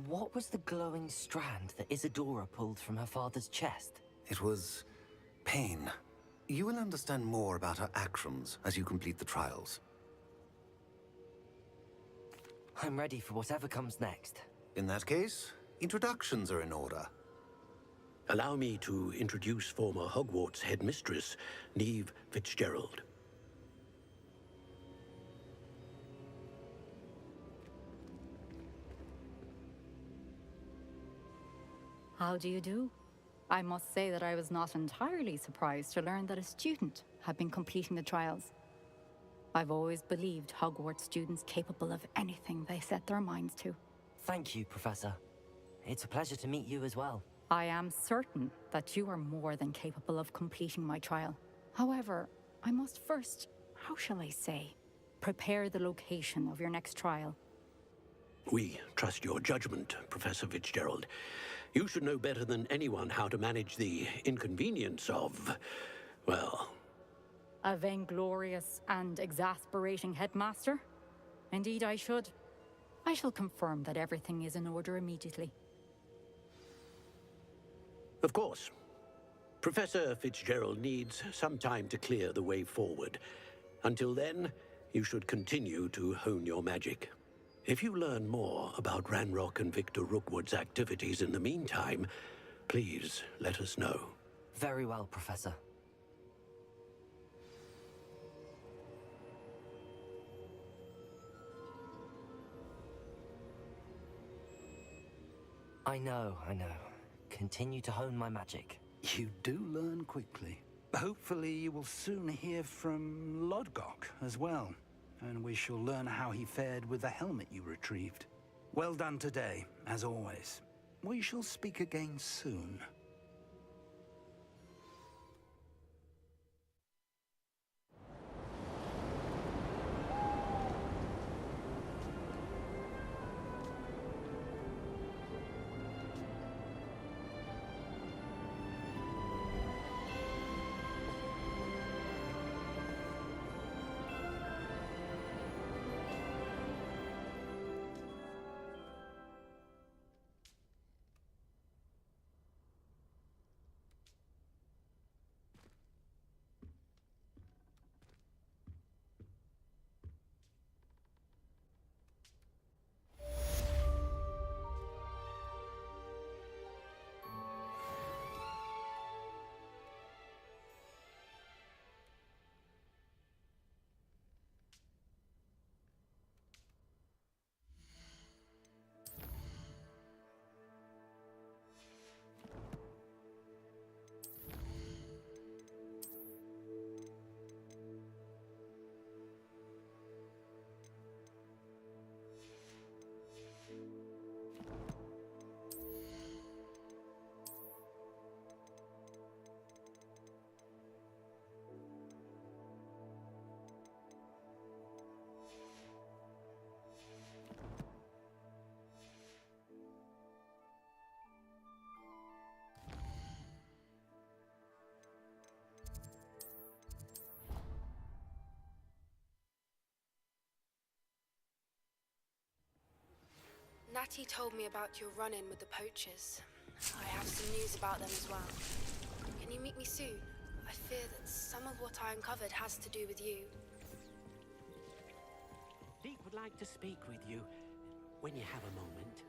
What was the glowing strand that Isadora pulled from her father's chest? It was pain. You will understand more about her actions as you complete the trials. I'm ready for whatever comes next. In that case, introductions are in order. Allow me to introduce former Hogwarts headmistress, Neve Fitzgerald. How do you do? I must say that I was not entirely surprised to learn that a student had been completing the trials. I've always believed Hogwarts students capable of anything they set their minds to. Thank you, Professor. It's a pleasure to meet you as well. I am certain that you are more than capable of completing my trial. However, I must first, how shall I say, prepare the location of your next trial. We trust your judgment, Professor Fitzgerald. You should know better than anyone how to manage the inconvenience of, well... A vainglorious and exasperating headmaster? Indeed I should. I shall confirm that everything is in order immediately. Of course. Professor Fitzgerald needs some time to clear the way forward. Until then, you should continue to hone your magic. If you learn more about Ranrock and Victor Rookwood's activities in the meantime, please let us know. Very well, Professor. I know. Continue to hone my magic. You do learn quickly. Hopefully you will soon hear from Lodgok as well, and we shall learn how he fared with the helmet you retrieved. Well done today, as always. We shall speak again soon. Natty told me about your run-in with the poachers. I have some news about them as well. Can you meet me soon? I fear that some of what I uncovered has to do with you. Deek would like to speak with you when you have a moment.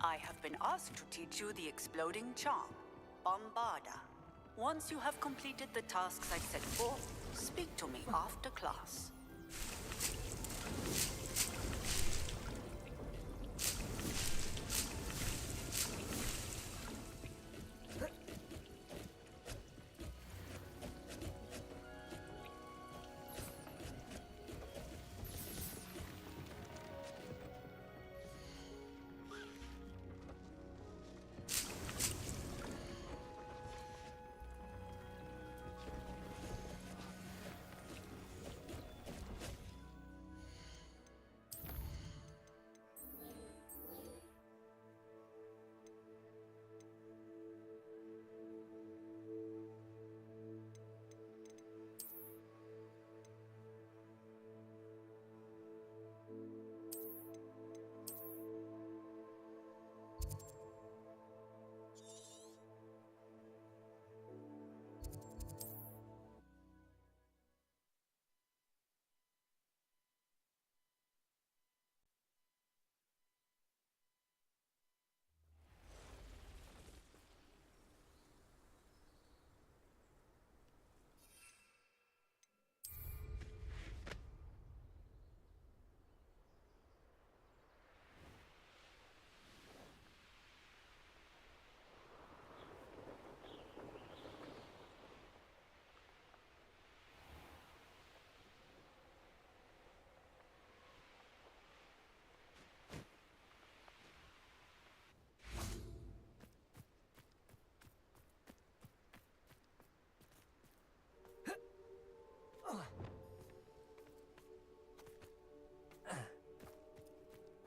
I have been asked to teach you the exploding charm, Bombarda. Once you have completed the tasks I've set forth, speak to me after class.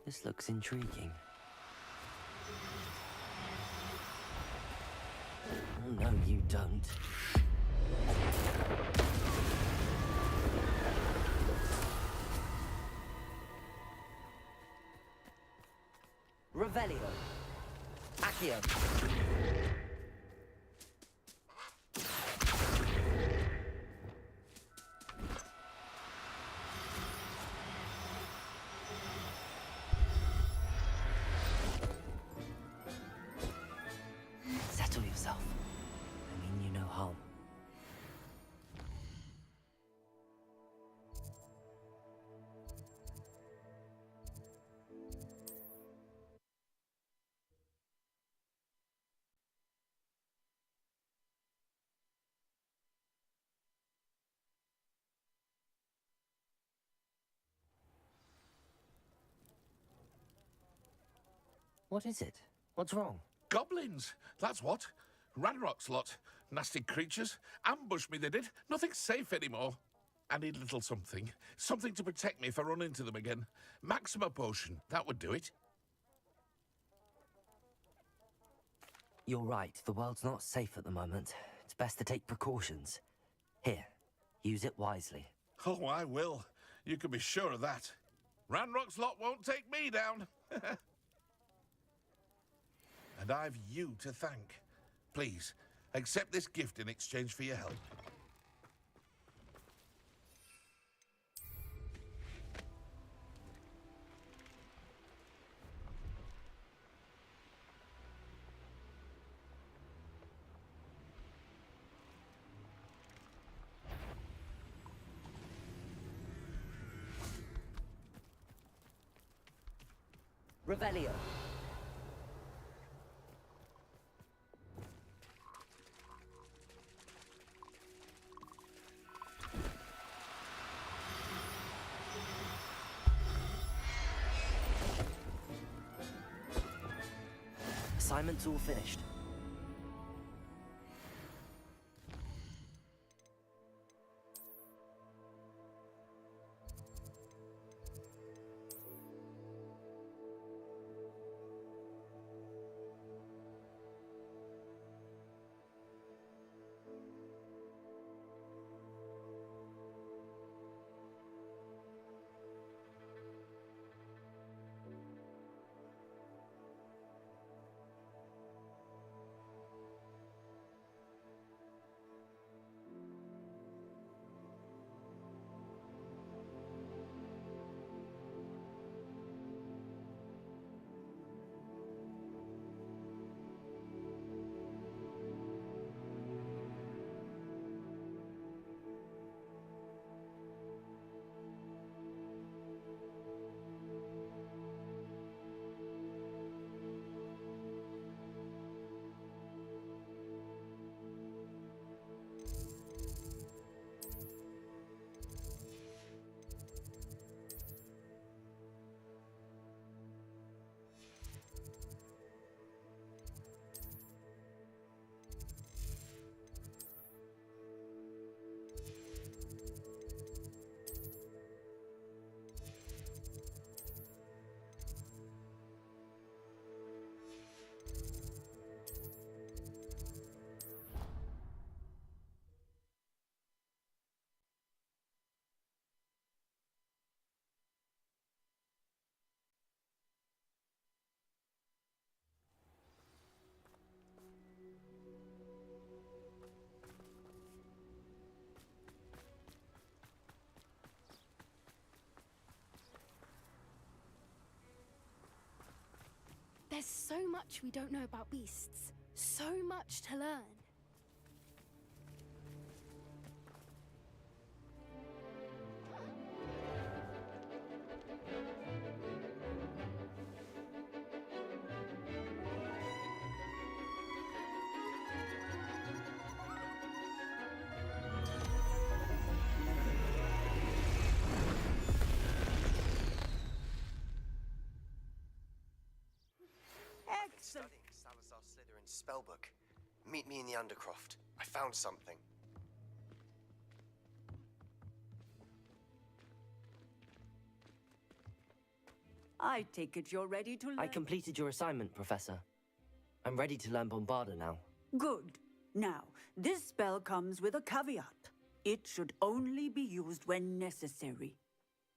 This looks intriguing. Oh, no, you don't. Revelio. Accio. Settle yourself. I mean you no harm. What is it? What's wrong? Goblins, that's what. Ranrock's lot. Nasty creatures. Ambushed me, they did. Nothing's safe anymore. I need a little something. Something to protect me if I run into them again. Maxima potion, that would do it. You're right, the world's not safe at the moment. It's best to take precautions. Here, use it wisely. Oh, I will. You can be sure of that. Ranrock's lot won't take me down. And I've you to thank. Please, accept this gift in exchange for your help. Revelio. Assignment's all finished. There's so much we don't know about beasts. So much to learn. Studying Salazar Slytherin's spellbook. Meet me in the Undercroft. I found something. I take it you're ready to learn. I completed your assignment, Professor. I'm ready to learn Bombarda now. Good. Now, this spell comes with a caveat. It should only be used when necessary.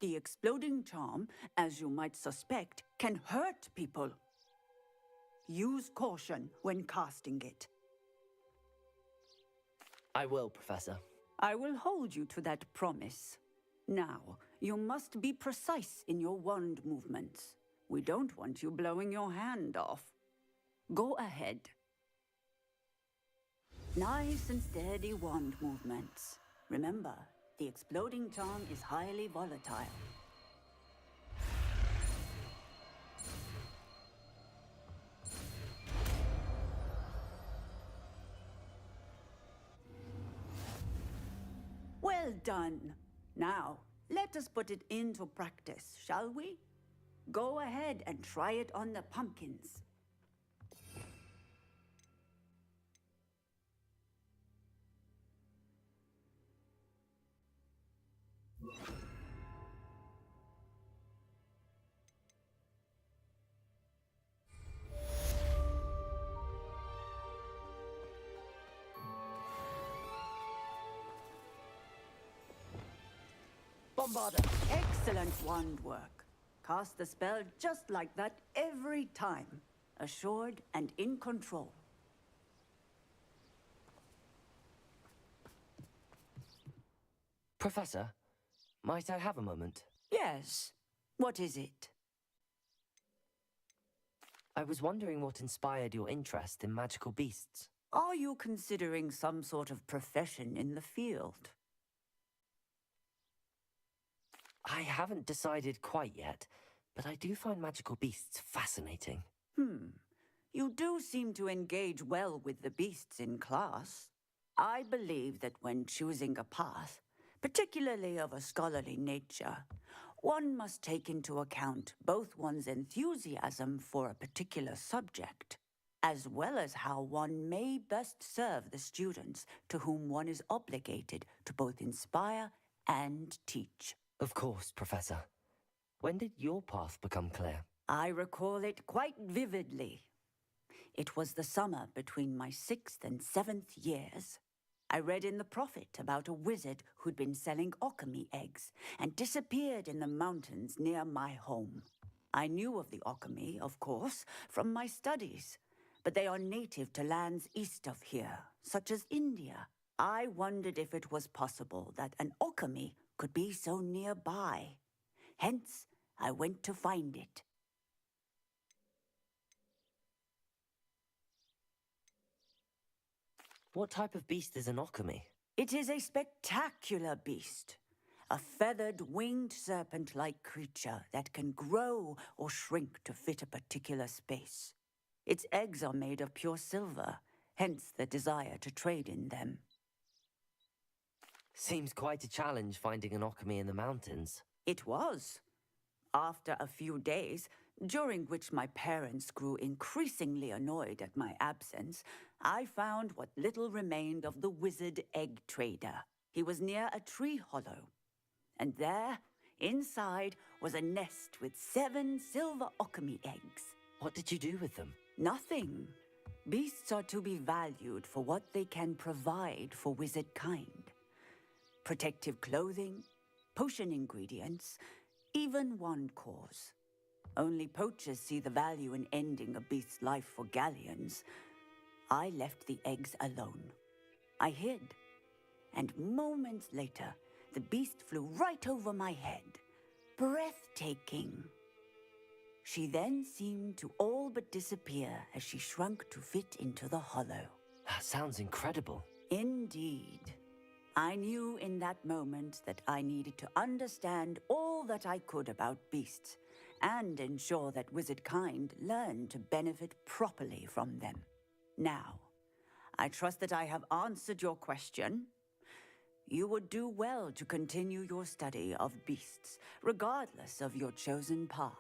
The exploding charm, as you might suspect, can hurt people. Use caution when casting it. I will, Professor. I will hold you to that promise. Now, you must be precise in your wand movements. We don't want you blowing your hand off. Go ahead. Nice and steady wand movements. Remember, the exploding charm is highly volatile. Well done. Now, let us put it into practice, shall we? Go ahead and try it on the pumpkins. Bombarda! Excellent wand work. Cast the spell just like that every time. Assured and in control. Professor, might I have a moment? Yes. What is it? I was wondering what inspired your interest in magical beasts. Are you considering some sort of profession in the field? I haven't decided quite yet, but I do find magical beasts fascinating. You do seem to engage well with the beasts in class. I believe that when choosing a path, particularly of a scholarly nature, one must take into account both one's enthusiasm for a particular subject, as well as how one may best serve the students to whom one is obligated to both inspire and teach. Of course, Professor. When did your path become clear? I recall it quite vividly. It was the summer between my 6th and 7th years. I read in the Prophet about a wizard who'd been selling alchemy eggs and disappeared in the mountains near my home. I knew of the alchemy, of course, from my studies, but they are native to lands east of here, such as India. I wondered if it was possible that an alchemy could be so nearby. Hence, I went to find it. What type of beast is an alchemy? It is a spectacular beast. A feathered, winged serpent-like creature that can grow or shrink to fit a particular space. Its eggs are made of pure silver, hence the desire to trade in them. Seems quite a challenge finding an alchemy in the mountains. It was. After a few days, during which my parents grew increasingly annoyed at my absence, I found what little remained of the wizard egg trader. He was near a tree hollow. And there, inside, was a nest with 7 silver alchemy eggs. What did you do with them? Nothing. Beasts are to be valued for what they can provide for wizard kind. Protective clothing, potion ingredients, even wand cores. Only poachers see the value in ending a beast's life for galleons. I left the eggs alone. I hid, and moments later, the beast flew right over my head. Breathtaking. She then seemed to all but disappear as she shrunk to fit into the hollow. That sounds incredible. Indeed. I knew in that moment that I needed to understand all that I could about beasts and ensure that wizard kind learned to benefit properly from them. Now, I trust that I have answered your question. You would do well to continue your study of beasts, regardless of your chosen path.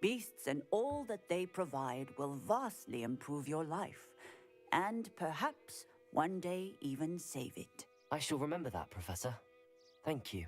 Beasts and all that they provide will vastly improve your life, and perhaps one day even save it. I shall remember that, Professor. Thank you.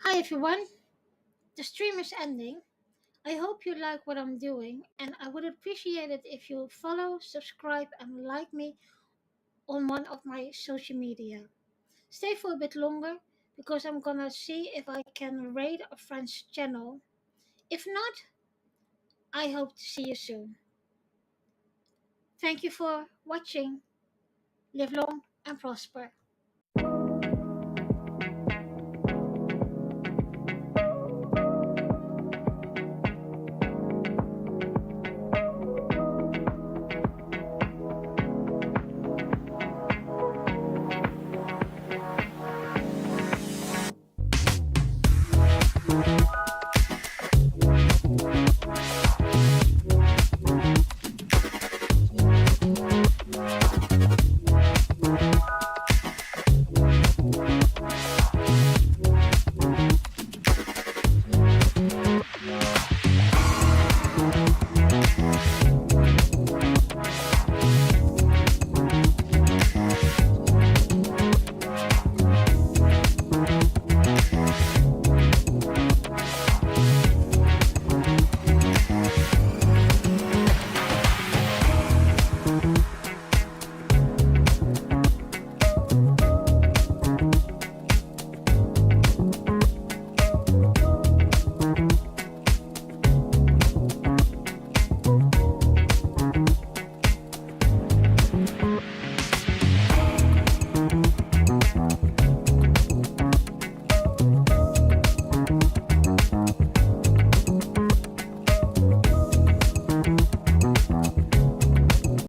Hi everyone, the stream is ending. I hope you like what I'm doing, and I would appreciate it if you follow, subscribe, and like me on one of my social media. Stay for a bit longer because I'm gonna see if I can raid a friend's channel. If not, I hope to see you soon. Thank you for watching. Live long and prosper.